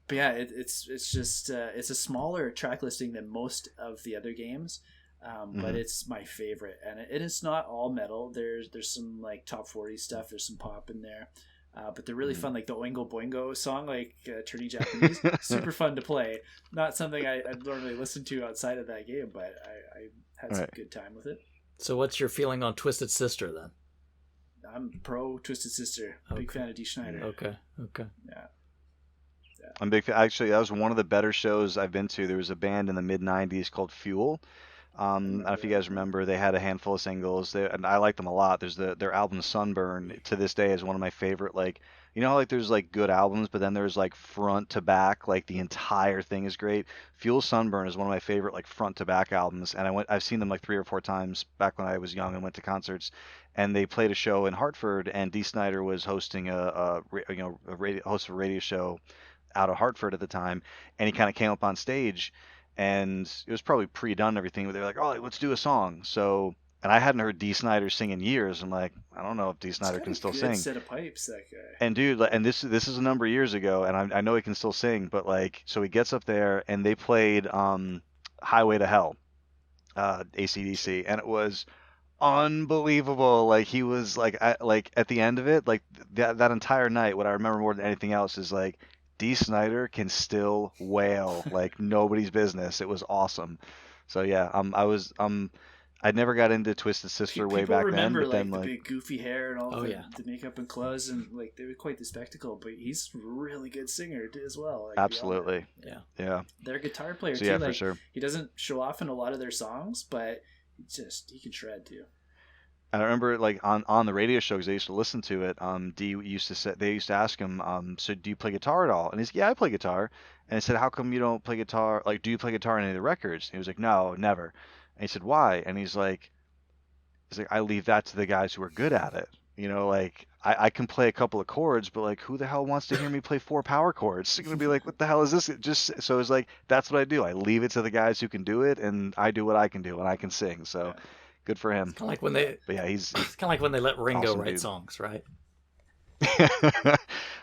But yeah, it's just it's a smaller track listing than most of the other games, but it's my favorite, and it is not all metal. There's some like top 40 stuff. There's some pop in there, but they're really fun. Like the Oingo Boingo song, like turning Japanese, super fun to play. Not something I'd normally listen to outside of that game, but I had some good time with it. So what's your feeling on Twisted Sister then? I'm pro Twisted Sister. Big fan of Dee Schneider. Okay. Yeah. I'm a big fan. Actually, that was one of the better shows I've been to. There was a band in the mid '90s called Fuel. I don't know if you guys remember. They had a handful of singles, and I like them a lot. There's their album Sunburn to this day is one of my favorite. Like, you know how like there's like good albums, but then there's like front to back, like the entire thing is great. Fuel Sunburn is one of my favorite like front to back albums, and I've seen them like 3 or 4 times back when I was young and went to concerts. And they played a show in Hartford, and Dee Snider was hosting host of a radio show out of Hartford at the time, and he kind of came up on stage, and it was probably pre-done and everything, but they were like, "Oh, let's do a song." So, and I hadn't heard Dee Snider sing in years. I'm like, I don't know if Dee Snider can still sing. Set of pipes, that guy. And dude, and this is a number of years ago, and I know he can still sing, but like, so he gets up there, and they played "Highway to Hell," AC/DC, and it was unbelievable. Like he was like at the end of it, like that entire night, what I remember more than anything else is like Dee Snider can still wail like nobody's business. It was awesome. So yeah, I never got into Twisted Sister way back then, remember but then the like big goofy hair and all the yeah. makeup and clothes, and like they were quite the spectacle. But he's a really good singer as well. Like, absolutely, yeah. They're a guitar player So too. yeah, like, for sure. He doesn't show off in a lot of their songs, but he can shred too. And I remember like on the radio show, because I used to listen to it. They used to ask him, so do you play guitar at all? And he's, yeah, I play guitar. And I said, how come you don't play guitar? Like, do you play guitar in any of the records? And he was like, no, never. And he said, why? And he's like, I leave that to the guys who are good at it. You know, like I can play a couple of chords, but like, who the hell wants to hear me play 4 power chords? They're gonna be like, what the hell is this? Just so it's like that's what I do. I leave it to the guys who can do it, and I do what I can do, and I can sing. So. Good for him. Kind of like when they, but yeah, he's kind of like when they let Ringo awesome write dude. songs, right?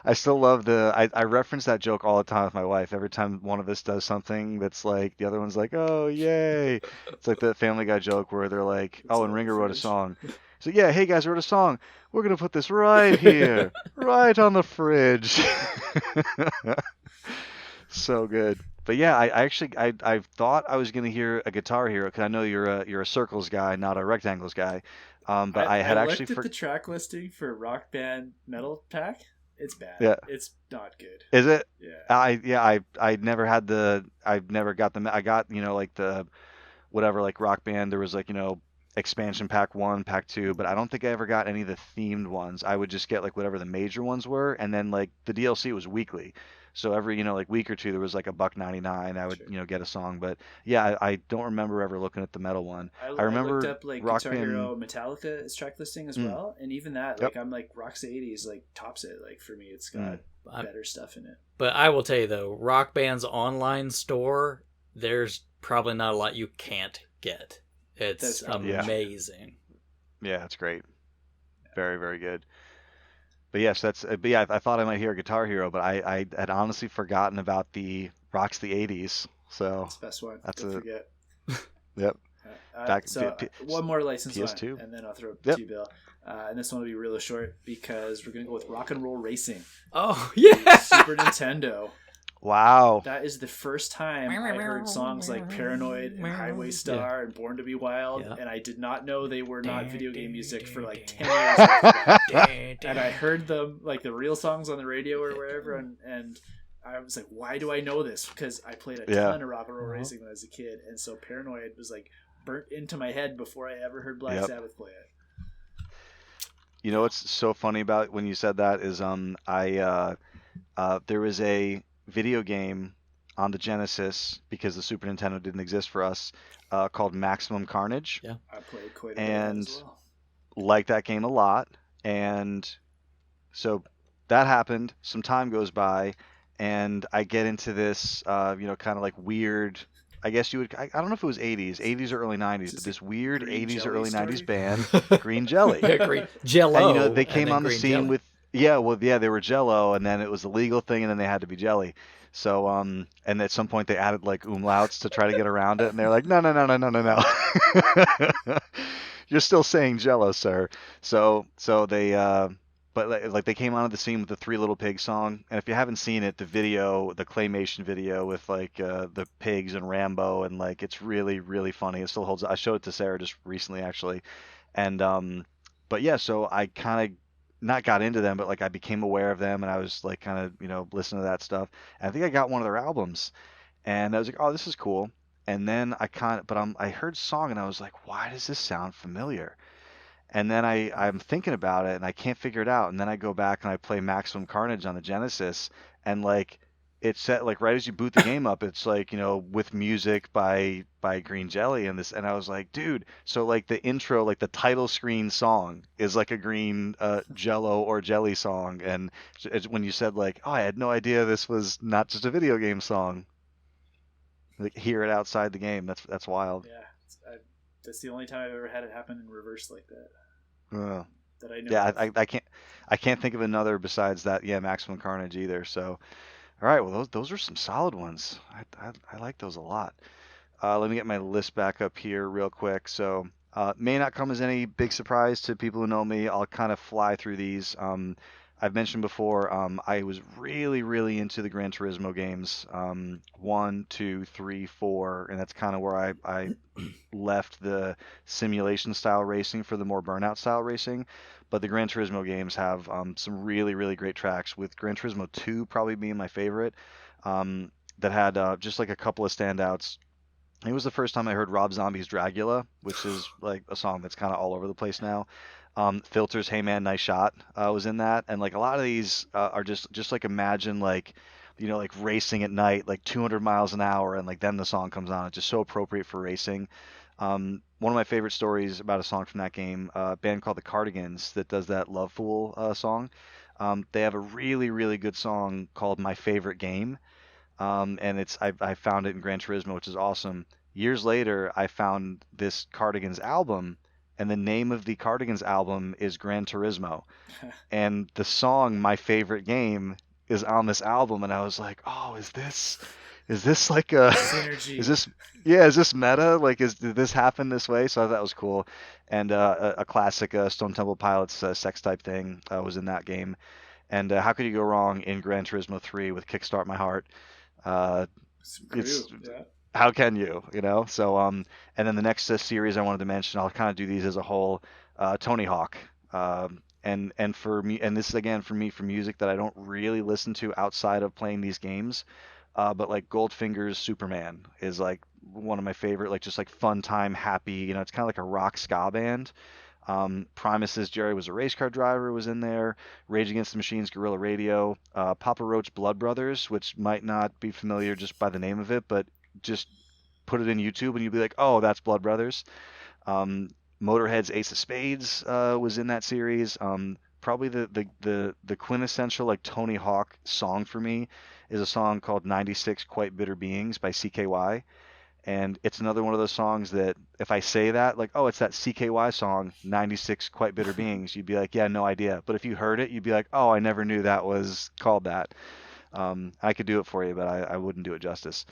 I still love I reference that joke all the time with my wife. Every time one of us does something that's like the other one's like, oh yay! It's like the Family Guy joke where they're like, oh, and Ringo wrote a song. So yeah, hey guys, I wrote a song. We're gonna put this right here, right on the fridge. So good. But yeah, I thought I was gonna hear a Guitar Hero because I know you're a circles guy, not a rectangles guy. But I had actually looked at the track listing for Rock Band Metal Pack. It's bad. Yeah. It's not good. Is it? Yeah. I never got I got like the whatever like Rock Band. There was like expansion pack 1, pack 2, but I don't think I ever got any of the themed ones. I would just get like whatever the major ones were, and then like the DLC was weekly. So every like week or two there was like $1.99. I would get a song, but yeah, I don't remember ever looking at the metal one. I remember looked up like Rock Guitar Band... Hero Metallica's track listing as well, and even that, like I'm like Rock's the 80s like tops it. Like for me, it's got better stuff in it. But I will tell you though, Rock Band's online store, there's probably not a lot you can't get. It's amazing. Yeah, it's great. Very, very good. But yes, but yeah, I thought I might hear Guitar Hero, but I had honestly forgotten about the Rocks the 80s. So that's the best one. That's Don't forget. Yep. One more license PS2. one, and then I'll throw it to you, Bill. And this one will be really short because we're going to go with Rock and Roll Racing. Oh, yeah! Super Nintendo. Wow. That is the first time I heard songs like Paranoid and Highway Star and Born to Be Wild, and I did not know they were not video game music for like 10 years after that. And I heard them, like the real songs on the radio or wherever, and I was like, why do I know this? Because I played a ton of Rock and Roll Racing when I was a kid, and so Paranoid was like burnt into my head before I ever heard Black Sabbath play it. You know what's so funny about when you said that is there was a video game on the Genesis, because the Super Nintendo didn't exist for us, called Maximum Carnage. Yeah, I played quite a bit as well. Liked that game a lot. And so that happened. Some time goes by, and I get into this, kind of like weird. I guess you would. I don't know if it was 80s or early 90s, but this weird 80s or early story? 90s band, Green Jelly. Green Jello. And they came on the scene Jelly. with. They were Jello, and then it was the legal thing, and then they had to be Jelly. So, and at some point they added like umlauts to try to get around it, and they're like, no. You're still saying Jello, sir. So they, but like they came onto the scene with the Three Little Pigs song, and if you haven't seen it, the video, the claymation video with like the pigs and Rambo, and like it's really, really funny. It still holds. I showed it to Sarah just recently, actually, and but yeah, so I kind of not got into them, but like I became aware of them, and I was like kind of listening to that stuff. And I think I got one of their albums, and I was like, oh, this is cool. And then I heard song, and I was like, why does this sound familiar? And then I'm thinking about it, and I can't figure it out. And then I go back and I play Maximum Carnage on the Genesis, and like it's set like right as you boot the game up, it's like with music by Green Jelly and I was like, dude, so like the intro, like the title screen song is like a Green Jello or Jelly song, and it's when you said like, oh, I had no idea this was not just a video game song. Like hear it outside the game. That's wild. Yeah, that's the only time I've ever had it happen in reverse like that. That I know. Yeah, I can't think of another besides that. Yeah, Maximum Carnage either. So, all right, well those are some solid ones. I like those a lot. Let me get my list back up here real quick. So, may not come as any big surprise to people who know me. I'll kind of fly through these. I've mentioned before, I was really, really into the Gran Turismo games, 1, 2, 3, 4, and that's kind of where I left the simulation style racing for the more burnout style racing. But the Gran Turismo games have some really, really great tracks, with Gran Turismo 2 probably being my favorite, that had just like a couple of standouts. It was the first time I heard Rob Zombie's Dragula, which is like a song that's kind of all over the place now. Filters, Hey Man, Nice Shot was in that, and like a lot of these are just like imagine like like racing at night, like 200 miles an hour, and like then the song comes on. It's just so appropriate for racing. One of my favorite stories about a song from that game, a band called the Cardigans that does that Love Fool song. They have a really, really good song called My Favorite Game, and I found it in Gran Turismo, which is awesome. Years later, I found this Cardigans album, and the name of the Cardigans album is Gran Turismo, and the song My Favorite Game is on this album, and I was like, oh, is this like a synergy? Is this meta? Like, did this happen this way? So I thought that was cool. And a classic Stone Temple Pilots sex type thing was in that game. And how could you go wrong in Gran Turismo 3 with Kickstart My Heart? How can you? So and then the next series I wanted to mention, I'll kind of do these as a whole. Tony Hawk. And for me, and this is again for me, for music that I don't really listen to outside of playing these games. But like Goldfinger's Superman is like one of my favorite, like just like fun time, happy. It's kind of like a rock ska band. Primus's Jerry Was a Race Car Driver was in there. Rage Against the Machine's Guerrilla Radio. Papa Roach Blood Brothers, which might not be familiar just by the name of it, but just put it in YouTube and you'll be like, oh, that's Blood Brothers. Motorhead's Ace of Spades was in that series. probably the quintessential like Tony Hawk song for me is a song called 96 Quite Bitter Beings by CKY. And it's another one of those songs that if I say that, like, oh, it's that CKY song, 96 Quite Bitter Beings, you'd be like, yeah, no idea. But if you heard it, you'd be like, oh, I never knew that was called that. I could do it for you, but I wouldn't do it justice.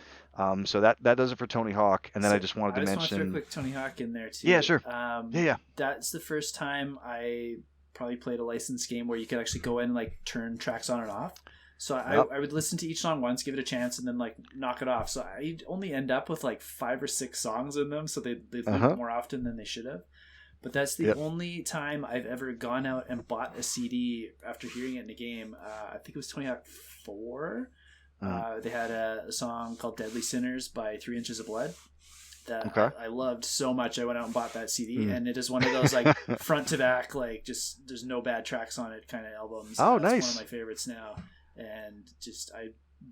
So that does it for Tony Hawk. And then So I just wanted to want to throw a mention. quick Tony Hawk in there too. Yeah, sure. Yeah. That's the first time I probably played a licensed game where you could actually go in and like turn tracks on and off. So I would listen to each song once, give it a chance, and then like knock it off. So I only end up with like 5 or 6 songs in them, so they loop more often than they should have. But that's the only time I've ever gone out and bought a CD after hearing it in a game. I think it was Tony Hawk 4. They had a song called Deadly Sinners by 3 Inches of Blood that I loved so much. I went out and bought that CD, and it is one of those like front to back, like just there's no bad tracks on it kind of albums. Oh, That's nice. one of my favorites now. And just I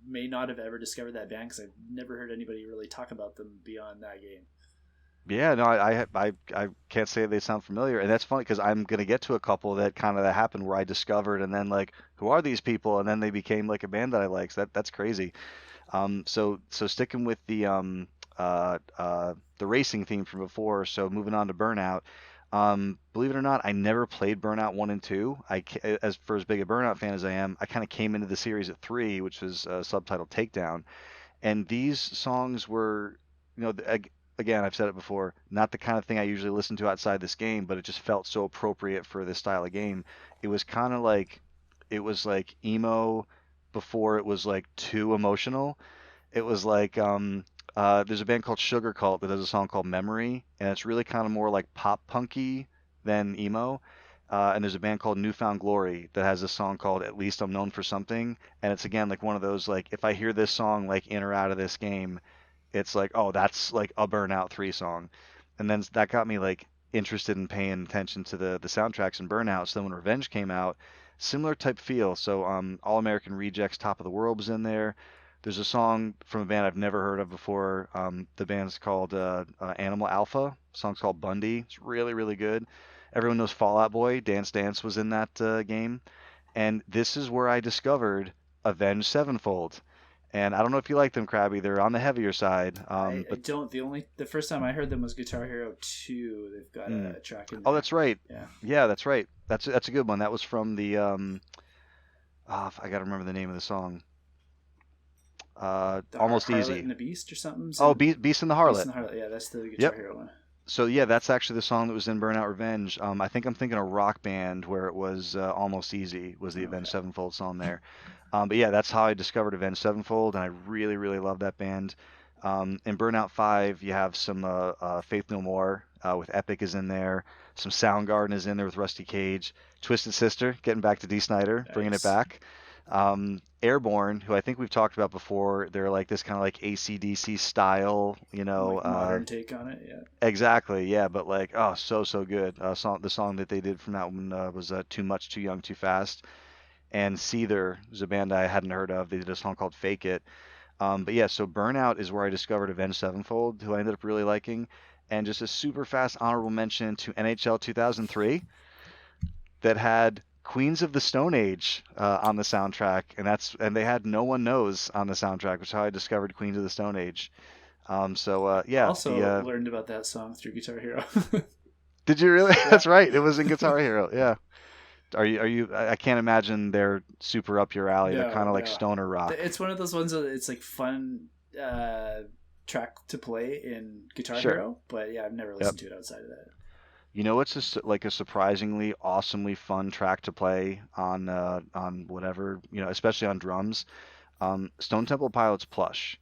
may not have ever discovered that band because I've never heard anybody really talk about them beyond that game. Yeah, no, I can't say they sound familiar, and that's funny because I'm gonna get to a couple that kind of happened where I discovered, and then like, who are these people? And then they became like a band that I like. So that's crazy. So sticking with the racing theme from before. So moving on to Burnout. Believe it or not, I never played Burnout 1 and 2. As big a Burnout fan as I am, I kind of came into the series at 3, which was subtitled Takedown. And these songs were, again, I've said it before, not the kind of thing I usually listen to outside this game, but it just felt so appropriate for this style of game. It was kind of like, it was like emo before it was like too emotional. It was like, there's a band called Sugar Cult that does a song called Memory, and it's really kind of more like pop punky than emo. And there's a band called Newfound Glory that has a song called At Least I'm Known for Something. And it's again like one of those, like, if I hear this song like in or out of this game, it's like, oh, that's like a Burnout 3 song. And then that got me like interested in paying attention to the soundtracks in Burnout. So then when Revenge came out, similar type feel. So All American Rejects Top of the World was in there. There's a song from a band I've never heard of before. The band's called Animal Alpha. The song's called Bundy. It's really, really good. Everyone knows Fall Out Boy. Dance Dance was in that game. And this is where I discovered Avenged Sevenfold. And I don't know if you like them, Krabby. They're on the heavier side. I don't. The first time I heard them was Guitar Hero 2. They've got a track in there. Oh, that's right. Yeah, that's right. That's a good one. That was from the I gotta remember the name of the song. Almost Harlot Easy. And the Beast or something. Oh, Beast and the Harlot. Beast and the Harlot. Yeah, that's the Guitar Hero one. So yeah, that's actually the song that was in Burnout Revenge. I think I'm thinking a Rock Band where it was Almost Easy was the Avenged Sevenfold song there. But yeah, that's how I discovered Avenged Sevenfold, and I really, really love that band. In Burnout 5, you have some Faith No More with Epic is in there. Some Soundgarden is in there with Rusty Cage. Twisted Sister, getting back to Dee Snider, bringing it back. Airborne, who I think we've talked about before, they're like this kind of like AC/DC style, like modern take on it. Yeah, exactly, yeah, but like, oh, so good. The song that they did from that one was Too Much, Too Young, Too Fast. And Seether was a band I hadn't heard of. They did a song called Fake It. But yeah, so Burnout is where I discovered Avenged Sevenfold, who I ended up really liking. And just a super fast honorable mention to NHL 2003 that had Queens of the Stone Age on the soundtrack, and they had No One Knows on the soundtrack, which is how I discovered Queens of the Stone Age. Yeah. Also learned about that song through Guitar Hero. Did you really? Yeah. That's right. It was in Guitar Hero. Yeah. Are you? I can't imagine they're super up your alley. They're kind of like stoner rock. It's one of those ones that it's like fun track to play in Guitar Hero, but yeah, I've never listened to it outside of that. It's like a surprisingly awesomely fun track to play on whatever, especially on drums. Stone Temple Pilots Plush.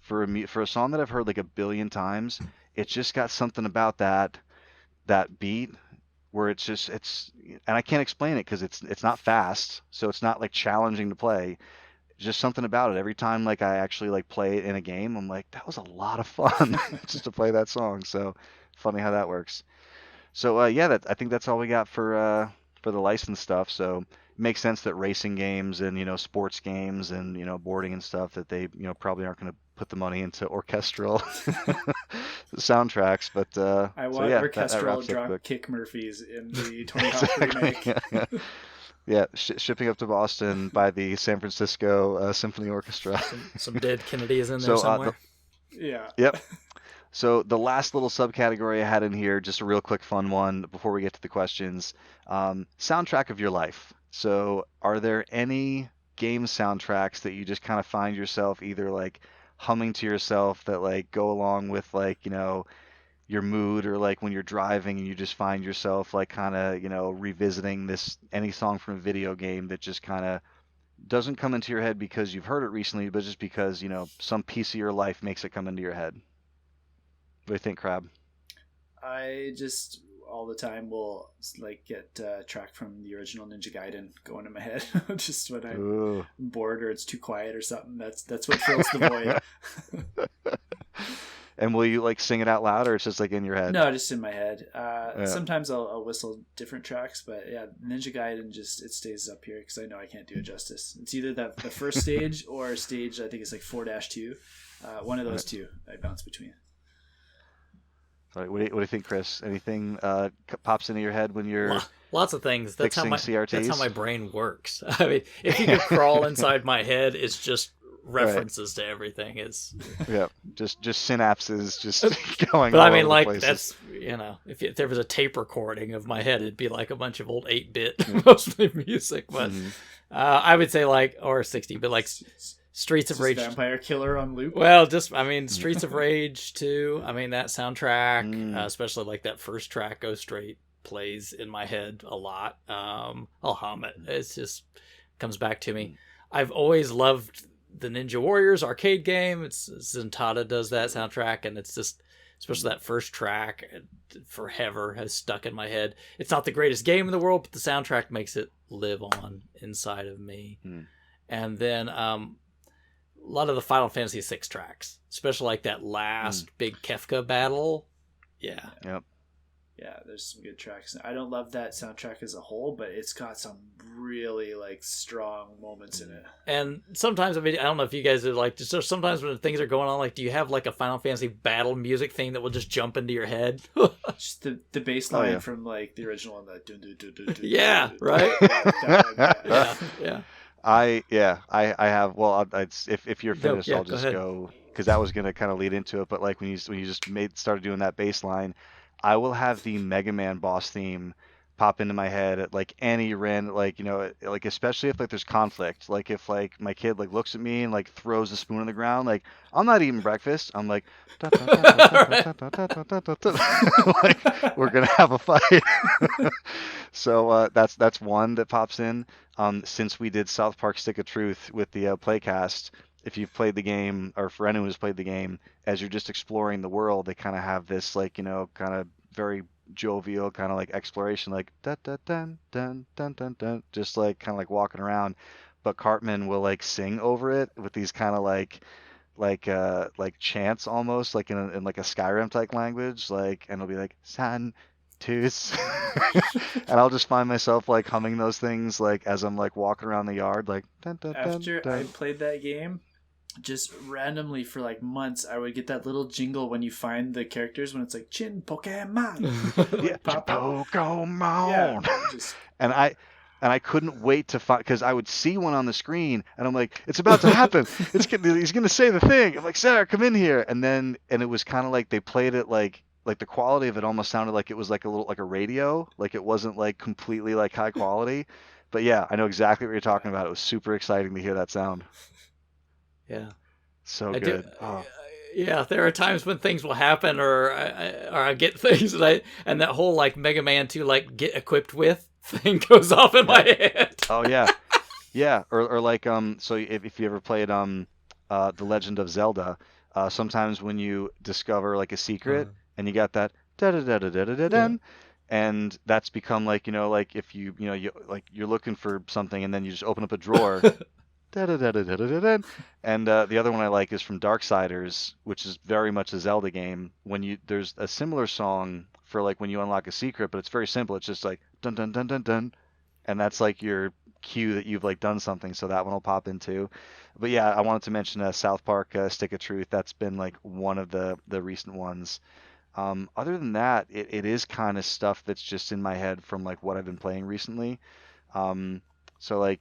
For a song that I've heard like a billion times, it's just got something about that beat where it's and I can't explain it because it's not fast, so it's not like challenging to play. Just something about it. Every time like I actually like play it in a game, I'm like, that was a lot of fun just to play that song. So funny how that works. So I think that's all we got for the license stuff. So it makes sense that racing games and sports games and boarding and stuff that they probably aren't going to put the money into orchestral soundtracks. But I want orchestral drop kick Murphys in the Tony Hawk remake. Yeah, shipping up to Boston by the San Francisco Symphony Orchestra. Some dead Kennedy is in there So somewhere. Yeah. yep. So the last little subcategory I had in here, just a real quick fun one before we get to the questions. Soundtrack of your life. So are there any game soundtracks that you just kind of find yourself either like humming to yourself that like go along with like, your mood, or like when you're driving and you just find yourself like kind of, revisiting this any song from a video game that just kind of doesn't come into your head because you've heard it recently, but just because, some piece of your life makes it come into your head. What do you think, Crab? I just all the time will like get a track from the original Ninja Gaiden going in my head, just when I'm Ooh. bored or it's too quiet or something. That's what fills the void. And will you like sing it out loud, or it's just like in your head? No, just in my head. Yeah. Sometimes I'll whistle different tracks, but yeah, Ninja Gaiden just it stays up here because I know I can't do it justice. It's either the first stage or stage, I think it's like 4-2. One of those two I bounce between. Sorry, what do you think, Chris? Anything pops into your head when you're Lots of things. That's how fixing CRTs? That's how my brain works. I mean, if you could crawl inside my head, it's just references to everything. Is yeah, just synapses just going. But all I mean, over like the places. that's if there was a tape recording of my head, it'd be like a bunch of old 8-bit mostly music. But I would say like or 60, but like Streets of Rage, Vampire Killer on loop. Well, just I mean, Streets of Rage 2. I mean that soundtrack, especially like that first track, Go Straight, plays in my head a lot. I'll hum it. It's just comes back to me. I've always loved the Ninja Warriors arcade game. It's Zentada does that soundtrack, and it's just especially that first track forever has stuck in my head. It's not the greatest game in the world, but the soundtrack makes it live on inside of me. And then a lot of the Final Fantasy VI tracks, especially like that last big Kefka battle. Yeah. Yep. Yeah, there's some good tracks. I don't love that soundtrack as a whole, but it's got some really like strong moments in it. And sometimes, I mean, I don't know if you guys are like, just sometimes when things are going on, like, do you have like a Final Fantasy battle music thing that will just jump into your head? Just the bass line from like the original and the dun, dun, dun, dun, dun, yeah, dun, right. Yeah. I have. Well, if you're finished, I'll just go go because that was gonna kind of lead into it. But like when you just started doing that bass line, I will have the Mega Man boss theme pop into my head at like any random, like like especially if like there's conflict, like if like my kid like looks at me and like throws a spoon on the ground, like I'm not eating breakfast, I'm like like we're gonna have a fight. So that's one that pops in. Since we did South Park Stick of Truth with the playcast, if you've played the game, or for anyone who's played the game, as you're just exploring the world, they kind of have this like kind of very jovial kind of like exploration, like dun dun dun dun dun dun dun, just like kind of like walking around. But Cartman will like sing over it with these kind of like chants almost like in like a Skyrim type language, like, and it'll be like san tus and I'll just find myself like humming those things like as I'm like walking around the yard, like dun, dun, After dun, I dun. played that game, just randomly for like months, I would get that little jingle when you find the characters when it's like Chin Pokemon. Yeah, pop up. Pokemon. Yeah, just... and I couldn't wait to find, because I would see one on the screen and I'm like, it's about to happen. He's gonna say the thing. I'm like, Sarah, come in here. And it was kind of like they played it like the quality of it almost sounded like it was like a little like a radio, like it wasn't like completely like high quality. But yeah, I know exactly what you're talking about. It was super exciting to hear that sound. Yeah. So I good. Yeah, there are times when things will happen, or I get things and that whole like Mega Man 2 like get equipped with thing goes off in my head. Oh yeah, yeah. Or like so if you ever played The Legend of Zelda, sometimes when you discover like a secret and you got that da da da da da da da, and that's become like like if you like you're looking for something and then you just open up a drawer. Da-da-da-da-da-da-da. And the other one I like is from Darksiders, which is very much a Zelda game. There's a similar song for like when you unlock a secret, but it's very simple. It's just like dun dun dun dun dun, and that's like your cue that you've like done something. So that one will pop in too. But yeah, I wanted to mention South Park Stick of Truth. That's been like one of the recent ones. Other than that, it is kind of stuff that's just in my head from like what I've been playing recently. So like,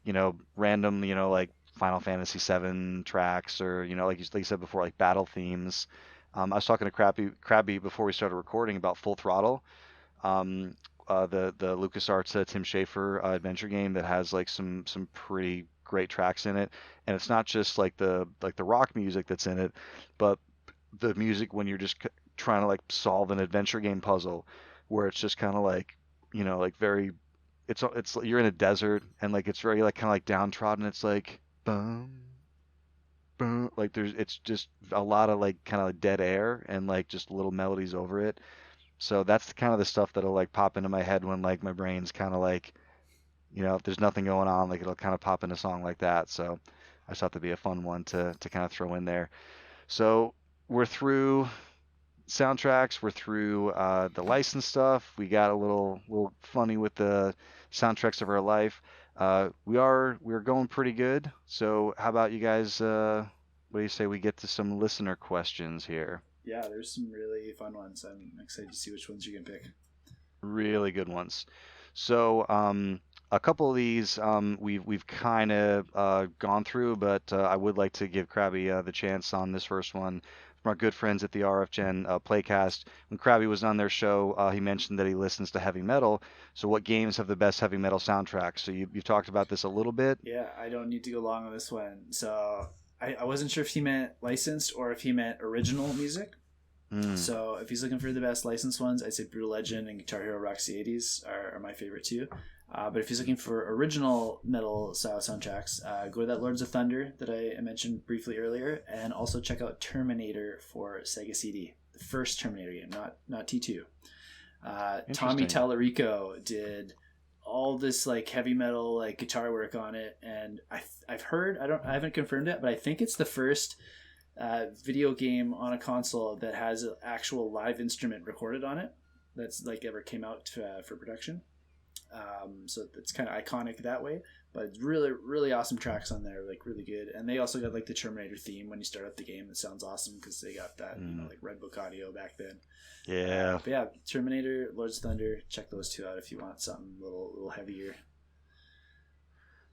random, like Final Fantasy 7 tracks, or, like you said before, like battle themes. I was talking to Krabby before we started recording about Full Throttle, um, the LucasArts Tim Schafer adventure game that has like some pretty great tracks in it. And it's not just like the rock music that's in it, but the music when you're just trying to like solve an adventure game puzzle, where it's just kind of like, like very, it's you're in a desert, and like it's very like kind of like downtrodden. It's like boom, boom, like it's just a lot of like kind of like dead air and like just little melodies over it. So that's kind of the stuff that'll like pop into my head when like my brain's kind of like, if there's nothing going on, like it'll kind of pop in a song like that. So I just thought that'd be a fun one to kind of throw in there. So we're through soundtracks. We're through the license stuff. We got a little funny with the soundtracks of our life. We're going pretty good. So how about you guys? What do you say we get to some listener questions here? Yeah, there's some really fun ones. I'm excited to see which ones you can pick. Really good ones. So a couple of these we've kind of gone through, but I would like to give Krabby the chance on this first one from our good friends at the RF Gen Playcast. When Krabby was on their show, he mentioned that he listens to heavy metal. So what games have the best heavy metal soundtracks? So you've talked about this a little bit. Yeah, I don't need to go long on this one. So I wasn't sure if he meant licensed or if he meant original music. Mm, So if he's looking for the best licensed ones, I'd say Brutal Legend and Guitar Hero Roxy 80s are my favorite too. But if he's looking for original metal style soundtracks, go to that Lords of Thunder that I mentioned briefly earlier, and also check out Terminator for Sega CD, the first Terminator game, not T2. Tommy interesting. Tallarico did all this like heavy metal like guitar work on it, and I've heard, I haven't confirmed it, but I think it's the first video game on a console that has an actual live instrument recorded on it that's like ever came out for production. So it's kind of iconic that way, but it's really really awesome tracks on there, like really good. And they also got like the Terminator theme when you start up the game. It sounds awesome because they got that like Red Book audio back then. Yeah. But yeah, Terminator, Lords of Thunder, check those two out if you want something a little heavier.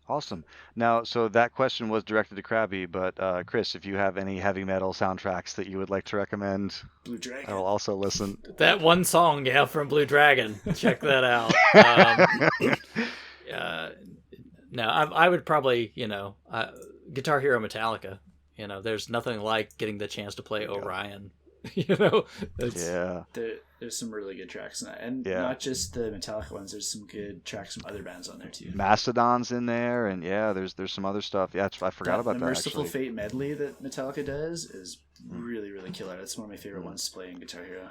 Awesome. Now, so that question was directed to Krabby, but Chris, if you have any heavy metal soundtracks that you would like to recommend, Blue I Dragon. will also listen. That one song, yeah, from Blue Dragon. Check that out. Uh, no, I would probably, Guitar Hero Metallica. There's nothing like getting the chance to play Orion. It's, Yeah. There's some really good tracks in that, and Yeah. not just the Metallica ones. There's some good tracks from other bands on there too. Mastodon's in there, and yeah, there's some other stuff. Yeah, I forgot about The that Merciful actually. Fate medley that Metallica does is Mm, really really killer. That's one of my favorite ones to play in Guitar Hero.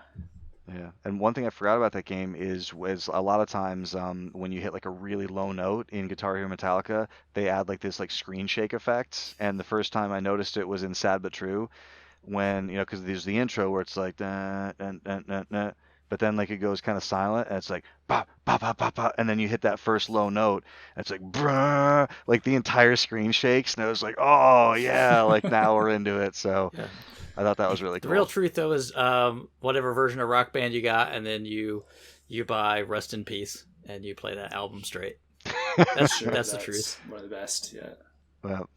yeah, and one thing I forgot about that game is was a lot of times when you hit like a really low note in Guitar Hero Metallica, they add like this like screen shake effect. And the first time I noticed it was in Sad But True, when because there's the intro where it's like da, da, da, da, da, but then like it goes kind of silent and it's like ba ba ba ba ba, and then you hit that first low note and it's like bruh, like the entire screen shakes, and it was like, oh yeah, like now we're into it. So yeah. I thought that was really The real cool. truth, though, is whatever version of Rock Band you got, and then you buy Rust in Peace, and you play that album straight. That's Sure, that's the truth. one of the best. Yeah. Well,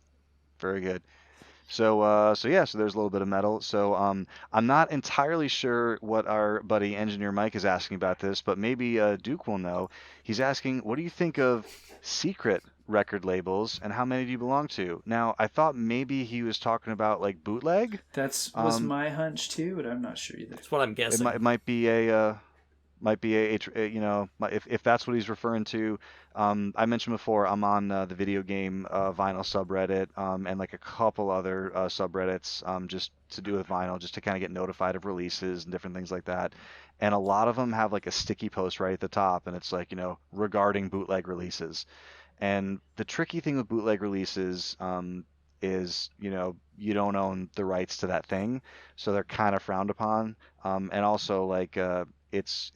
very good. So yeah, so there's a little bit of metal. So I'm not entirely sure what our buddy engineer Mike is asking about this, but maybe Duke will know. He's asking, what do you think of secret record labels, and how many do you belong to? Now, I thought maybe he was talking about like bootleg. That's was Um, my hunch too, but I'm not sure either. That's what I'm it guessing. might be if that's what he's referring to. I mentioned before I'm on the video game vinyl subreddit, and like a couple other subreddits, just to do with vinyl, just to kind of get notified of releases and different things like that. And a lot of them have like a sticky post right at the top, and it's like, regarding bootleg releases. And the tricky thing with bootleg releases is, you don't own the rights to that thing, so they're kind of frowned upon. And also, like, it's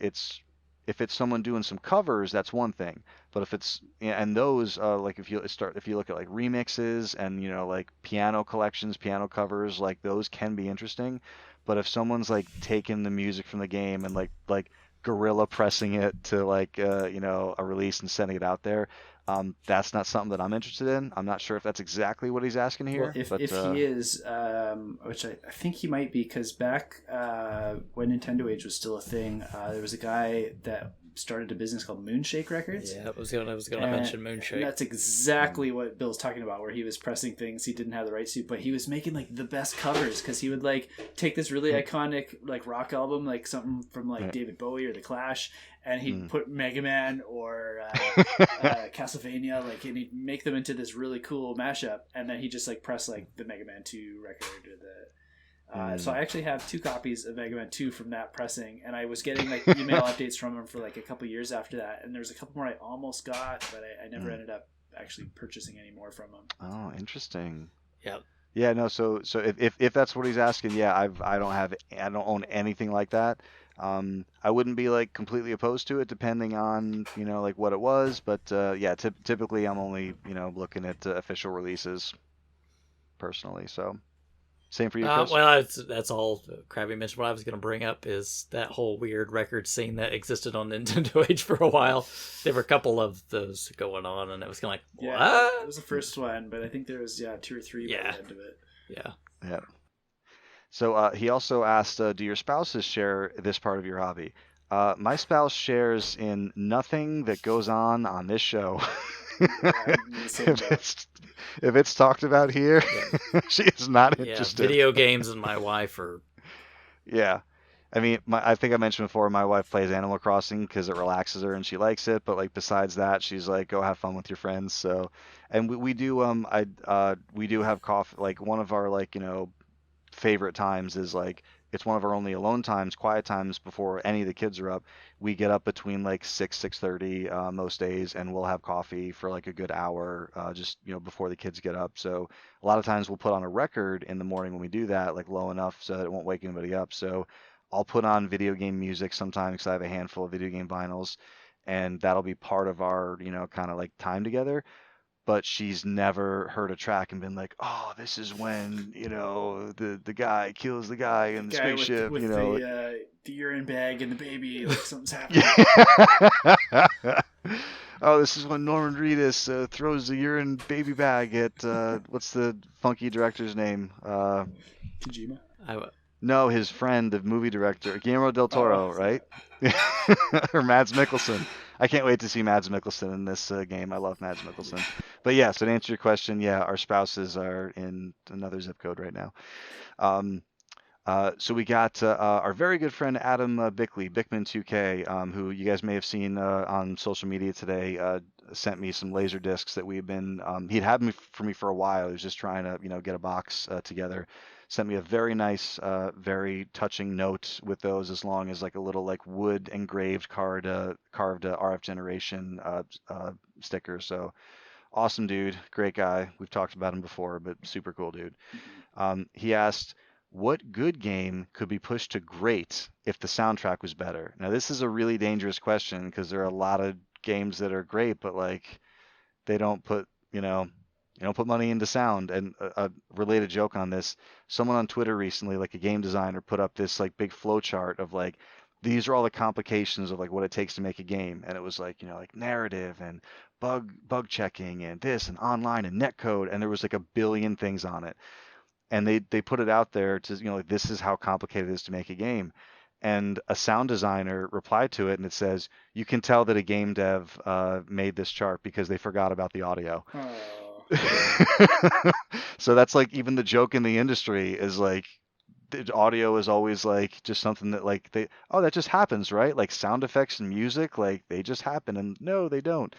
if it's someone doing some covers, that's one thing. But if it's yeah, and those like if you look at like remixes and like piano collections, piano covers, like those can be interesting. But if someone's like taken the music from the game and like guerrilla pressing it to like a release and sending it out there. That's not something that I'm interested in. I'm not sure if that's exactly what he's asking Well, here, if but he is, which I think he might be, because back when Nintendo Age was still a thing, there was a guy that started a business called Moonshake Records. Yeah, I was gonna mention Moonshake. And that's exactly what Bill's talking about, where he was pressing things he didn't have the rights to, but he was making like the best covers, because he would like take this really iconic like rock album, like something from like David Bowie or The Clash, and he'd put Mega Man or Castlevania, like, and he'd make them into this really cool mashup, and then he just like press like the Mega Man 2 record or the. So I actually have 2 copies of Mega Man 2 from that pressing, and I was getting like email updates from him for like a couple years after that, and there was a couple more I almost got, but I never ended up actually purchasing any more from him. Oh, interesting. Yeah. Yeah, no, so if that's what he's asking, yeah, I don't own anything like that. I wouldn't be like completely opposed to it depending on, like what it was, but yeah, typically I'm only, looking at official releases personally. So, same for you, Chris? Well, that's all Krabby mentioned. What I was going to bring up is that whole weird record scene that existed on Nintendo Age for a while. There were a couple of those going on, and it was kind of like, what? Yeah, it was the first one, but I think there was 2 or 3 by the end of it. Yeah. Yeah. So he also asked, do your spouses share this part of your hobby? My spouse shares in nothing that goes on this show. If it's talked about here, she is not interested. Video games and my wife are. Yeah. I mean, I think I mentioned before, my wife plays Animal Crossing because it relaxes her and she likes it. But like besides that, she's like, go have fun with your friends. So, and we do we do have coffee. Like one of our like favorite times is like it's one of our only alone times, quiet times before any of the kids are up. We get up between like 6:30 most days, and we'll have coffee for like a good hour, just before the kids get up. So a lot of times we'll put on a record in the morning when we do that, like low enough so that it won't wake anybody up. So I'll put on video game music sometimes because I have a handful of video game vinyls, and that'll be part of our kind of like time together. But she's never heard a track and been like, "Oh, this is when the guy kills the guy in the spaceship." With the urine bag and the baby, like something's happening. Oh, this is when Norman Reedus throws the urine baby bag at what's the funky director's name? Kojima. No, his friend, the movie director, Guillermo del Toro, right? Or Mads Mikkelsen. I can't wait to see Mads Mikkelsen in this game. I love Mads Mikkelsen. But yeah, so to answer your question, yeah, our spouses are in another zip code right now. So we got our very good friend Adam Bickley, Bickman2K, who you guys may have seen on social media today, sent me some laser discs that we've been. He'd had for me for a while. He was just trying to get a box together. Sent me a very nice, very touching note with those, as long as like a little like wood engraved carved RF Generation sticker. So awesome dude, great guy. We've talked about him before, but super cool dude. He asked, what good game could be pushed to great if the soundtrack was better? Now this is a really dangerous question because there are a lot of games that are great, but like they don't put put money into sound. And a related joke on this, someone on Twitter recently, like a game designer, put up this like big flow chart of like, these are all the complications of like what it takes to make a game. And it was like, like narrative and bug checking and this and online and netcode. And there was like a billion things on it. And they put it out there to, like, this is how complicated it is to make a game. And a sound designer replied to it, and it says, you can tell that a game dev made this chart because they forgot about the audio. So that's like even the joke in the industry is like the audio is always like just something that like that just happens, right? Like sound effects and music, like they just happen, and no, they don't.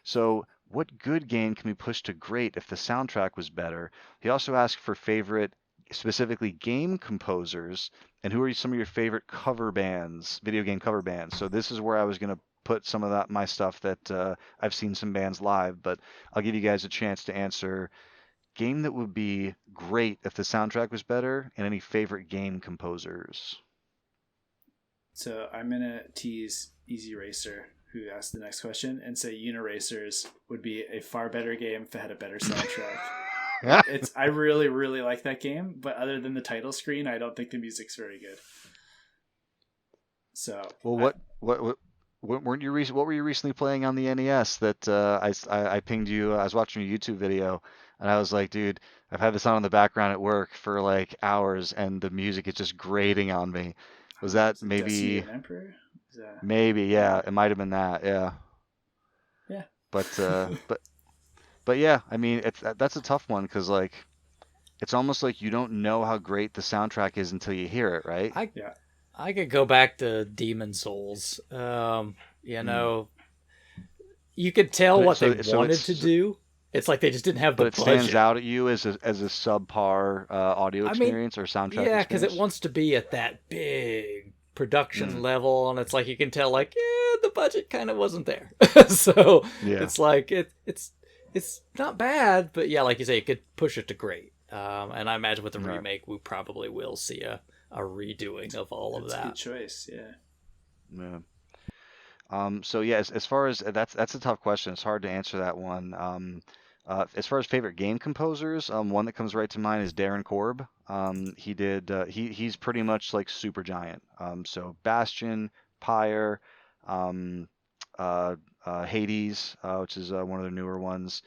So what good game can be pushed to great if the soundtrack was better? He also asked for favorite, specifically game composers, and who are some of your favorite cover bands, video game cover bands. So this is where I was going to put some of my stuff that I've seen some bands live, but I'll give you guys a chance to answer game that would be great if the soundtrack was better, and any favorite game composers. So I'm going to tease Easy Racer, who asked the next question, and say Uniracers would be a far better game if it had a better soundtrack. I really, really like that game, but other than the title screen, I don't think the music's very good. Well, what weren't you what were you recently playing on the NES that I pinged you? I was watching a YouTube video and I was like, dude, I've had this on in the background at work for like hours and the music is just grating on me. I Was don't know, that is it Destiny of maybe an Emperor? Is that maybe yeah yeah, it might have been that, yeah. yeah But yeah, I mean, that's a tough one because like it's almost like you don't know how great the soundtrack is until you hear it, right? I yeah I could go back to Demon Souls. You Mm. know, you could tell But what they so wanted to it's do. It's like they just didn't have the but it stands budget. out at you as a subpar audio I mean, experience or soundtrack yeah, because it experience. wants to be at that big production Mm. level, and it's like you can tell, like, yeah, the budget kind of wasn't there. So Yeah. it's like it's not bad, but yeah, like you say, it could push it to great. And I imagine with the Right. remake, we probably will see a redoing of all of that's a good that. choice. Yeah. Yeah. So yeah, as far as that's a tough question. It's hard to answer that one. As far as favorite game composers, one that comes right to mind is Darren Korb. He did he's pretty much like Supergiant. So Bastion, Pyre, um, Hades, which is one of the newer ones.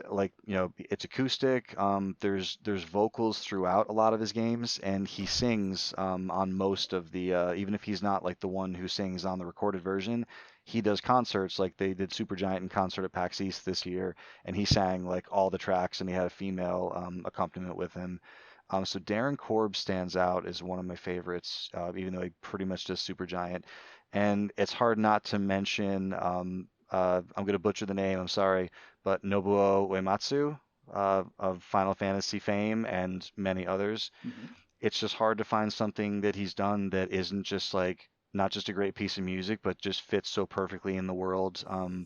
Like it's acoustic. There's vocals throughout a lot of his games, and he sings on most of the even if he's not like the one who sings on the recorded version, he does concerts like they did Supergiant in concert at PAX East this year, and he sang like all the tracks, and he had a female accompaniment with him. So Darren Korb stands out as one of my favorites, even though he pretty much does Supergiant. And it's hard not to mention, I'm going to butcher the name, I'm sorry, but Nobuo Uematsu of Final Fantasy fame and many others. hmm It's just hard to find something that he's done that isn't just like not just a great piece of music, but just fits so perfectly in the world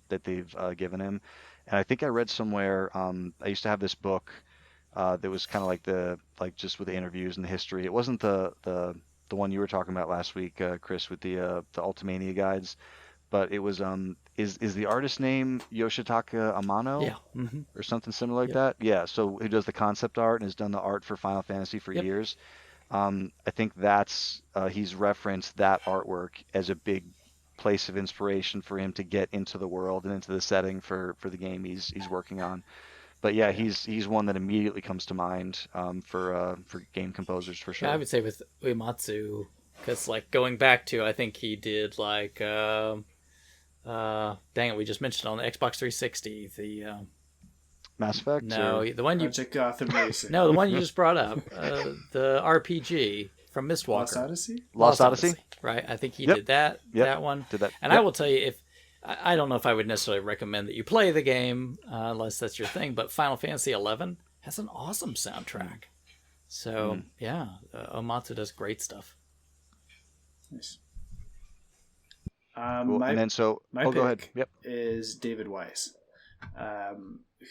that they've given him. And I think I read somewhere, I used to have this book that was kind of like just with the interviews and the history. It wasn't the one you were talking about last week, Chris, with the Ultimania guides, but it was is the artist name Yoshitaka Amano Yeah. Mm-hmm. or something similar like Yep. that? Yeah, so who does the concept art and has done the art for Final Fantasy for Yep. years. I think that's he's referenced that artwork as a big place of inspiration for him to get into the world and into the setting for the game he's working on. But yeah, Yeah. he's one that immediately comes to mind for game composers for Yeah, I sure. would say with Uematsu, because like going back to, I think he did like, dang it, we just mentioned on the Xbox 360 the Mass Effect no, or the one you Project Gotham Racing. no, the one you just brought up, the RPG from Lost Mistwalker, Odyssey. Lost Odyssey? right? I think he Yep, did yep, that one, did that. and I Yep. will tell you, if I don't know if I would necessarily recommend that you play the game unless that's your thing, but Final Fantasy 11 has an awesome soundtrack. So Mm, yeah, Uematsu does great stuff. Nice. cool. And My then so, my oh, go ahead. pick Yep. is David Wise,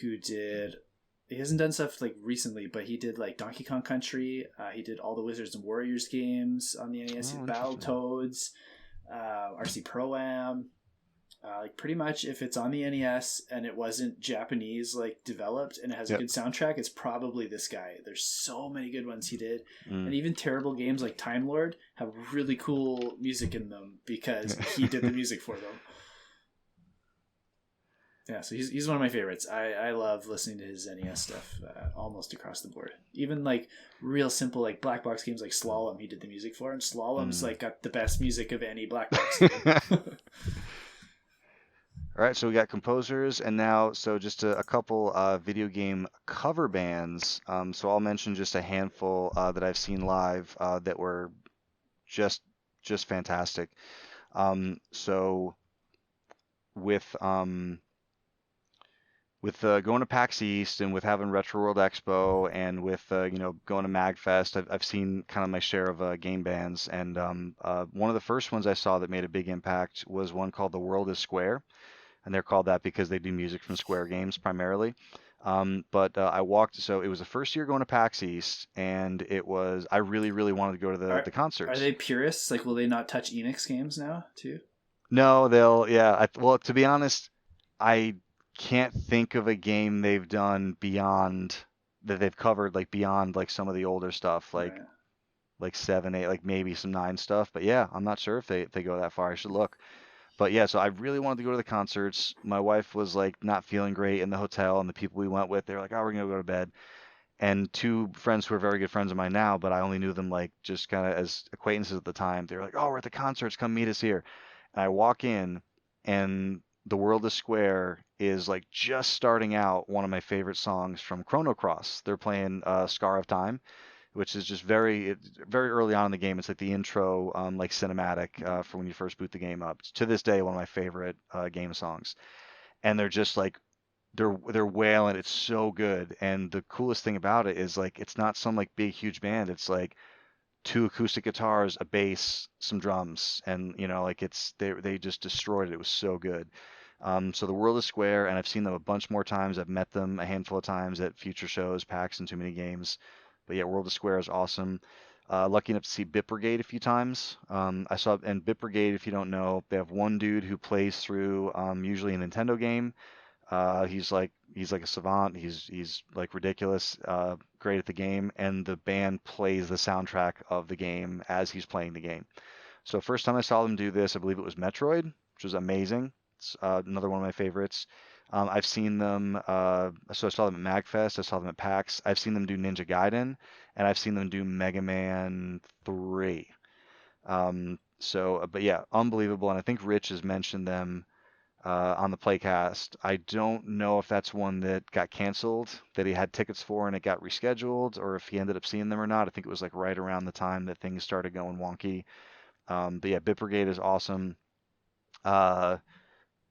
who did. He hasn't done stuff like recently, but he did like Donkey Kong Country. He did all the Wizards and Warriors games on the NES. He Oh, did interesting. Battletoads, RC Pro Am. Like pretty much, if it's on the NES and it wasn't Japanese like developed and it has a Yep. good soundtrack, it's probably this guy. There's so many good ones he did, and Mm. even terrible games like Time Lord have really cool music in them because he did the music for them. Yeah, so he's one of my favorites. I love listening to his NES stuff almost across the board. Even like real simple like black box games like Slalom, he did the music for, and Slalom's Mm. like got the best music of any black box game. All right, so we got composers, and now so just a couple video game cover bands. So I'll mention just a handful that I've seen live that were just just fantastic. So with going to PAX East and with having Retro World Expo and with going to MagFest, I've seen kind of my share of game bands, and one of the first ones I saw that made a big impact was one called The World is Square, and they're called that because they do music from Square games primarily. But I walked, so it was the first year going to PAX East, and I really, really wanted to go to the Are the are concerts. they purists? Like, will they not touch Enix games now too? No, yeah. Well, to be honest, I can't think of a game they've done beyond that they've covered like beyond like some of the older stuff. Like Right. like 7, 8, like maybe some 9 stuff. But yeah, I'm not sure if they go that far. I should look. But yeah, so I really wanted to go to the concerts. My wife was like not feeling great in the hotel, and the people we went with, they were like, "Oh, we're gonna go to bed." And two friends who are very good friends of mine now, but I only knew them like just kind of as acquaintances at the time. They were like, "Oh, we're at the concerts. Come meet us here." And I walk in, and "The World is Square" is like just starting out one of my favorite songs from Chrono Cross. They're playing "Scar of Time," which is just very early on in the game. It's like the intro, like cinematic for when you first boot the game up. It's, to this day, one of my favorite game songs. And they're just like they're wailing. It's so good. And the coolest thing about it is like it's not some like big huge band. It's like two acoustic guitars, a bass, some drums, and like they just destroyed it. It was so good. So the World is Square, and I've seen them a bunch more times. I've met them a handful of times at future shows, PAX, and Too Many Games. But yeah, World of Square is awesome. Lucky enough to see Bit Brigade a few times. I saw, and Bit Brigade, if you don't know, they have one dude who plays through usually a Nintendo game. He's like a savant. He's like ridiculous, great at the game, and the band plays the soundtrack of the game as he's playing the game. So first time I saw them do this, I believe it was Metroid, which was amazing. It's another one of my favorites. I've seen them. So I saw them at MagFest. I saw them at PAX. I've seen them do Ninja Gaiden, and I've seen them do Mega Man 3. But yeah, unbelievable. And I think Rich has mentioned them on the playcast. I don't know if that's one that got canceled, that he had tickets for and it got rescheduled, or if he ended up seeing them or not. I think it was like right around the time that things started going wonky. But yeah, Bit Brigade is awesome. Uh,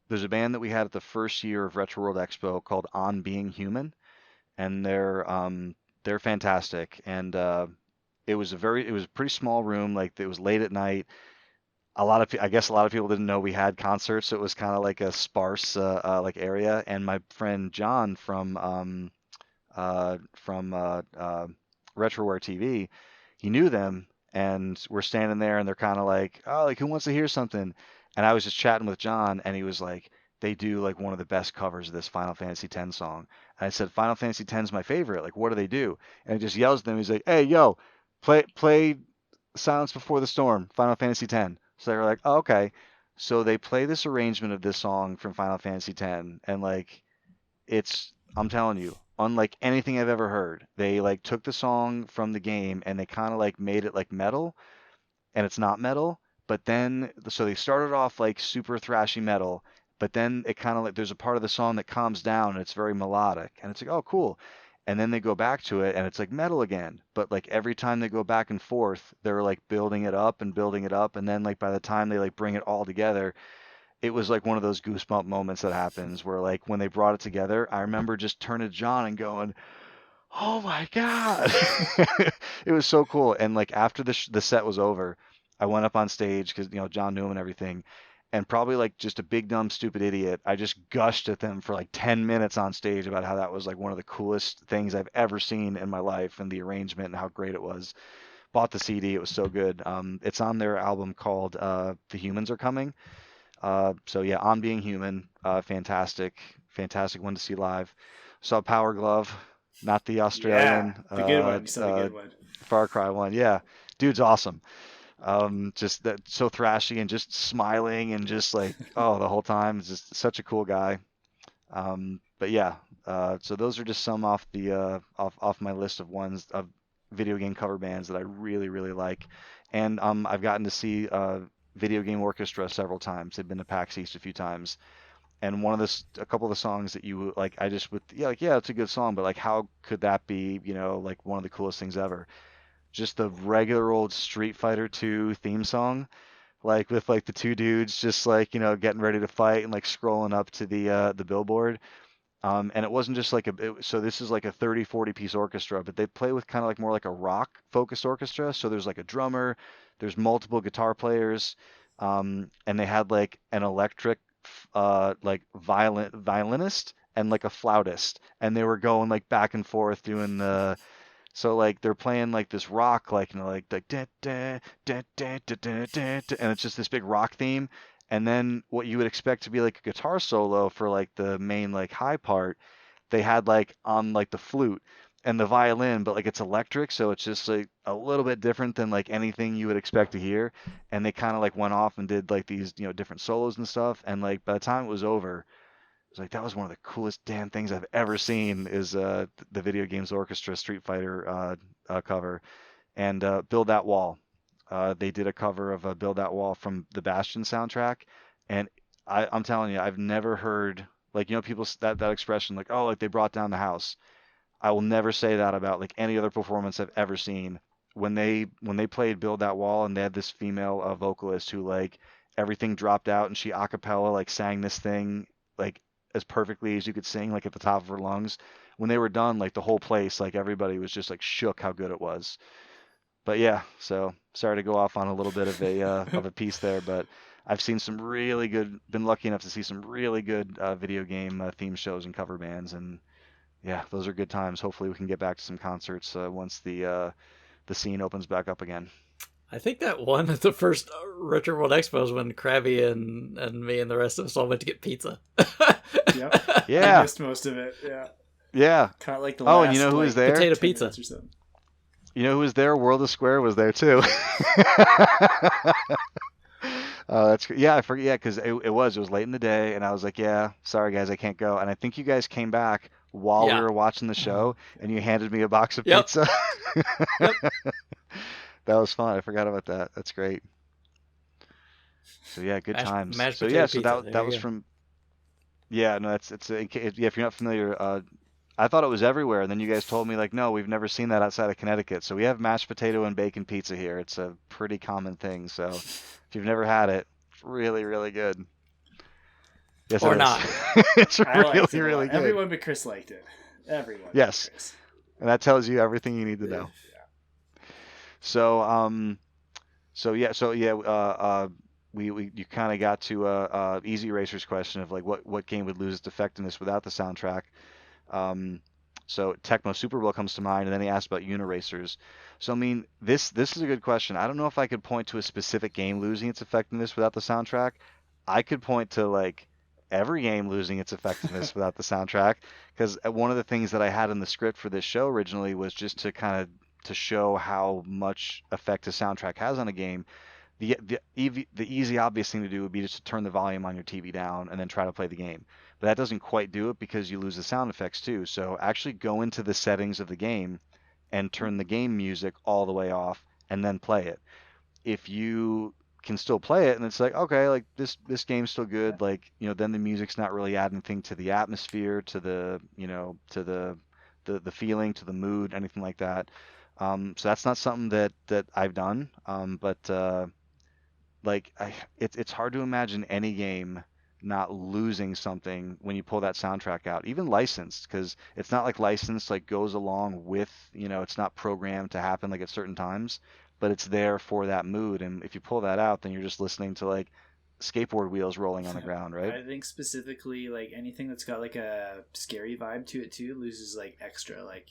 there's a band that we had at the first year of Retro World Expo called On Being Human, and they're fantastic. And it was a pretty small room, like it was late at night. I guess a lot of people didn't know we had concerts, so it was kind of like a sparse like area. And my friend John from Retroware TV, he knew them, and we're standing there, and they're kind of like, "Oh, like who wants to hear something?" And I was just chatting with John, and he was like, "They do like one of the best covers of this Final Fantasy X song." And I said, "Final Fantasy X is my favorite. Like, what do they do?" And he just yells at them. He's like, "Hey, yo, play Silence Before the Storm, Final Fantasy X." So they were like, "Oh, okay." So they play this arrangement of this song from Final Fantasy X, and like I'm telling you, unlike anything I've ever heard. They like took the song from the game and they kind of like made it like metal, and it's not metal. But then, so they started off like super thrashy metal, but then it kind of like there's a part of the song that calms down and it's very melodic, and it's like, oh, cool. And then they go back to it and it's like metal again. But like every time they go back and forth, they're like building it up and building it up, and then like by the time they like bring it all together, it was like one of those goosebump moments that happens where like when they brought it together, I remember just turning to John and going, "Oh my God." It was so cool. And like after the set was over, I went up on stage because John knew him and everything. And probably like just a big dumb stupid idiot, I just gushed at them for like 10 minutes on stage about how that was like one of the coolest things I've ever seen in my life, and the arrangement and how great it was. Bought the CD, it was so good. It's on their album called The Humans Are Coming. So yeah, On Being Human, fantastic, fantastic one to see live. Saw Power Glove, not the Yeah, Australian the good one. You saw the good one. Far Cry one. Yeah, dude's awesome. Just that so thrashy and just smiling and just like the whole time. It's just such a cool guy. But yeah, so those are just some off the off my list of ones of video game cover bands that I really really like, and I've gotten to see Video Game Orchestra several times. They've been to PAX East a few times, and a couple of the songs that you like, I just would yeah like yeah it's a good song, but like how could that be like one of the coolest things ever? Just the regular old Street Fighter 2 theme song, like with like the two dudes just like getting ready to fight and like scrolling up to the billboard. And it wasn't just like so this is like a 30, 40 piece orchestra, but they play with kind of like more like a rock focused orchestra. So there's like a drummer, there's multiple guitar players, and they had like an electric, like violinist and like a flautist, and they were going like back and forth doing so like they're playing like this rock, like like da, da, da, da, da, da, da, da, and it's just this big rock theme. And then what you would expect to be like a guitar solo for like the main like high part, they had like on like the flute, and the violin, but like it's electric, so it's just like a little bit different than like anything you would expect to hear. And they kind of like went off and did like these, different solos and stuff. And like by the time it was over, it was like that was one of the coolest damn things I've ever seen is the Video Games Orchestra Street Fighter cover. And Build That Wall. They did a cover of Build That Wall from the Bastion soundtrack, and I'm telling you, I've never heard like people that expression like, oh, like they brought down the house. I will never say that about like any other performance I've ever seen. When they played Build That Wall and they had this female vocalist who like everything dropped out and she a cappella like sang this thing like as perfectly as you could sing like at the top of her lungs. When they were done, like the whole place, like everybody was just like shook how good it was. But yeah, so sorry to go off on a little bit of a piece there, but I've seen some really good, been lucky enough to see some really good video game theme shows and cover bands, and yeah, those are good times. Hopefully, we can get back to some concerts once the scene opens back up again. I think that one at the first Retro World Expo was when Krabby and me and the rest of us all went to get pizza. Yep. Yeah. I missed most of it. Yeah. Yeah. Kind of like the Oh, last, and you know who like, was there? Potato 10 pizza. minutes or something. You know who was there? World of Square was there too. Yeah, I forget. Yeah, because it was late in the day, and I was like, yeah, sorry guys, I can't go. And I think you guys came back while we Yeah. were watching the show, and you handed me a box of Yep. pizza. Yep. That was fun. I forgot about that. That's great. So yeah, good times. Mashed So potato yeah, so pizza. that There that you was go. from. Yeah, no, yeah, if you're not familiar, I thought it was everywhere, and then you guys told me like, no, we've never seen that outside of Connecticut. So we have mashed potato and bacon pizza here. It's a pretty common thing. So if you've never had it, it's really, really good. Yes, Or it is. not. It's I liked really, it a lot. really good. Everyone but Chris liked it. Everyone Yes. but Chris. And that tells you everything you need to know. So, we you kind of got to Easy Racer's question of like what game would lose its effectiveness without the soundtrack. Um, so Tecmo Super Bowl comes to mind, and then he asked about Uniracers. So I mean, this is a good question. I don't know if I could point to a specific game losing its effectiveness without the soundtrack. I could point to like every game losing its effectiveness without the soundtrack, because one of the things that I had in the script for this show originally was just to kind of to show how much effect a soundtrack has on a game. The easy obvious thing to do would be just to turn the volume on your TV down and then try to play the game. But that doesn't quite do it because you lose the sound effects too. So actually go into the settings of the game and turn the game music all the way off and then play it. If you can still play it and it's like, okay, like this game's still good, like, then the music's not really adding anything to the atmosphere, to the, to the feeling, to the mood, anything like that. So that's not something that I've done. But like it's hard to imagine any game not losing something when you pull that soundtrack out, even licensed, because it's not like licensed like goes along with, it's not programmed to happen like at certain times, but it's there for that mood. And if you pull that out, then you're just listening to like skateboard wheels rolling on the ground, right? I think specifically like anything that's got like a scary vibe to it too loses like extra. Like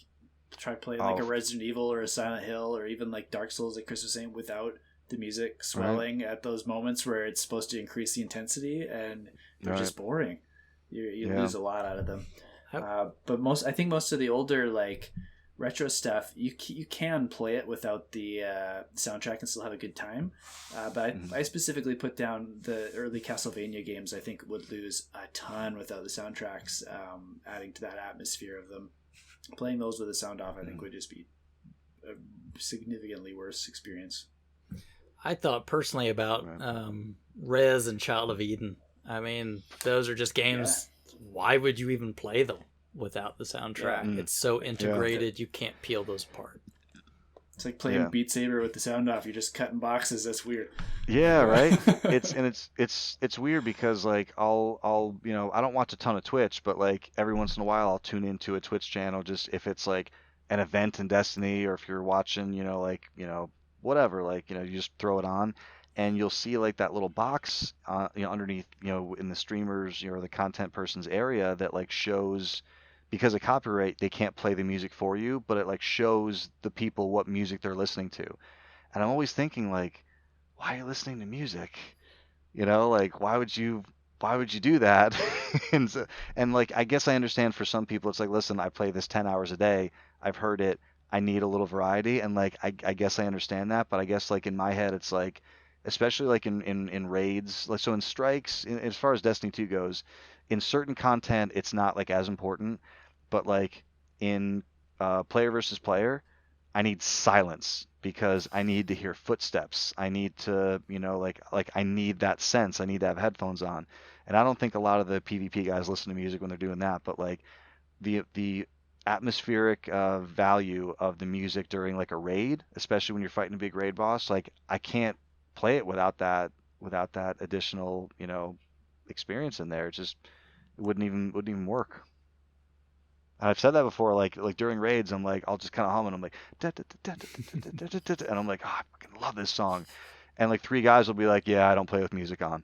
try playing like a Resident Evil or a Silent Hill or even like Dark Souls, like Chris was saying, without the music swelling at those moments where it's supposed to increase the intensity, and they're just boring. You lose a lot out of them. But I think most of the older like retro stuff, you can play it without the soundtrack and still have a good time. But I specifically put down the early Castlevania games. I think would lose a ton without the soundtracks, adding to that atmosphere of them. Playing those with the sound off, I think, would just be a significantly worse experience. I thought personally about Rez and Child of Eden. I mean, those are just games. Yeah. Why would you even play them without the soundtrack? Yeah. It's so integrated, you can't peel those apart. It's like playing Beat Saber with the sound off. You're just cutting boxes. That's weird. Yeah, right. It's weird because like I'll I don't watch a ton of Twitch, but like every once in a while I'll tune into a Twitch channel just if it's like an event in Destiny, or if you're watching whatever, like you just throw it on and you'll see like that little box underneath in the streamers or the content person's area that like shows, because of copyright they can't play the music for you, but it like shows the people what music they're listening to. And I'm always thinking like, why are you listening to music? Like why would you why would you do that? and and like I guess I understand for some people it's like, listen, I play this 10 hours a day. I've heard it. I need a little variety, and like I guess I understand that, but I guess like in my head it's like, especially like in raids, like so in strikes, as far as Destiny 2 goes, in certain content it's not like as important, but like in player versus player, I need silence because I need to hear footsteps. I need to, like I need that sense. I need to have headphones on. And I don't think a lot of the PvP guys listen to music when they're doing that, but like the atmospheric value of the music during like a raid, especially when you're fighting a big raid boss, like I can't play it without that additional, experience in there. It just it wouldn't even work. And I've said that before, like during raids, I'm like, I'll just kind of hum and I'm like, "Da, da, da, da, da, da, da, da, da, da," and I'm like, oh, I fucking love this song. And like three guys will be like, yeah, I don't play with music on.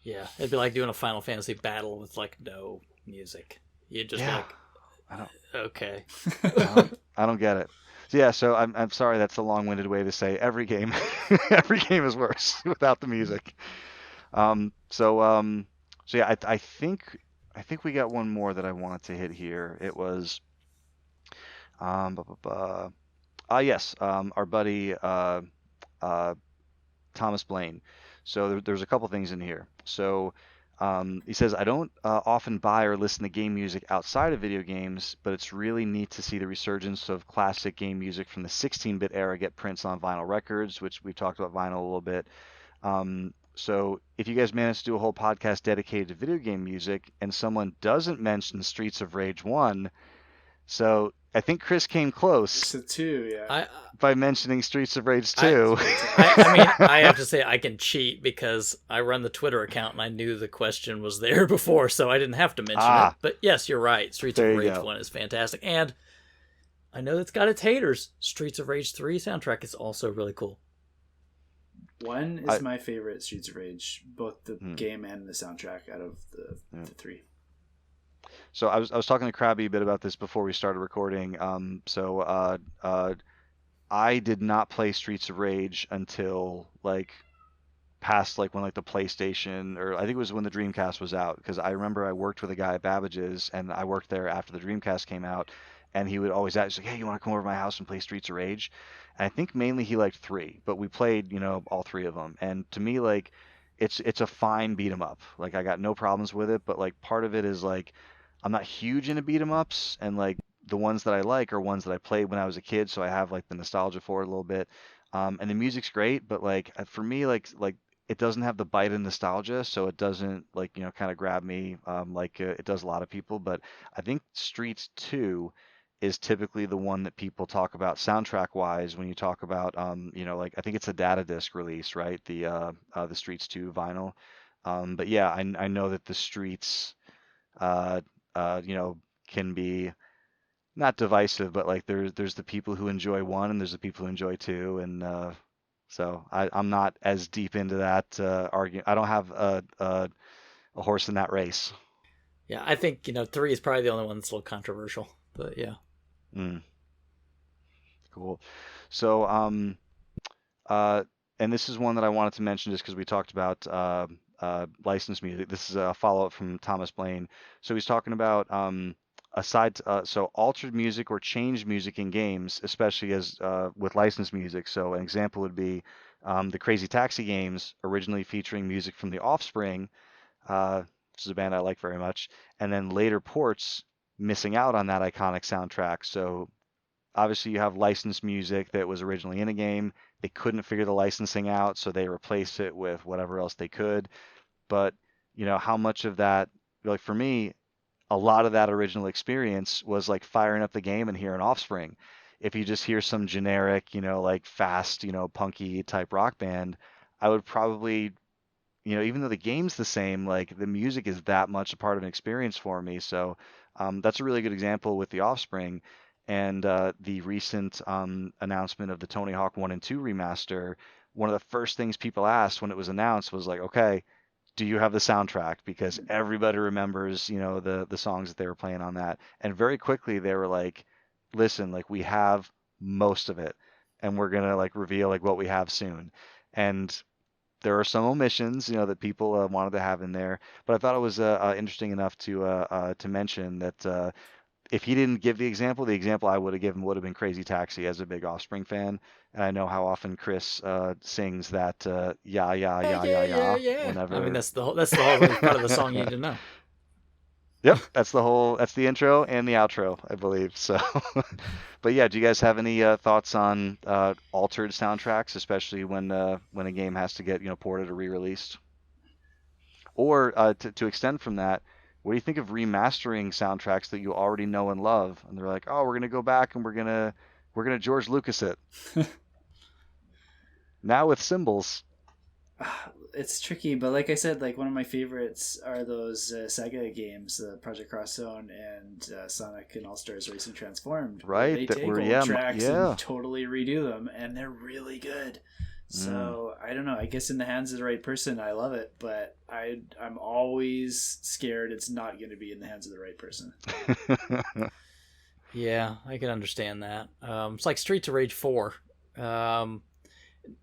Yeah, it'd be like doing a Final Fantasy battle with like no music. You'd just be Yeah, like, I don't, okay. I don't get it. So yeah, so I'm sorry that's a long-winded way to say every game, every game is worse without the music. Um, so um, so yeah, I think we got one more that I wanted to hit here. It was bu- bu- bu- yes, our buddy uh, Thomas Blaine. So there's a couple things in here. So he says, I don't often buy or listen to game music outside of video games, but it's really neat to see the resurgence of classic game music from the 16-bit era get prints on vinyl records, which we talked about vinyl a little bit. So if you guys manage to do a whole podcast dedicated to video game music and someone doesn't mention Streets of Rage 1, so I think Chris came close So two, yeah. I by mentioning Streets of Rage I 2. I mean, I have to say I can cheat because I run the Twitter account and I knew the question was there before, so I didn't have to mention it. Ah, But yes, you're right. Streets of there you Rage go. 1 is fantastic. And I know it's got its haters. Streets of Rage 3 soundtrack is also really cool. One I, is my favorite Streets of Rage, both the hmm, game and the soundtrack out of yeah. the three. So I was talking to Krabby a bit about this before we started recording. I did not play Streets of Rage until like past like when like the PlayStation, or I think it was when the Dreamcast was out, because I remember I worked with a guy at Babbage's and I worked there after the Dreamcast came out, and he would always ask like, hey, you want to come over to my house and play Streets of Rage? And I think mainly he liked three, but we played all three of them, and to me like it's a fine beat 'em up. Like I got no problems with it, but like part of it is like I'm not huge into beat 'em ups, and like the ones that I like are ones that I played when I was a kid, so I have like the nostalgia for it a little bit. And the music's great, but like for me, like it doesn't have the bite of nostalgia, so it doesn't like kind of grab me like it does a lot of people. But I think Streets 2 is typically the one that people talk about soundtrack wise when you talk about like I think it's a data disc release, right? The Streets 2 vinyl. But yeah, I know that the Streets uh uh you know can be not divisive, but like there's the people who enjoy one and there's the people who enjoy two, and so I'm not as deep into that argument. I don't have a horse in that race. Yeah, I think, 3 is probably the only one that's a little controversial. But yeah. Mm, cool. So uh, and this is one that I wanted to mention just because we talked about licensed music. This is a follow-up from Thomas Blaine. So he's talking about so altered music or changed music in games, especially as with licensed music. So an example would be the Crazy Taxi games, originally featuring music from The Offspring, which is a band I like very much, and then later ports missing out on that iconic soundtrack. So obviously you have licensed music that was originally in a game. They couldn't figure the licensing out, so they replaced it with whatever else they could. But how much of that, like for me, a lot of that original experience was like firing up the game and hearing Offspring. If you just hear some generic, like fast, punky type rock band, I would probably, even though the game's the same, like the music is that much a part of an experience for me. So that's a really good example with the Offspring, and the recent announcement of the Tony Hawk 1 and 2 remaster. One of the first things people asked when it was announced was like, okay, do you have the soundtrack? Because everybody remembers, the songs that they were playing on that. And very quickly they were like, listen, like we have most of it, and we're gonna like reveal like what we have soon. And there are some omissions, that people wanted to have in there, but I thought it was interesting enough to mention that if he didn't give the example I would have given would have been Crazy Taxi as a big Offspring fan, and I know how often Chris sings that yeah yeah Yeah, yeah yeah yeah, yeah, yeah yeah. I mean, whenever. that's the whole part of the song you need to know. Yep, that's the intro and the outro, I believe. So, but yeah, do you guys have any thoughts on altered soundtracks, especially when a game has to get ported or re-released? Or to extend from that, what do you think of remastering soundtracks that you already know and love? And they're like, oh, we're gonna go back and we're gonna George Lucas it now with cymbals. It's tricky, but like I said, like one of my favorites are those Sega games, Project Cross Zone and Sonic and All Stars Racing Transformed, where Right? they That take were old yeah tracks and yeah. totally redo them, and they're really good. Mm. So I don't know. I guess in the hands of the right person, I love it, but I'm always scared it's not going to be in the hands of the right person. Yeah, I can understand that. It's like Streets of Rage 4. Um,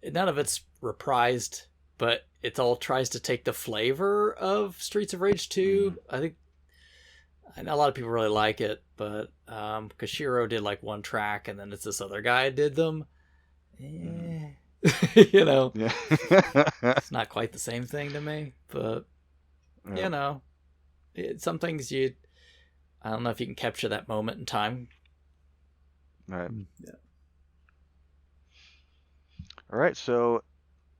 None of it's reprised, but it all tries to take the flavor of Streets of Rage 2. Mm. I know a lot of people really like it, but Koshiro did like one track, and then it's this other guy did them. Mm. Eh. You know, Yeah. it's not quite the same thing to me, but Yeah. you know, some things I don't know if you can capture that moment in time. Right. Yeah. All right. So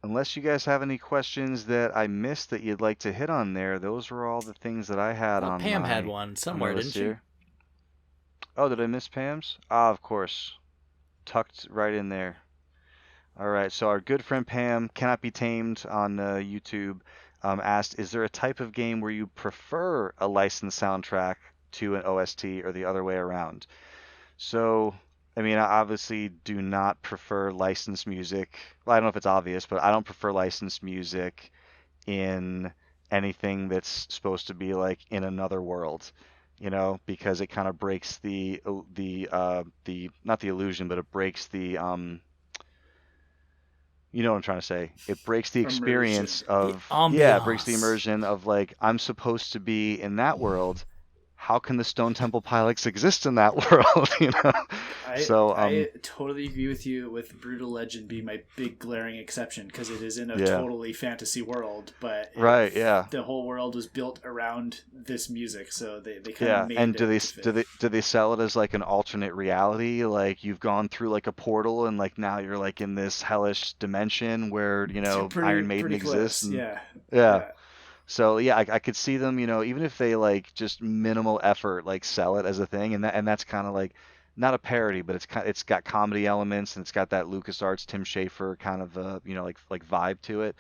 unless you guys have any questions that I missed that you'd like to hit on there, those were all the things that I had Well, on Pam had my one somewhere, list didn't she? here. Oh, did I miss Pam's? Ah, of course. Tucked right in there. All right. So our good friend Pam cannot be tamed on YouTube asked, "Is there a type of game where you prefer a licensed soundtrack to an OST or the other way around?" So, I mean, I obviously do not prefer licensed music. Well, I don't know if it's obvious, but I don't prefer licensed music in anything that's supposed to be like in another world, because it kind of breaks the not the illusion, but it breaks the you know what I'm trying to say. It breaks the Immersion. experience The of, yeah, it breaks the ambiance. immersion of like I'm supposed to be in that world. How can the Stone Temple Pilots exist in that world, I So, I totally agree with you with Brutal Legend being my big glaring exception because it is in a yeah. totally fantasy world, but Right, yeah. the whole world was built around this music, so they kind of Yeah, made and do they it to s- do fit. they do they sell it as like an alternate reality? Like you've gone through like a portal and like now you're like in this hellish dimension where, Iron Maiden Pretty exists close, and yeah, yeah. yeah. So yeah, I could see them, even if they like just minimal effort like sell it as a thing and that's kind of like not a parody, but it's got comedy elements and it's got that LucasArts Tim Schafer kind of like vibe to it.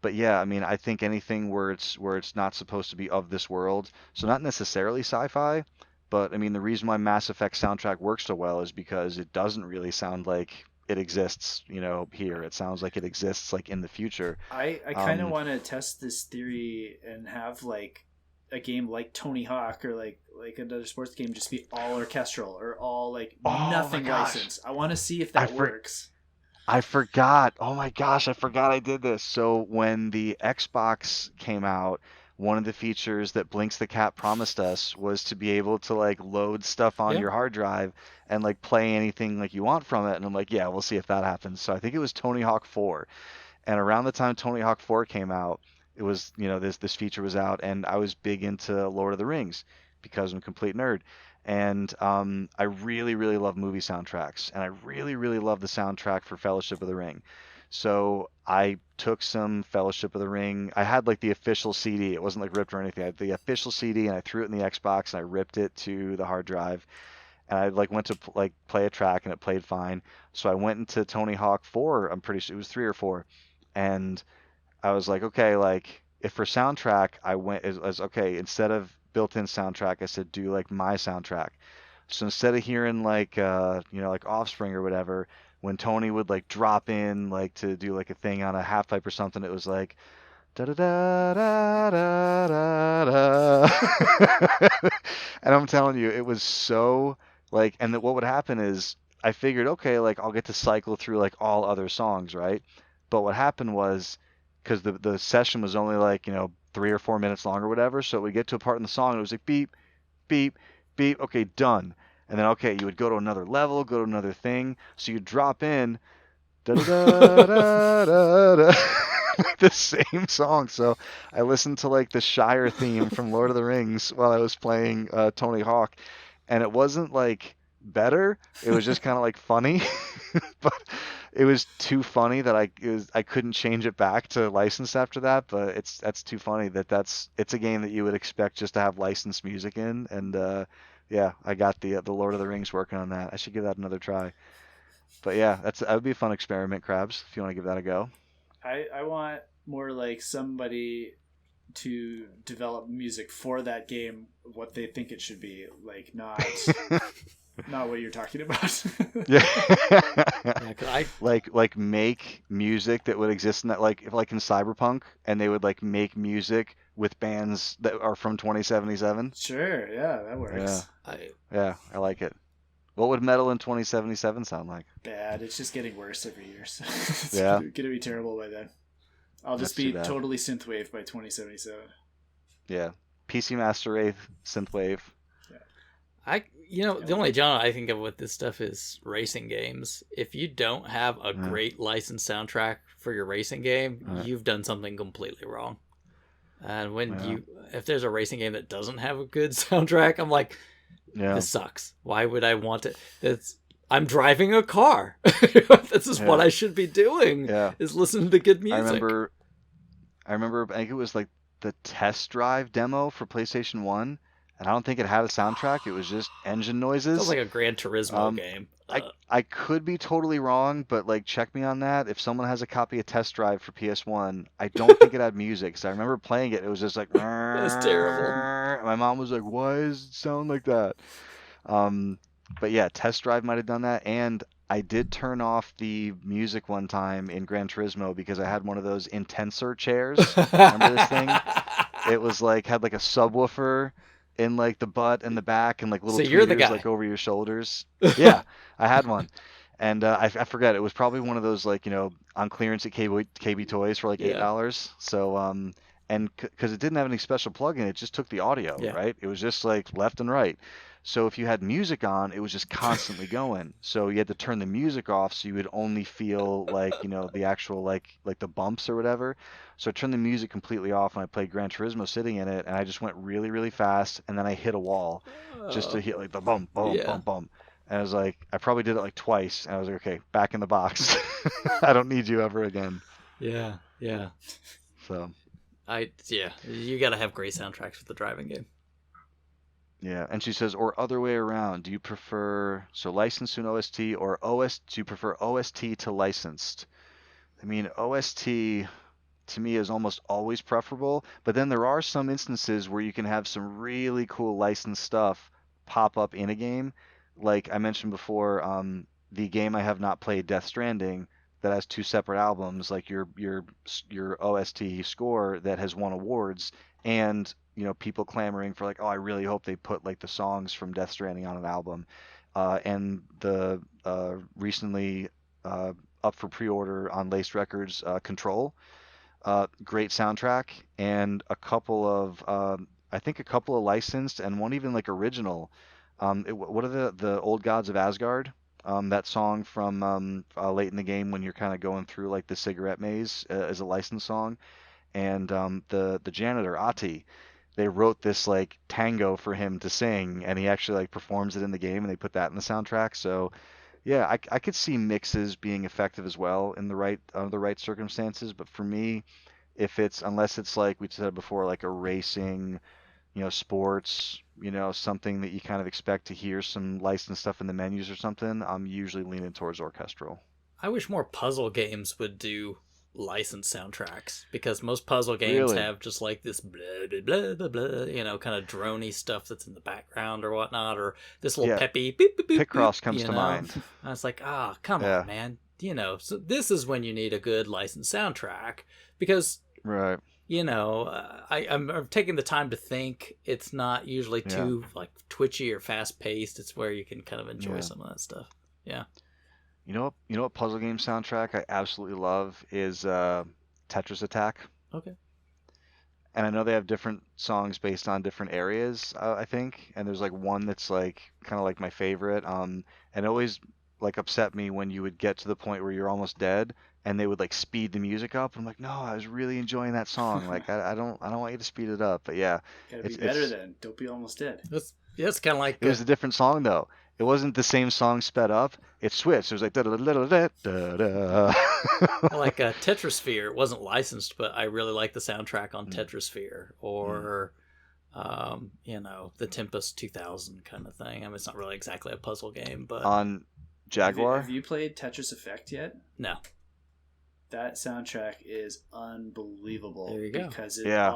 But yeah, I mean, I think anything where it's not supposed to be of this world, so not necessarily sci-fi, but I mean, the reason why Mass Effect soundtrack works so well is because it doesn't really sound like it exists, here. It sounds like it exists like in the future. I kind of Um, want to test this theory and have like a game like Tony Hawk or like another sports game just be all orchestral or all like oh my nothing gosh, licensed. I want to see if I that for, works. I forgot. Oh my gosh, I forgot I did this. So when the Xbox came out, one of the features that Blinks the Cat promised us was to be able to like load stuff on Yeah. your hard drive and like play anything like you want from it. And I'm like, yeah, we'll see if that happens. So I think it was Tony Hawk 4. And around the time Tony Hawk 4 came out, it was, this feature was out and I was big into Lord of the Rings because I'm a complete nerd. And I really, really love movie soundtracks, and I really, really love the soundtrack for Fellowship of the Ring. So I took some Fellowship of the Ring. I had like the official CD. It wasn't like ripped or anything. I had the official CD, and I threw it in the Xbox, and I ripped it to the hard drive. And I like went to like play a track, and it played fine. So I went into Tony Hawk 4. I'm pretty sure it was 3 or 4, and I was like, okay, like if for soundtrack, I went as okay, instead of built-in soundtrack, I said do like my soundtrack. So instead of hearing like like Offspring or whatever, when Tony would like drop in like to do like a thing on a half pipe or something, it was like da da da da da da da. And I'm telling you, it was so like, and that what would happen is I figured, okay, like I'll get to cycle through like all other songs, right? But what happened was because the session was only like 3 or 4 minutes long or whatever. So we get to a part in the song and it was like beep, beep, beep. Okay, done. And then okay, you would go to another level, go to another thing. So you drop in da da da da da da the same song. So I listened to like the Shire theme from Lord of the Rings while I was playing Tony Hawk, and it wasn't like better. It was just kind of like funny, but it was too funny that I couldn't change it back to licensed after that. But that's too funny it's a game that you would expect just to have licensed music in, and yeah, I got the Lord of the Rings working on that. I should give that another try. But yeah, that would be a fun experiment, Krabs, if you want to give that a go. I want more like somebody to develop music for that game, what they think it should be, like not what you're talking about. Yeah. Yeah, 'cause I like make music that would exist in that, like if like in Cyberpunk, and they would like make music with bands that are from 2077. Sure, yeah, that Yeah. works. Yeah, I like it. What would metal in 2077 sound like? Bad. It's just getting worse every year. So it's Yeah. gonna be terrible by then. I'll just That's too be bad. totally synthwave by 2077. Yeah. PC Master Race, Synthwave. the only genre I think of with this stuff is racing games. If you don't have a great licensed soundtrack for your racing game, you've done something completely wrong. And if there's a racing game that doesn't have a good soundtrack, I'm like, this sucks. Why would I want it? I'm driving a car. This is what I should be doing. Yeah. Is listening to good music. I remember. I think it was like the test drive demo for PlayStation 1, and I don't think it had a soundtrack. It was just engine noises. Sounds like a Gran Turismo game. I could be totally wrong, but like check me on that. If someone has a copy of Test Drive for PS1, I don't think it had music. So I remember playing it. It was just like That's terrible. My mom was like, "Why does it sound like that?" But yeah, Test Drive might have done that, and I did turn off the music one time in Gran Turismo because I had one of those Intensor chairs. Remember this thing? It was like had like a subwoofer in like the butt and the back, and like little you're the tweeters guy. like over your shoulders. Yeah, I had one, and I forget, it was probably one of those like on clearance at KB Toys for like $8. So and because it didn't have any special plug-in, it just took the audio, right? It was just like left and right. So if you had music on, it was just constantly going. So you had to turn the music off so you would only feel like, the actual like the bumps or whatever. So I turned the music completely off and I played Gran Turismo sitting in it, and I just went really, really fast, and then I hit a wall just to hit like the bump, bump, bump, bump. And I was like, I probably did it like twice, and I was like, okay, back in the box. I don't need you ever again. Yeah. So you got to have great soundtracks for the driving game. Yeah, and she says, or other way around, do you prefer licensed to an OST, or do you prefer OST to licensed? I mean, OST to me is almost always preferable, but then there are some instances where you can have some really cool licensed stuff pop up in a game. Like I mentioned before, the game I have not played, Death Stranding, that has 2 separate albums, like your OST score that has won awards, and people clamoring for like, oh, I really hope they put like the songs from Death Stranding on an album. And the recently up for pre-order on Laced Records, Control, great soundtrack, and a couple of I think a couple of licensed and one even like original. What are the Old Gods of Asgard? That song from late in the game when you're kind of going through like the cigarette maze is a licensed song, and the janitor Ati, they wrote this like tango for him to sing, and he actually like performs it in the game, and they put that in the soundtrack. So yeah, I could see mixes being effective as well in the right circumstances. But for me, unless it's like we said before, like a racing, sports, something that you kind of expect to hear some licensed stuff in the menus or something, I'm usually leaning towards orchestral. I wish more puzzle games would do licensed soundtracks, because most puzzle games have just like this blah blah blah blah blah, kind of droney stuff that's in the background or whatnot, or this little peppy beep beep beep. Picross comes to mind. I was like, come on, man. So this is when you need a good licensed soundtrack, because right. I'm taking the time to think. It's not usually too like twitchy or fast paced. It's where you can kind of enjoy some of that stuff. Yeah. You know what puzzle game soundtrack I absolutely love is Tetris Attack. Okay. And I know they have different songs based on different areas, I think. And there's like one that's like kind of like my favorite. And it always like upset me when you would get to the point where you're almost dead, and they would like speed the music up. I'm like, no, I was really enjoying that song. Like, I don't want you to speed it up. But yeah, Gotta be it's better it's then. Don't be almost dead. It's kind of like it was a different song though. It wasn't the same song sped up. It switched. It was like da da da da da da. like Tetrasphere. It wasn't licensed, but I really like the soundtrack on Mm. Tetrasphere, or the Tempest 2000 kind of thing. I mean, it's not really exactly a puzzle game, but On Jaguar. Have you played Tetris Effect yet? no. That soundtrack is unbelievable. There you go. Because Yeah.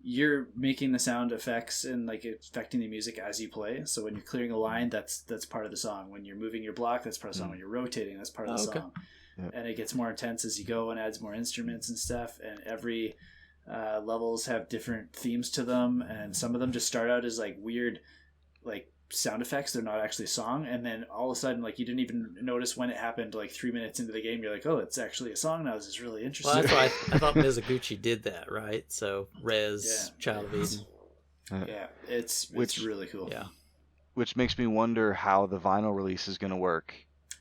you're making the sound effects and like affecting the music as you play. So when you're clearing a line, that's part of the song. When you're moving your block, that's part of the song. When you're rotating, that's part of the Okay. song. Yeah. And it gets more intense as you go and adds more instruments and stuff. And every levels have different themes to them, and some of them just start out as like weird, like sound effects. They're not actually a song, and then all of a sudden, like you didn't even notice when it happened. Like 3 minutes into the game, you're like, "Oh, it's actually a song now. This is really interesting." Well, that's why I thought Mizuguchi did that, right? So Rez, Yeah. Child of Eden. Yeah, it's Which- really cool. Yeah. Which makes me wonder how the vinyl release is going to work.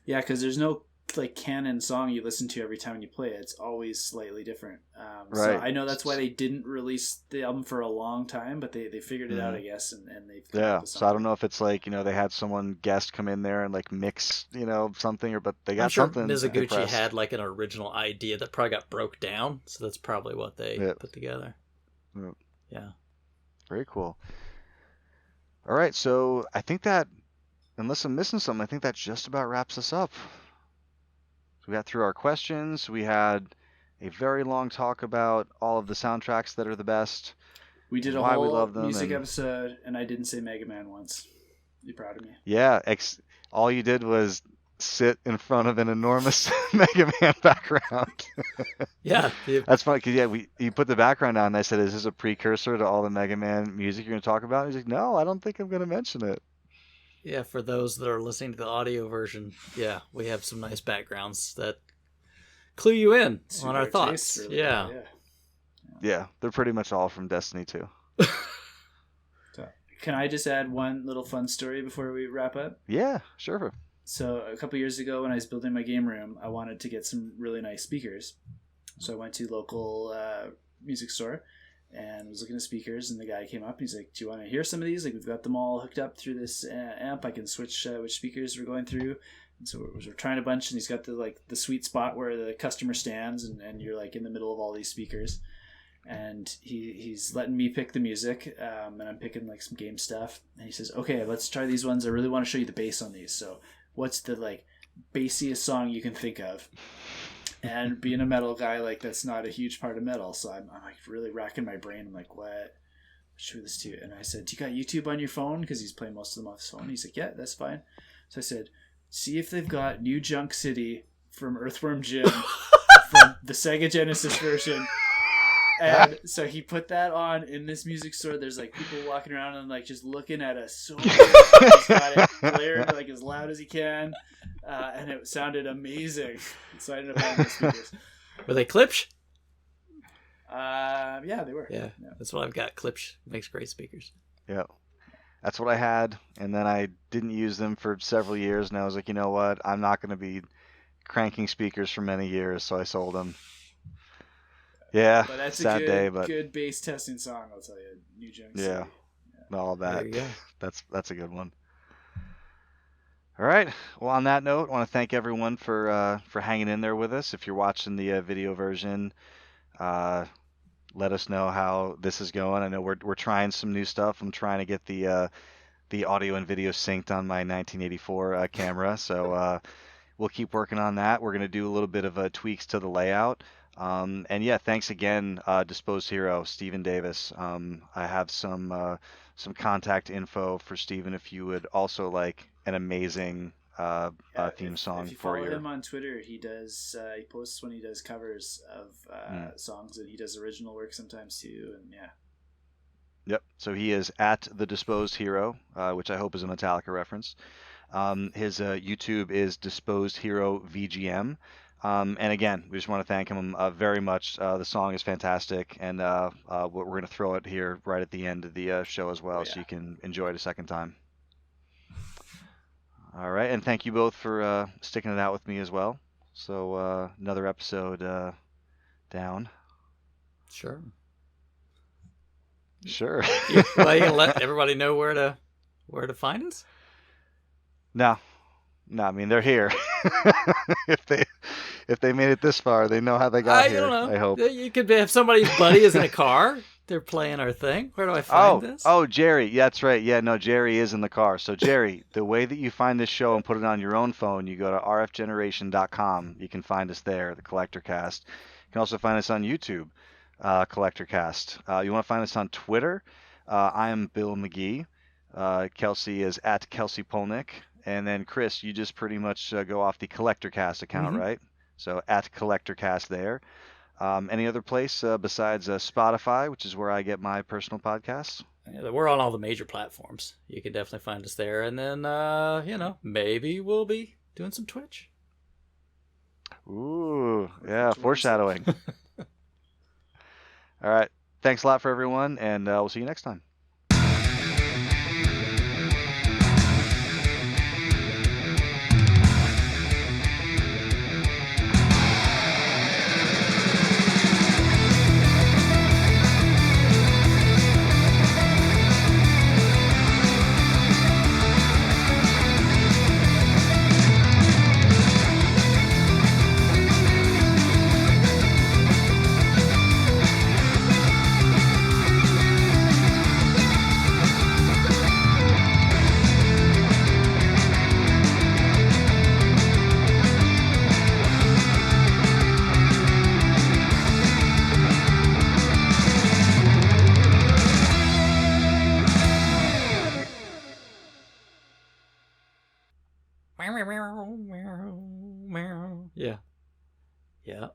Yeah, because there's no like canon song you listen to every time you play it. It's always slightly different. So Right. I know that's why they didn't release the album for a long time, but they figured it out, I guess, and they've come up Yeah, with so I don't something. know if it's like, they had someone guest come in there and like mix, something, but they got I'm sure something. Mizuguchi impressed. had like an original idea that probably got broke down, so that's probably what they Yeah. put together. Yeah. Yeah. Very cool. All right, so I think that, unless I'm missing something, I think that just about wraps us up. So we got through our questions. We had a very long talk about all of the soundtracks that are the best. We did a why we whole love them music and- episode, and I didn't say Mega Man once. You proud of me? Yeah, all you did was sit in front of an enormous Mega Man background. Yeah. That's funny because you put the background on, and I said, "Is this a precursor to all the Mega Man music you're going to talk about?" And he's like, "No, I don't think I'm going to mention it." Yeah, for those that are listening to the audio version, yeah, we have some nice backgrounds that clue you in Suit on our our thoughts. tastes, really. Yeah. Yeah, they're pretty much all from Destiny 2. So, can I just add one little fun story before we wrap up? Yeah, sure. So a couple years ago, when I was building my game room, I wanted to get some really nice speakers. So I went to local music store and was looking at speakers, and the guy came up. He's like, "Do you want to hear some of these? Like, we've got them all hooked up through this amp. I can switch which speakers we're going through." And so we're trying a bunch, and he's got the sweet spot where the customer stands, and you're like in the middle of all these speakers. And he's letting me pick the music, and I'm picking like some game stuff. And he says, "Okay, let's try these ones. I really want to show you the bass on these. So what's the like bassiest song you can think of?" And being a metal guy, like that's not a huge part of metal, so I'm like really racking my brain. I'm like, what should this to? And I said, "Do you got YouTube on your phone?" Because he's playing most of them off his phone. He's like, "Yeah, that's fine." So I said, "See if they've got New Junk City from Earthworm Jim from the Sega Genesis version." And so he put that on in this music store. There's like people walking around and like just looking at us. So he's got it blared like as loud as he can, and it sounded amazing. So I ended up buying the speakers. Were they Klipsch? Yeah, they were. Yeah, that's what I've got. Klipsch makes great speakers. Yeah. That's what I had, and then I didn't use them for several years, and I was like, you know what? I'm not going to be cranking speakers for many years, so I sold them. Yeah, But that's sad a day, but good bass testing song, I'll tell you. New Junk yeah, City. all that. There you go. That's a good one. All right. Well, on that note, I want to thank everyone for hanging in there with us. If you're watching the video version, let us know how this is going. I know we're trying some new stuff. I'm trying to get the audio and video synced on my 1984 camera, so we'll keep working on that. We're gonna do a little bit of tweaks to the layout. And yeah, thanks again, Disposed Hero, Stephen Davis. I have some contact info for Stephen if you would also like an amazing theme song If you for follow your. him on Twitter, he does. He posts when he does covers of songs, and he does original work sometimes too. And yeah, Yep. So he is at the Disposed Hero, which I hope is a Metallica reference. His YouTube is Disposed Hero VGM. And again, we just want to thank him very much. The song is fantastic, and we're going to throw it here right at the end of the show as well, Oh, so yeah. you can enjoy it a second time. All right, and thank you both for sticking it out with me as well. So another episode down. Sure. Sure. Well, you can let everybody know where to find us. No, I mean they're here. if they made it this far, they know how they got I here. don't know. I hope. You could have somebody's buddy is in a car. They're playing our thing. Where do I find this? Oh, Jerry. Yeah, that's right. Yeah, no, Jerry is in the car. So, Jerry, the way that you find this show and put it on your own phone, you go to rfgeneration.com. You can find us there, the Collectorcast. You can also find us on YouTube, Collectorcast. You want to find us on Twitter? I am Bill McGee. Kelsey is at Kelsey Polnick. And then, Chris, you just pretty much go off the Collectorcast account, right? So, at Collectorcast there. Any other place besides Spotify, which is where I get my personal podcasts? Yeah, we're on all the major platforms. You can definitely find us there. And then, maybe we'll be doing some Twitch. Ooh, yeah, foreshadowing. All right. Thanks a lot for everyone, and we'll see you next time. Yeah. Yeah.